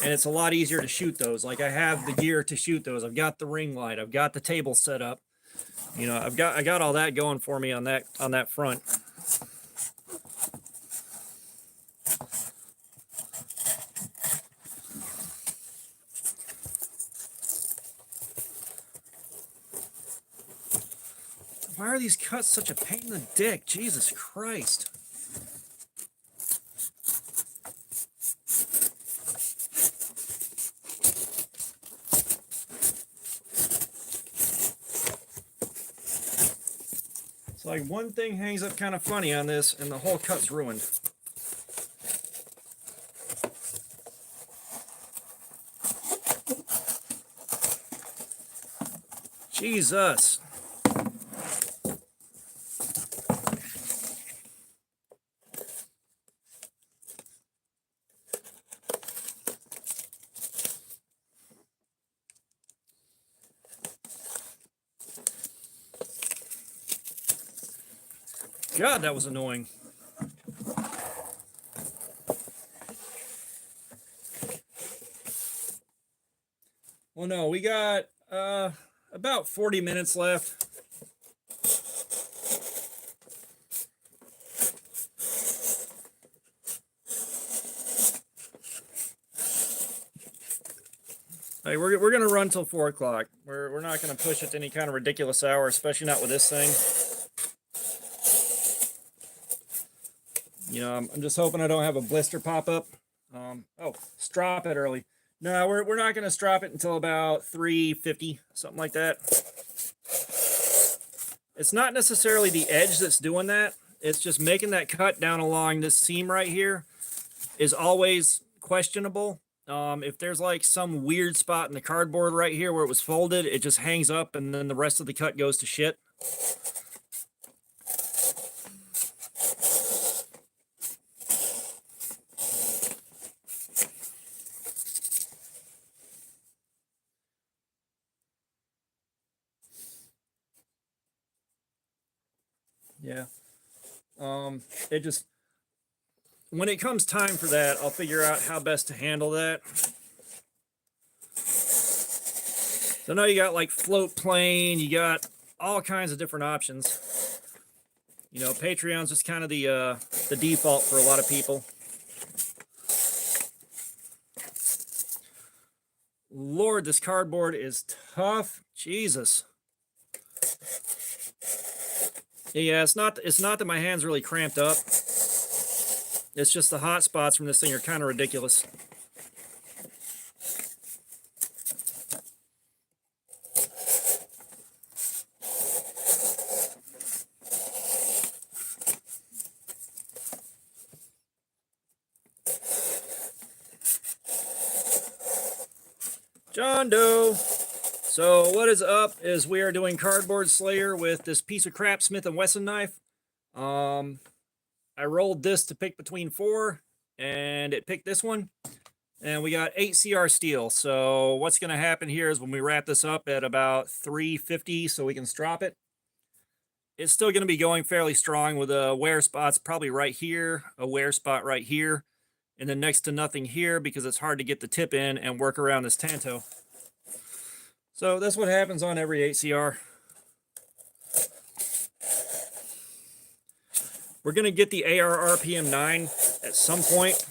and it's a lot easier to shoot those. Like, I have the gear to shoot those. I've got the ring light. I've got the table set up. You know, I got all that going for me on that front. Why are these cuts such a pain in the dick? Jesus Christ. It's like one thing hangs up kind of funny on this and the whole cut's ruined. Jesus. God, that was annoying. Well, no, we got about 40 minutes left. Hey, we're gonna run till 4 o'clock. We're not gonna push it to any kind of ridiculous hour, especially not with this thing. You know, I'm just hoping I don't have a blister pop up. Oh, strop it early. No, we're not going to strop it until about 350, something like that. It's not necessarily the edge that's doing that. It's just making that cut down along this seam right here is always questionable. If there's like some weird spot in the cardboard right here where it was folded, it just hangs up and then the rest of the cut goes to shit. Yeah. It just, when it comes time for that, I'll figure out how best to handle that. So now you got like float plane, you got all kinds of different options. You know, Patreon's just kind of the default for a lot of people. Lord, this cardboard is tough. Jesus. Yeah, it's not that my hand's really cramped up. It's just the hot spots from this thing are kind of ridiculous. John Doe. So what is up is we are doing Cardboard Slayer with this piece of crap Smith & Wesson knife. I rolled this to pick between 4, and it picked this one. And we got 8 CR steel. So what's going to happen here is when we wrap this up at about 350 so we can strop it, it's still going to be going fairly strong with wear spots probably right here, a wear spot right here, and then next to nothing here because it's hard to get the tip in and work around this tanto. So that's what happens on every 8CR. We're going to get the AR RPM 9 at some point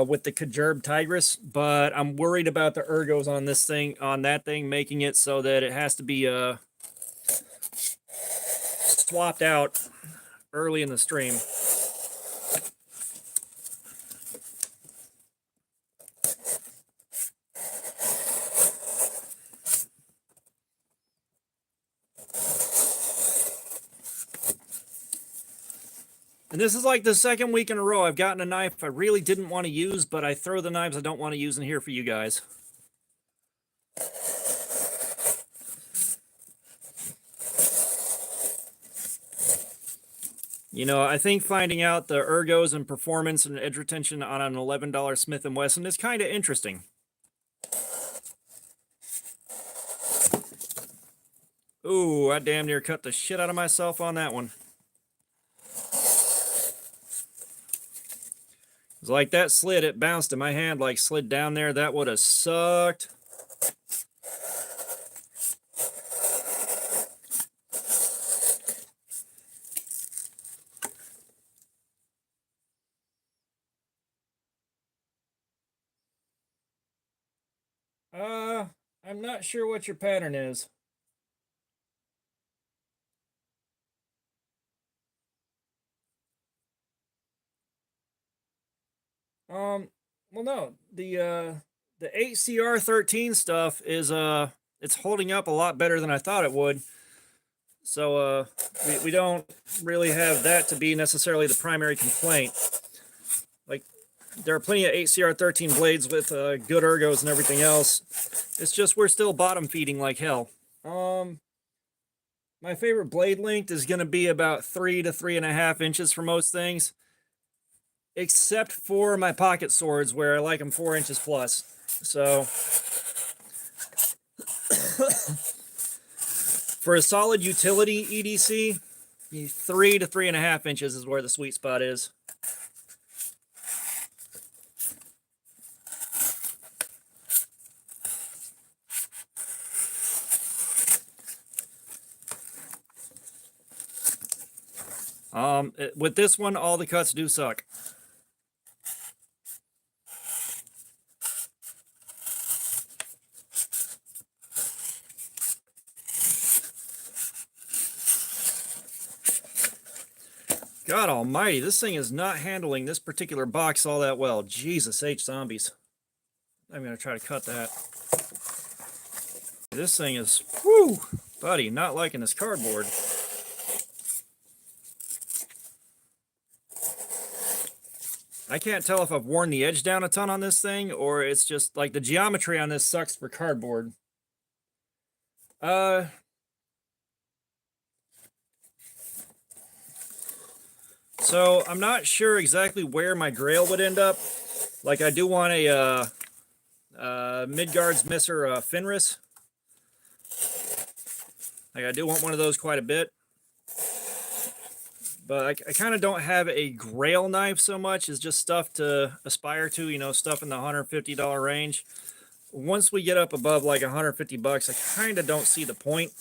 with the Kajerb Tigris, but I'm worried about the ergos on this thing, on that thing, making it so that it has to be swapped out early in the stream. And this is like the second week in a row I've gotten a knife I really didn't want to use, but I throw the knives I don't want to use in here for you guys. You know, I think finding out the ergos and performance and edge retention on an $11 Smith & Wesson is kind of interesting. Ooh, I damn near cut the shit out of myself on that one. It's like that slid, it bounced in my hand, like slid down there. That would have sucked. I'm not sure what your pattern is. Well, no, the 8CR13 stuff is it's holding up a lot better than I thought it would. So we don't really have that to be necessarily the primary complaint. Like, there are plenty of 8CR13 blades with good ergos and everything else. It's just we're still bottom feeding like hell. My favorite blade length is going to be about 3 to 3.5 inches for most things, except for my pocket swords where I like them 4 inches plus. So for a solid utility EDC, 3 to 3.5 inches is where the sweet spot is. With this one, all the cuts do suck. God almighty, this thing is not handling this particular box all that well. Jesus H. Zombies. I'm going to try to cut that. This thing is, whoo, buddy, not liking this cardboard. I can't tell if I've worn the edge down a ton on this thing, or it's just like the geometry on this sucks for cardboard. So I'm not sure exactly where my grail would end up. Like I do want a Midgard's Messer Fenris. Like I do want one of those quite a bit. But I kind of don't have a grail knife so much as just stuff to aspire to, you know, stuff in the $150 range. Once we get up above like 150 bucks, I kind of don't see the point.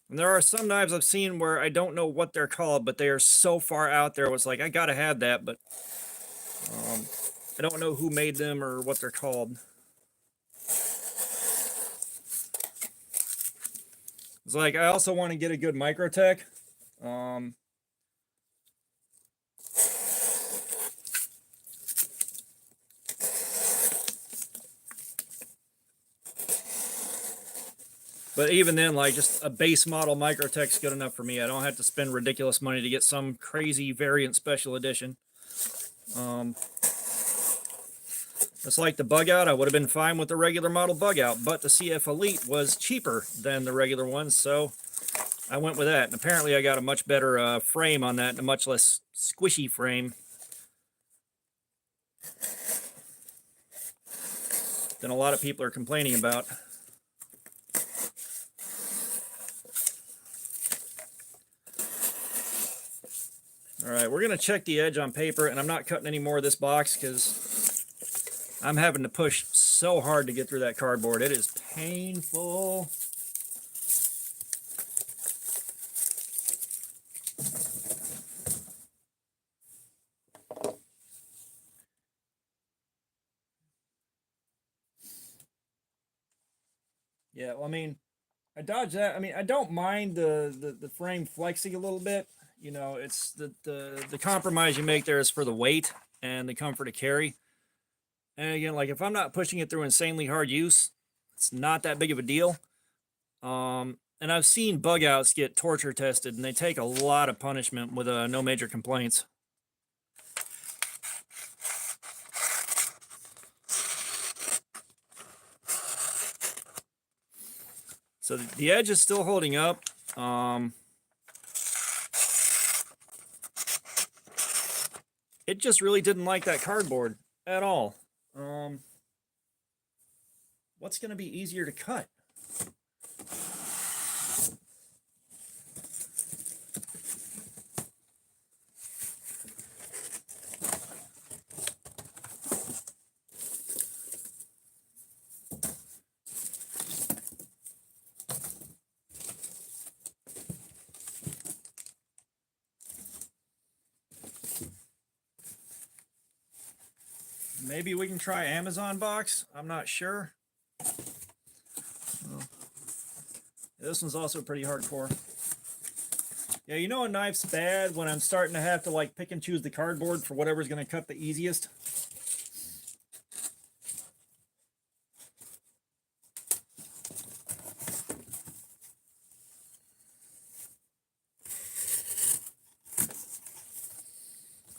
And there are some knives I've seen where I don't know what they're called, but they are so far out there. It's like, I gotta have that, but I don't know who made them or what they're called. It's like, I also want to get a good Microtech. But even then, like, just a base model Microtech's good enough for me. I don't have to spend ridiculous money to get some crazy variant special edition. It's like the bug out. I would have been fine with the regular model bug out, but the CF Elite was cheaper than the regular one, so I went with that. And apparently I got a much better frame on that and a much less squishy frame than a lot of people are complaining about. All right, we're gonna check the edge on paper, and I'm not cutting any more of this box because I'm having to push so hard to get through that cardboard. It is painful. Yeah, well, I mean, I dodge that. I mean, I don't mind the frame flexing a little bit. You know, it's the compromise you make there is for the weight and the comfort to carry. And again, like if I'm not pushing it through insanely hard use, it's not that big of a deal. And I've seen bug outs get torture tested, and they take a lot of punishment with no major complaints. So the edge is still holding up. It just really didn't like that cardboard at all. What's going to be easier to cut? Maybe we can try Amazon box. I'm not sure. This one's also pretty hardcore. Yeah, you know a knife's bad when I'm starting to have to like pick and choose the cardboard for whatever's going to cut the easiest.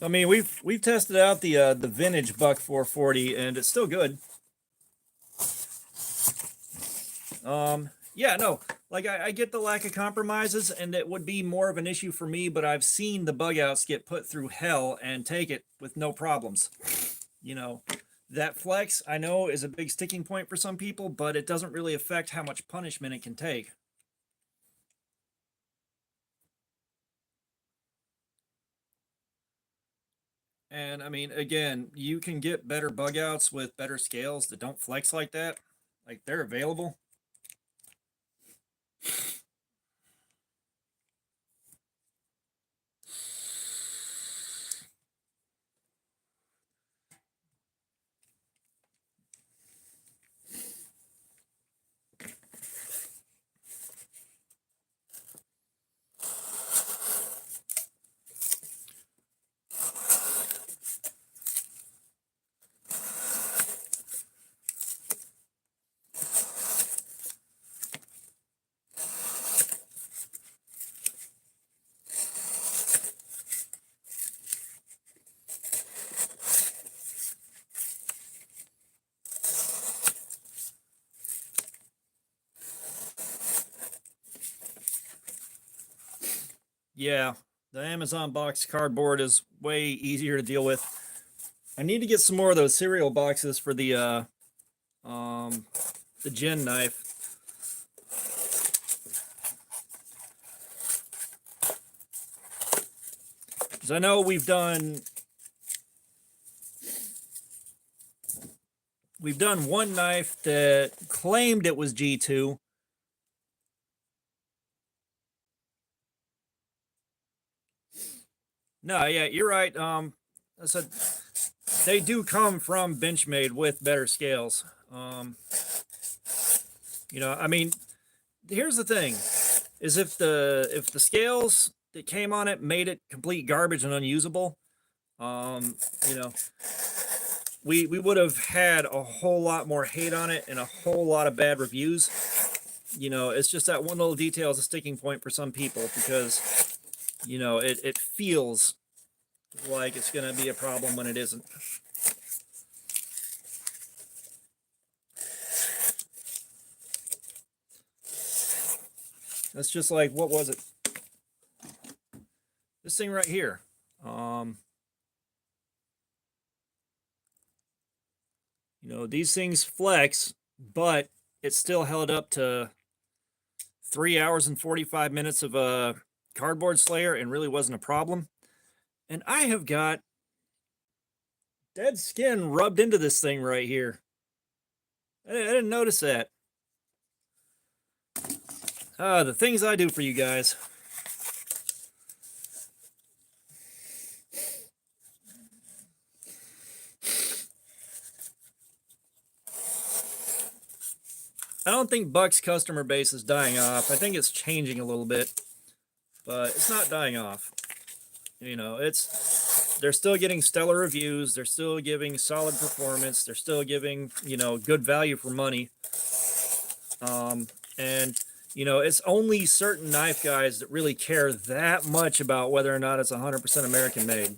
I mean, we've tested out the vintage Buck 440, and it's still good. Yeah, no, like I get the lack of compromises, and it would be more of an issue for me, but I've seen the bug outs get put through hell and take it with no problems. You know, that flex, I know, is a big sticking point for some people, but it doesn't really affect how much punishment it can take. And I mean, again, you can get better bug outs with better scales that don't flex like that. Like they're available. Yeah, the Amazon box cardboard is way easier to deal with. I need to get some more of those cereal boxes for um the gin knife. Because I know we've done one knife that claimed it was G2. No, yeah, you're right. I said they do come from Benchmade with better scales. I mean, here's the thing: is if the scales that came on it made it complete garbage and unusable, um, you know, we would have had a whole lot more hate on it and a whole lot of bad reviews. It's just that one little detail is a sticking point for some people because it feels like it's going to be a problem when it isn't. That's just like, what was it? This thing right here. These things flex, but it still held up to 3 hours and 45 minutes of a cardboard slayer and really wasn't a problem. And I have got dead skin rubbed into this thing right here. I didn't notice that. The things I do for you guys. I don't think Buck's customer base is dying off. I think it's changing a little bit, but it's not dying off. They're still getting stellar reviews. They're still giving solid performance. They're still giving, good value for money. And it's only certain knife guys that really care that much about whether or not it's 100% American made.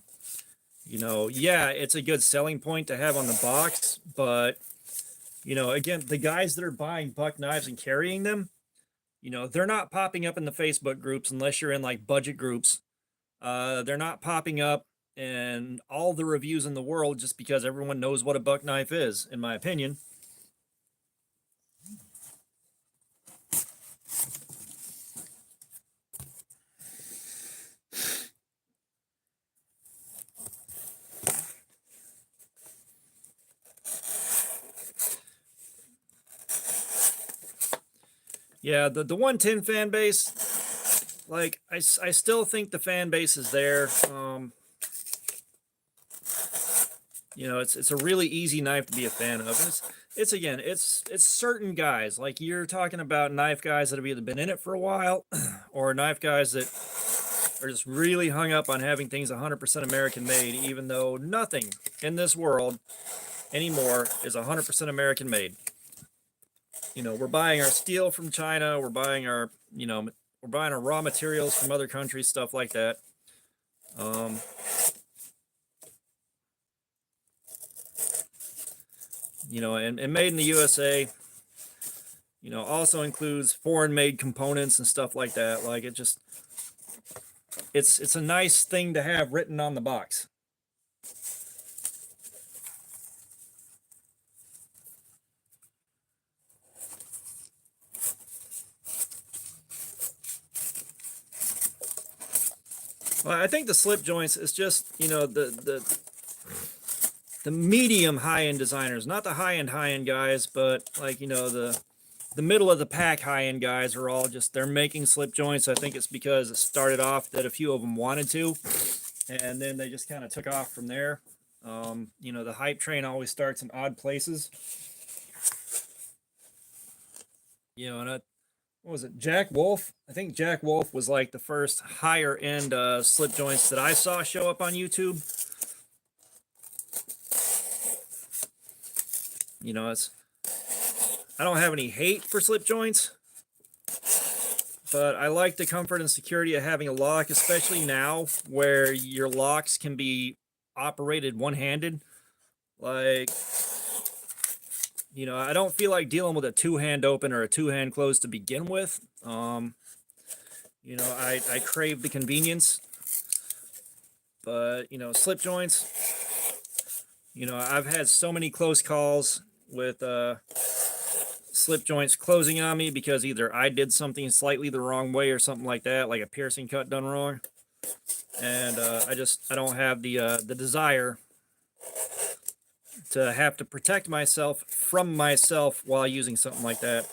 Yeah, it's a good selling point to have on the box, but again, the guys that are buying Buck knives and carrying them, they're not popping up in the Facebook groups unless you're in like budget groups. They're not popping up in all the reviews in the world just because everyone knows what a Buck knife is, in my opinion. Yeah, the 110 fan base, like I still think the fan base is there. It's a really easy knife to be a fan of. It's certain guys, like you're talking about knife guys that have either been in it for a while or knife guys that are just really hung up on having things 100% American made, even though nothing in this world anymore is 100% American made. We're buying our steel from China. We're buying our raw materials from other countries, stuff like that. And made in the USA, also includes foreign made components and stuff like that. Like it's a nice thing to have written on the box. Well, I think the slip joints is just, the medium high-end designers, not the high-end guys, but like, the middle of the pack high-end guys are all just, they're making slip joints. I think it's because it started off that a few of them wanted to, and then they just kind of took off from there. The hype train always starts in odd places. And what was it, Jack Wolf? I think Jack Wolf was like the first higher end slip joints that I saw show up on YouTube. I don't have any hate for slip joints, but I like the comfort and security of having a lock, especially now where your locks can be operated one-handed. Like, I don't feel like dealing with a two-hand open or a two-hand close to begin with. You know, I crave the convenience, but you know, slip joints, you know, I've had so many close calls with slip joints closing on me because either I did something slightly the wrong way or something like that, like a piercing cut done wrong, and I don't have the desire to have to protect myself from myself while using something like that.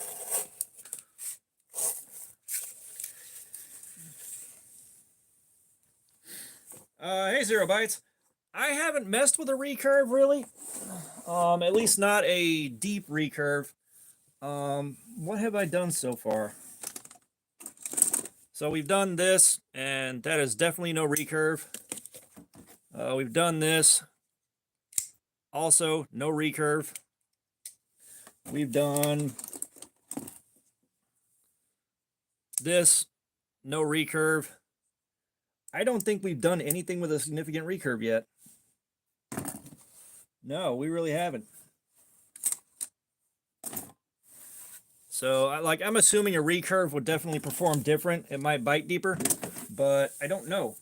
Hey, Zero Bytes. I haven't messed with a recurve really. At least not a deep recurve. What have I done so far? So we've done this, and that is definitely no recurve. We've done this, also no recurve. We've done this, no recurve. I don't think we've done anything with a significant recurve yet. No, we really haven't. So, I'm assuming a recurve would definitely perform different. It might bite deeper, but I don't know.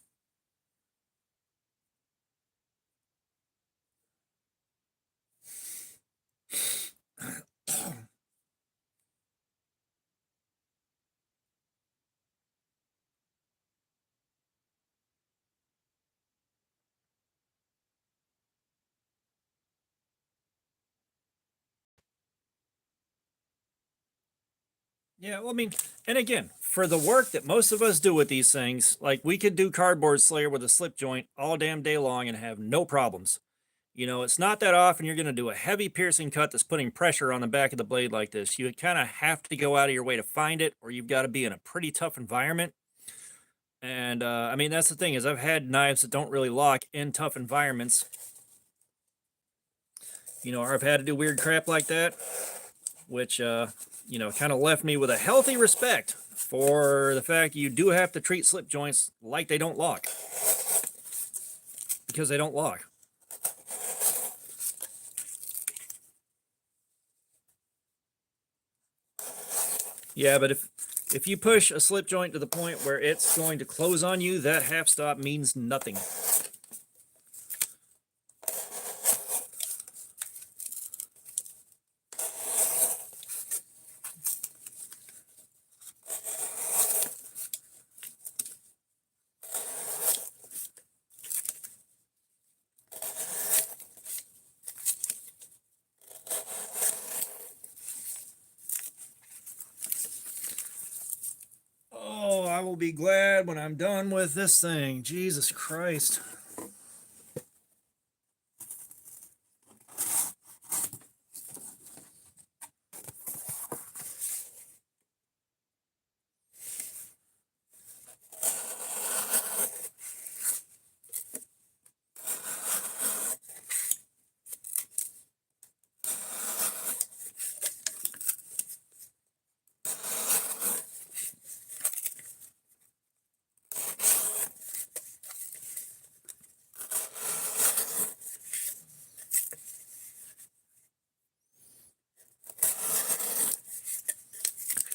Yeah, well, I mean, and again, for the work that most of us do with these things, like we could do cardboard slayer with a slip joint all damn day long and have no problems. You know, it's not that often you're going to do a heavy piercing cut that's putting pressure on the back of the blade like this. You kind of have to go out of your way to find it, or you've got to be in a pretty tough environment. And I mean, that's the thing is I've had knives that don't really lock in tough environments. You know, or I've had to do weird crap like that, which, you know, kind of left me with a healthy respect for the fact you do have to treat slip joints like they don't lock. Because they don't lock. Yeah, but if you push a slip joint to the point where it's going to close on you, that half stop means nothing. Oh, I will be glad when I'm done with this thing. Jesus Christ.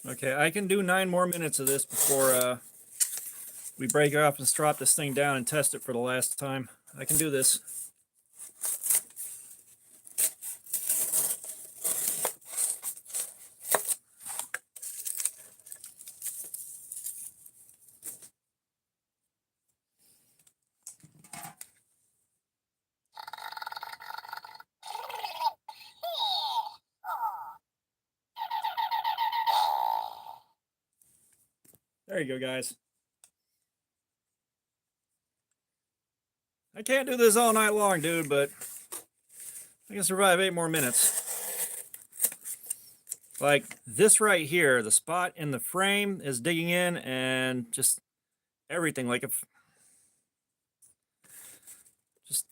Okay, I can do 9 more minutes of this before we break off and strop this thing down and test it for the last time. I can do this. There you go, guys. I can't do this all night long, dude, but I can survive 8 more minutes. Like this right here, the spot in the frame is digging in and just everything. Like if just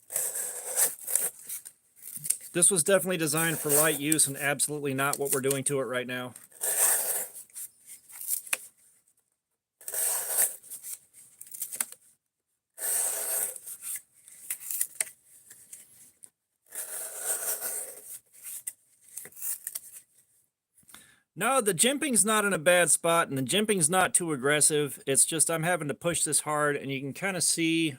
this was definitely designed for light use and absolutely not what we're doing to it right now. No, the jimping's not in a bad spot, and the jimping's not too aggressive. It's just I'm having to push this hard, and you can kind of see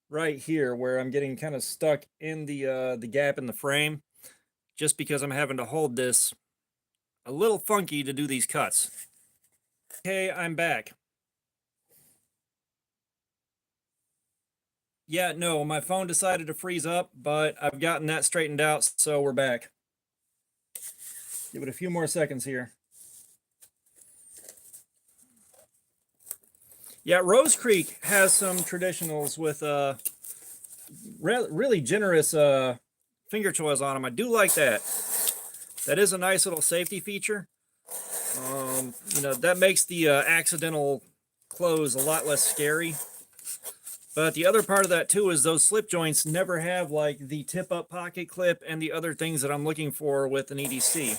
right here where I'm getting kind of stuck in the gap in the frame, just because I'm having to hold this a little funky to do these cuts. Okay, I'm back. Yeah, no, my phone decided to freeze up, but I've gotten that straightened out, so we're back. Give it a few more seconds here. Yeah, Rose Creek has some traditionals with really generous finger choils on them. I do like that. That is a nice little safety feature. You know, that makes the accidental close a lot less scary. But the other part of that too is those slip joints never have like the tip up pocket clip and the other things that I'm looking for with an EDC.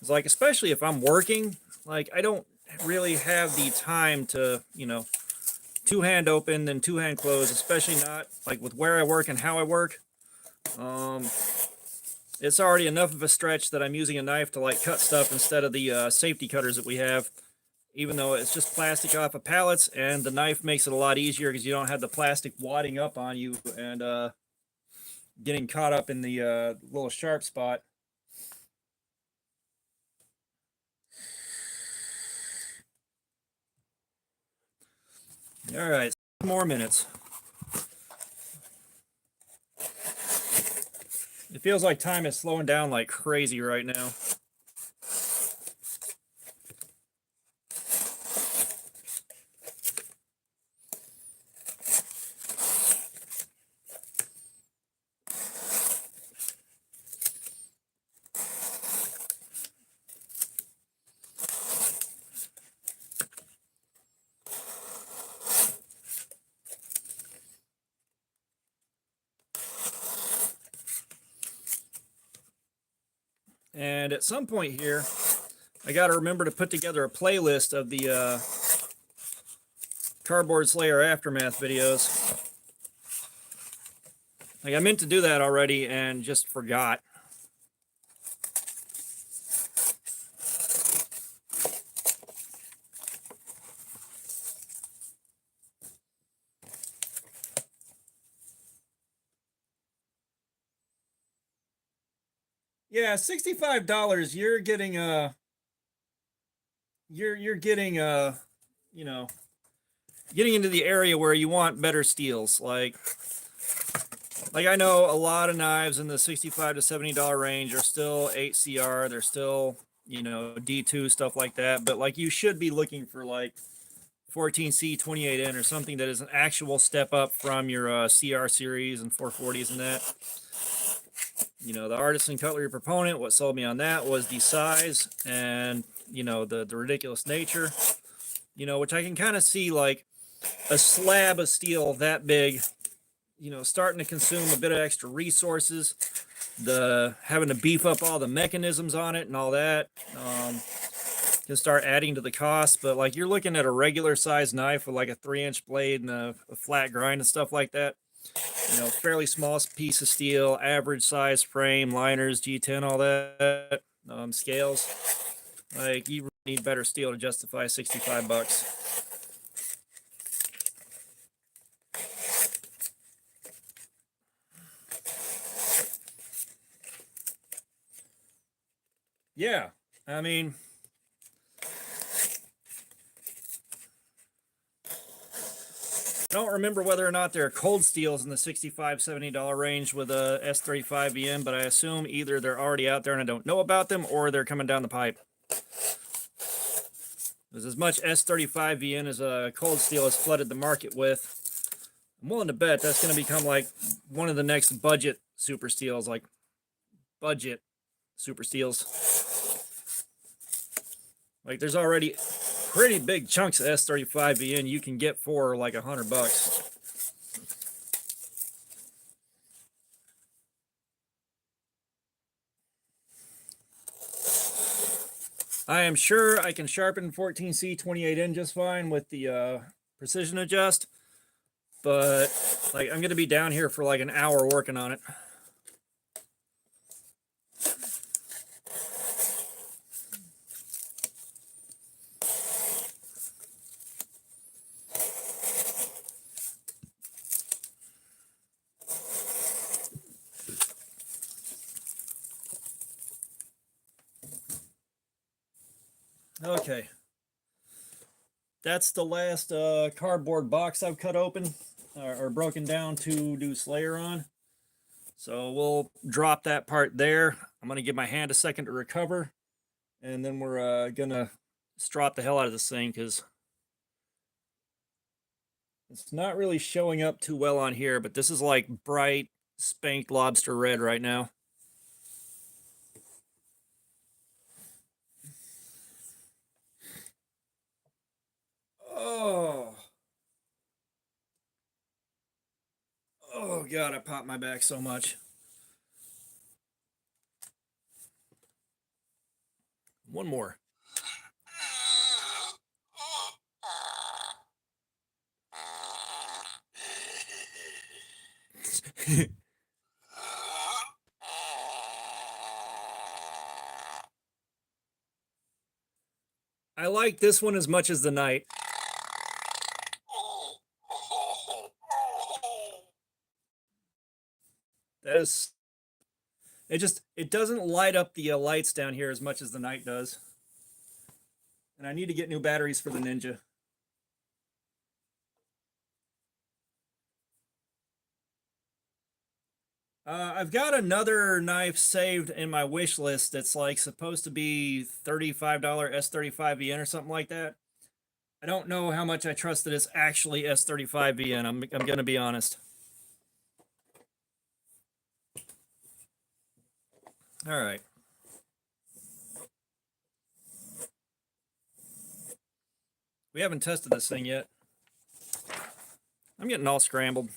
It's like, especially if I'm working, like I don't really have the time to, you know, two hand open and two hand close, especially not like with where I work and how I work. It's already enough of a stretch that I'm using a knife to like cut stuff instead of the safety cutters that we have, even though it's just plastic off of pallets, and the knife makes it a lot easier because you don't have the plastic wadding up on you and getting caught up in the little sharp spot. All right, more minutes. It feels like time is slowing down like crazy right now. And at some point here, I got to remember to put together a playlist of the Cardboard Slayer Aftermath videos. Like, I meant to do that already and just forgot. Yeah, $65, you're getting you're getting you know, getting into the area where you want better steels. Like I know a lot of knives in the $65 to $70 range are still 8CR, they're still, you know, D2 stuff like that, but like you should be looking for like 14C 28N or something that is an actual step up from your CR series and 440s and that. You know, the Artisan Cutlery Proponent, what sold me on that was the size and, you know, the ridiculous nature, you know, which I can kind of see like a slab of steel that big, you know, starting to consume a bit of extra resources, the having to beef up all the mechanisms on it and all that can start adding to the cost. But like you're looking at a regular size knife with like a 3-inch blade and a flat grind and stuff like that, you know, fairly small piece of steel, average size frame, liners, G10, all that, scales. Like you really need better steel to justify $65. Yeah, I mean, I don't remember whether or not there are cold steels in the $65, $70 range with a S35VN, but I assume either they're already out there and I don't know about them, or they're coming down the pipe. Because as much S35VN as a cold steel has flooded the market with, I'm willing to bet that's going to become like one of the next budget super steels, like budget super steels. Like there's already pretty big chunks of S35VN you can get for like $100. I am sure I can sharpen 14C 28N just fine with the precision adjust, but like I'm gonna be down here for like an hour working on it. Okay. That's the last cardboard box I've cut open or broken down to do Slayer on. So we'll drop that part there. I'm going to give my hand a second to recover. And then we're going to strop the hell out of this thing because it's not really showing up too well on here. But this is like bright, spanked lobster red right now. Oh. Oh, God, I popped my back so much. One more. I like this one as much as the night. That is, it doesn't light up the lights down here as much as the night does. And I need to get new batteries for the Ninja. I've got another knife saved in my wish list that's like supposed to be $35 S35VN or something like that. I don't know how much I trust that it's actually S35VN. I'm going to be honest. All right. We haven't tested this thing yet. I'm getting all scrambled.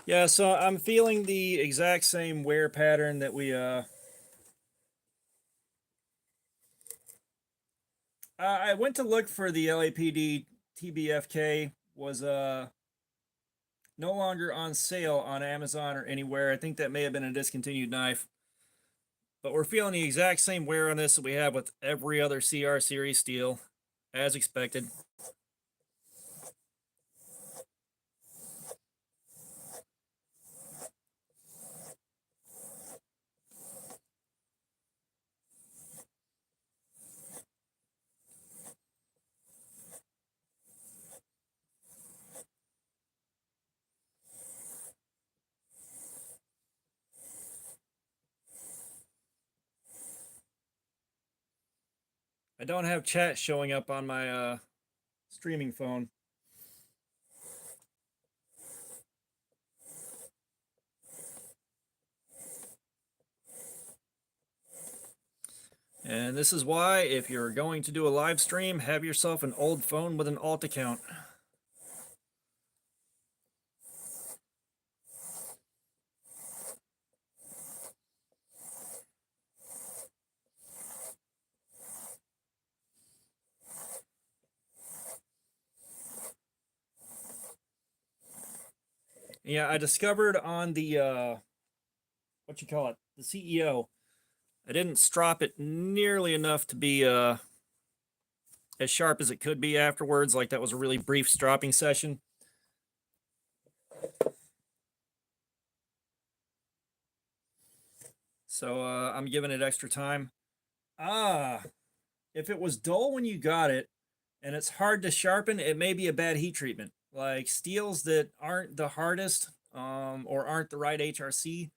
Yeah, so I'm feeling the exact same wear pattern that I went to look for the LAPD TBFK was no longer on sale on Amazon or anywhere. I think that may have been a discontinued knife. But we're feeling the exact same wear on this that we have with every other CR series steel, as expected. I don't have chat showing up on my streaming phone. And this is why, if you're going to do a live stream, have yourself an old phone with an alt account. Yeah, I discovered on the what you call it, the CEO, I didn't strop it nearly enough to be as sharp as it could be afterwards. Like that was a really brief stropping session. So I'm giving it extra time. If it was dull when you got it and it's hard to sharpen, it may be a bad heat treatment. Like steels that aren't the hardest or aren't the right HRC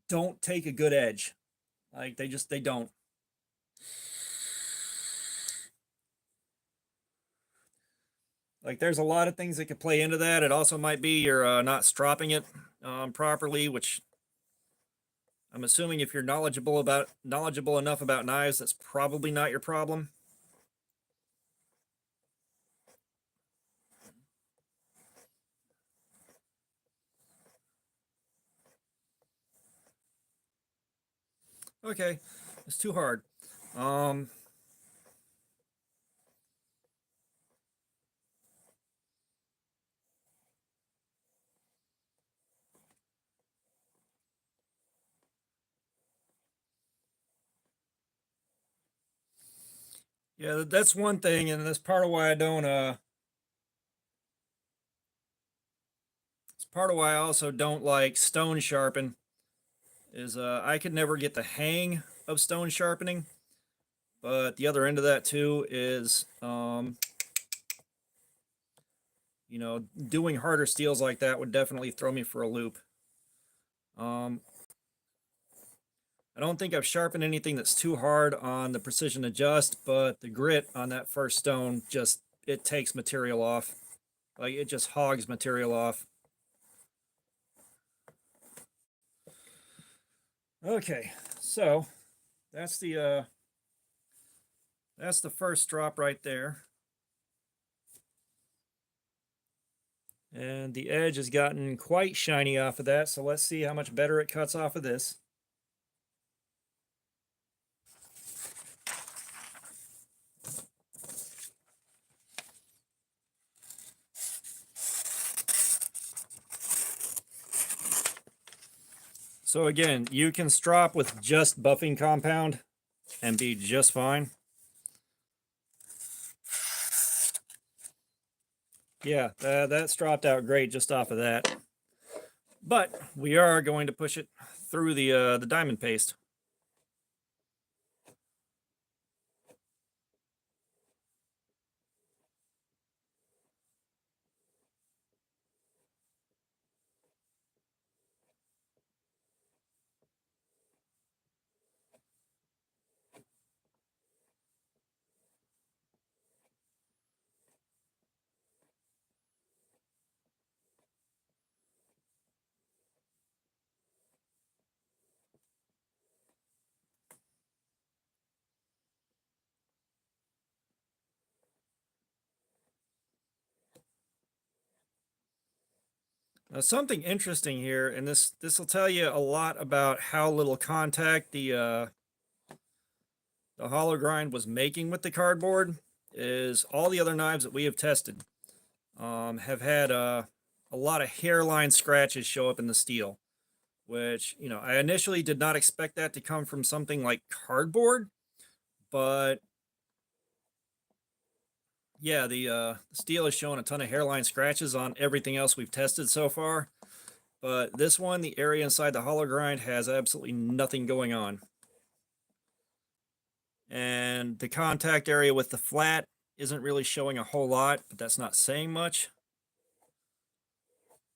don't take a good edge. Like they don't. Like there's a lot of things that could play into that. It also might be you're not stropping it properly, which I'm assuming if you're knowledgeable enough about knives, that's probably not your problem. Okay, it's too hard. Yeah, that's one thing, and that's part of why I don't. It's part of why I also don't like stone sharpen. is I could never get the hang of stone sharpening, but the other end of that too is you know, doing harder steels like that would definitely throw me for a loop. I don't think I've sharpened anything that's too hard on the precision adjust, but the grit on that first stone just, it takes material off. Like, it just hogs material off. Okay, so that's the first drop right there. And the edge has gotten quite shiny off of that, so let's see how much better it cuts off of this. So again, you can strop with just buffing compound and be just fine. Yeah, that stropped out great just off of that. But we are going to push it through the diamond paste. Now, something interesting here, and this will tell you a lot about how little contact the hollow grind was making with the cardboard, is all the other knives that we have tested have had a lot of hairline scratches show up in the steel, which, you know, I initially did not expect that to come from something like cardboard, but yeah, the steel is showing a ton of hairline scratches on everything else we've tested so far. But this one, the area inside the hollow grind has absolutely nothing going on. And the contact area with the flat isn't really showing a whole lot, but that's not saying much,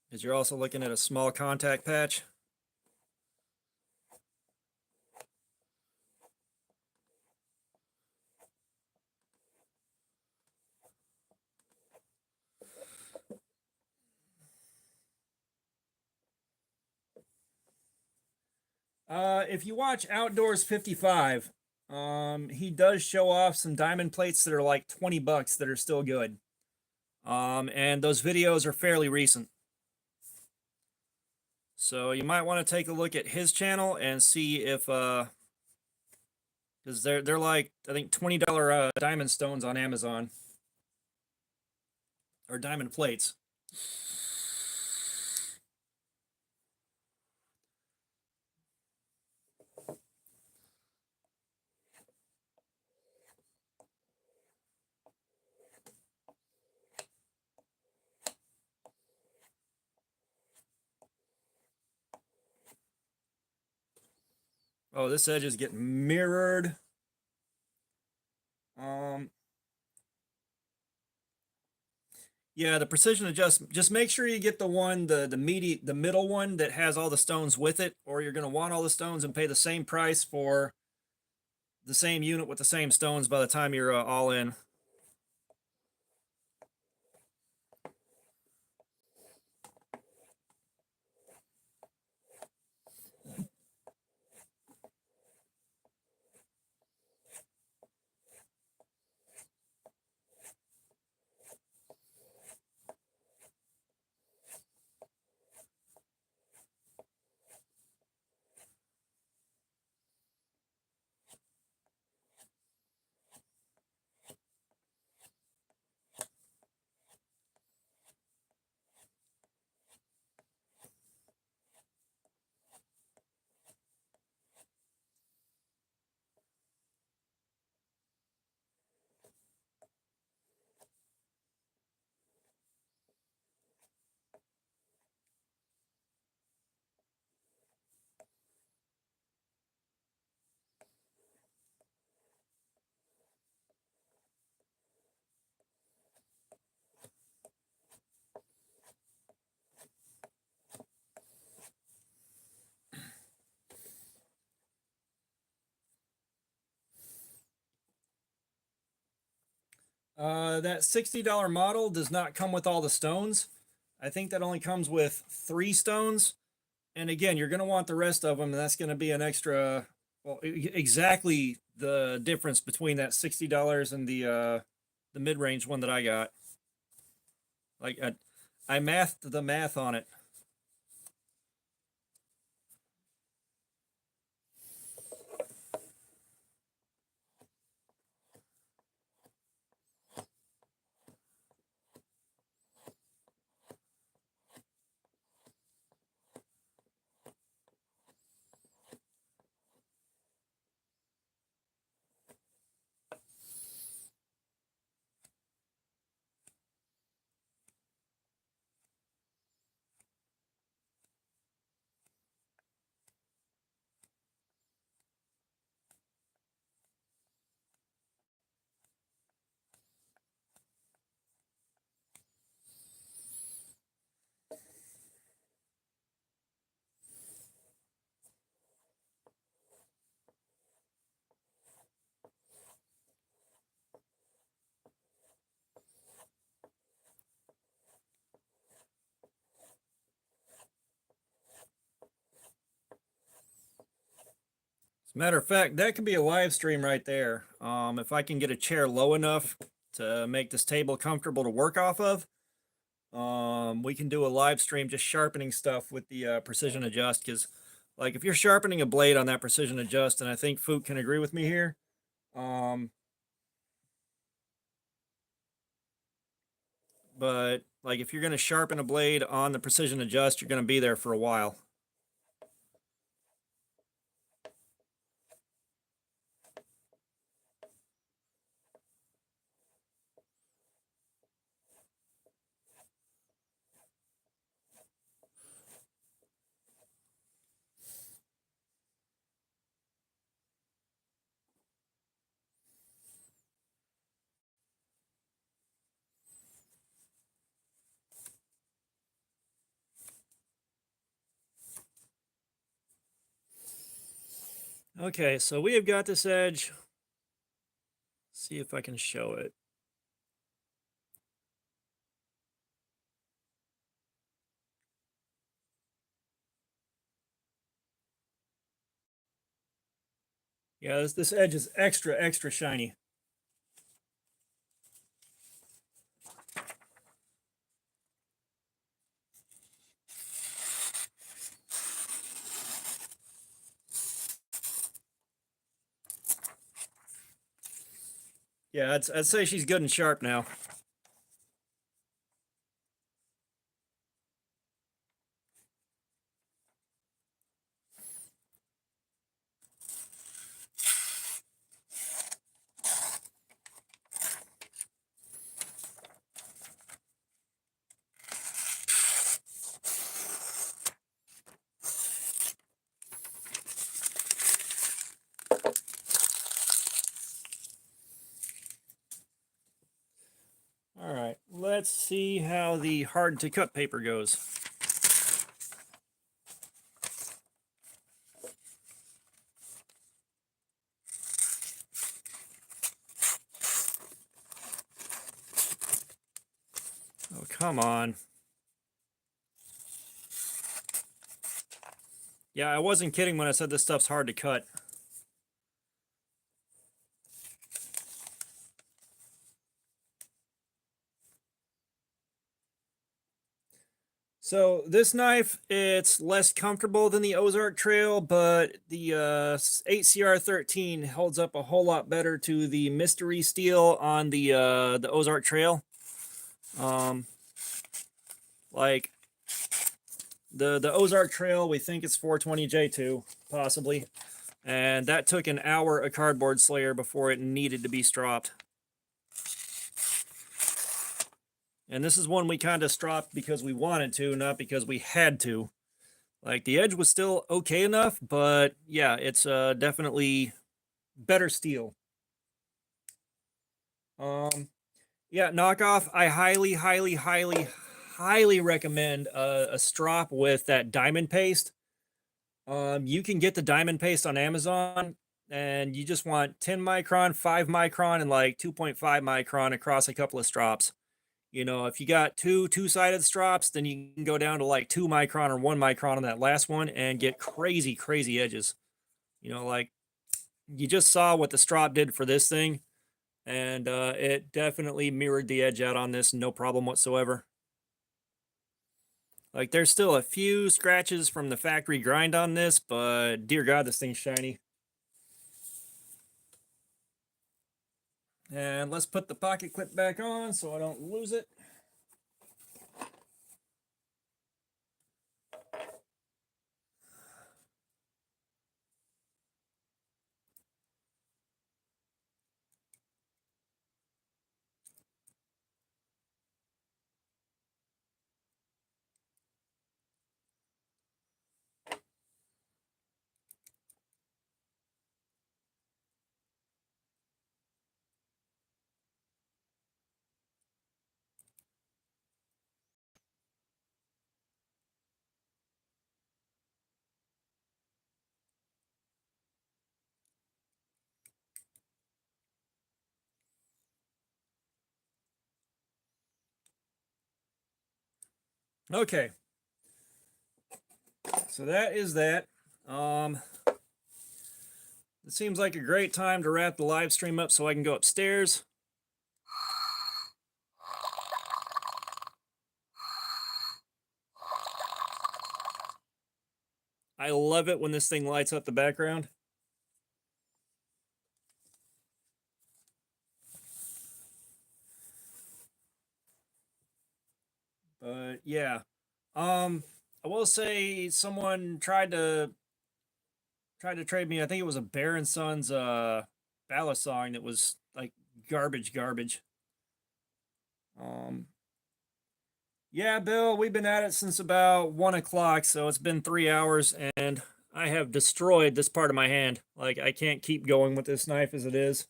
because you're also looking at a small contact patch. If you watch Outdoors 55, he does show off some diamond plates that are like 20 bucks that are still good. And those videos are fairly recent. So you might want to take a look at his channel and see if because they're like, I think, $20 diamond stones on Amazon, or diamond plates. Oh, this edge is getting mirrored. Yeah, the precision adjust, just make sure you get the one, the middle one that has all the stones with it, or you're going to want all the stones and pay the same price for the same unit with the same stones by the time you're all in. That $60 model does not come with all the stones. I think that only comes with 3 stones. And again, you're going to want the rest of them, and that's going to be an extra, well, exactly the difference between that $60 and the mid-range one that I got. Like I mathed the math on it. As a matter of fact, that could be a live stream right there. If I can get a chair low enough to make this table comfortable to work off of, we can do a live stream just sharpening stuff with the precision adjust. Because, like, if you're sharpening a blade on that precision adjust, and I think Fook can agree with me here, but like if you're going to sharpen a blade on the precision adjust, you're going to be there for a while. Okay, so we have got this edge. See if I can show it. Yeah, this edge is extra shiny. Yeah, I'd say she's good and sharp now. All right, let's see how the hard to cut paper goes. Oh, come on. Yeah, I wasn't kidding when I said this stuff's hard to cut. So this knife, it's less comfortable than the Ozark Trail, but the 8CR13 holds up a whole lot better to the mystery steel on the Ozark Trail. Like the Ozark Trail, we think it's 420J2, possibly, and that took an hour of cardboard slayer before it needed to be stropped. And this is one we kind of stropped because we wanted to, not because we had to. Like, the edge was still okay enough, but yeah, it's definitely better steel. Yeah, knockoff, I highly recommend a strop with that diamond paste. You can get the diamond paste on Amazon. and you just want 10 micron, 5 micron, and like 2.5 micron across a couple of strops. You know, if you got two-sided strops, then you can go down to like 2 micron or 1 micron on that last one and get crazy, crazy edges. You know, like you just saw what the strop did for this thing, and it definitely mirrored the edge out on this, no problem whatsoever. Like there's still a few scratches from the factory grind on this, but dear God, this thing's shiny. And let's put the pocket clip back on so I don't lose it. Okay. So that is that. It seems like a great time to wrap the live stream up so I can go upstairs. I love it when this thing lights up the background. But yeah. I will say someone tried to trade me. I think it was a Bear and Sons ballast sawing that was like garbage. Um yeah, Bill, we've been at it since about 1 o'clock, so it's been 3 hours, and I have destroyed this part of my hand. Like I can't keep going with this knife as it is.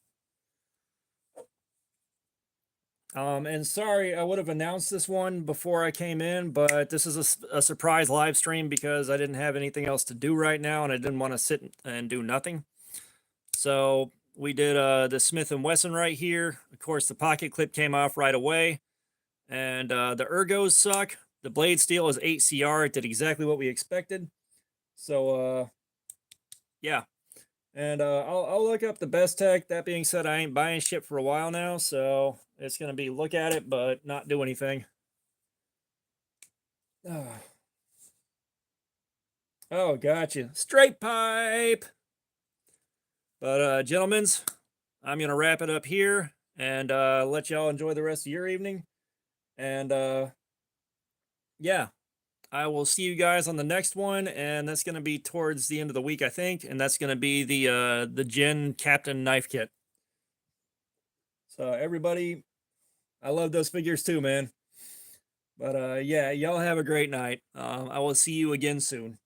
And sorry, I would have announced this one before I came in, but this is a surprise live stream because I didn't have anything else to do right now, and I didn't want to sit and do nothing. So we did the Smith & Wesson right here. Of course, the pocket clip came off right away, and the ergos suck. The blade steel is 8CR. It did exactly what we expected. So yeah. And I'll look up the best tech. That being said, I ain't buying shit for a while now, so it's gonna be look at it but not do anything. Oh, gotcha. Straight pipe. But gentlemen's, I'm gonna wrap it up here and let y'all enjoy the rest of your evening. And yeah, I will see you guys on the next one, and that's gonna be towards the end of the week, I think, and that's gonna be the Gen Captain knife kit. So everybody, I love those figures too, man. But yeah, y'all have a great night. I will see you again soon.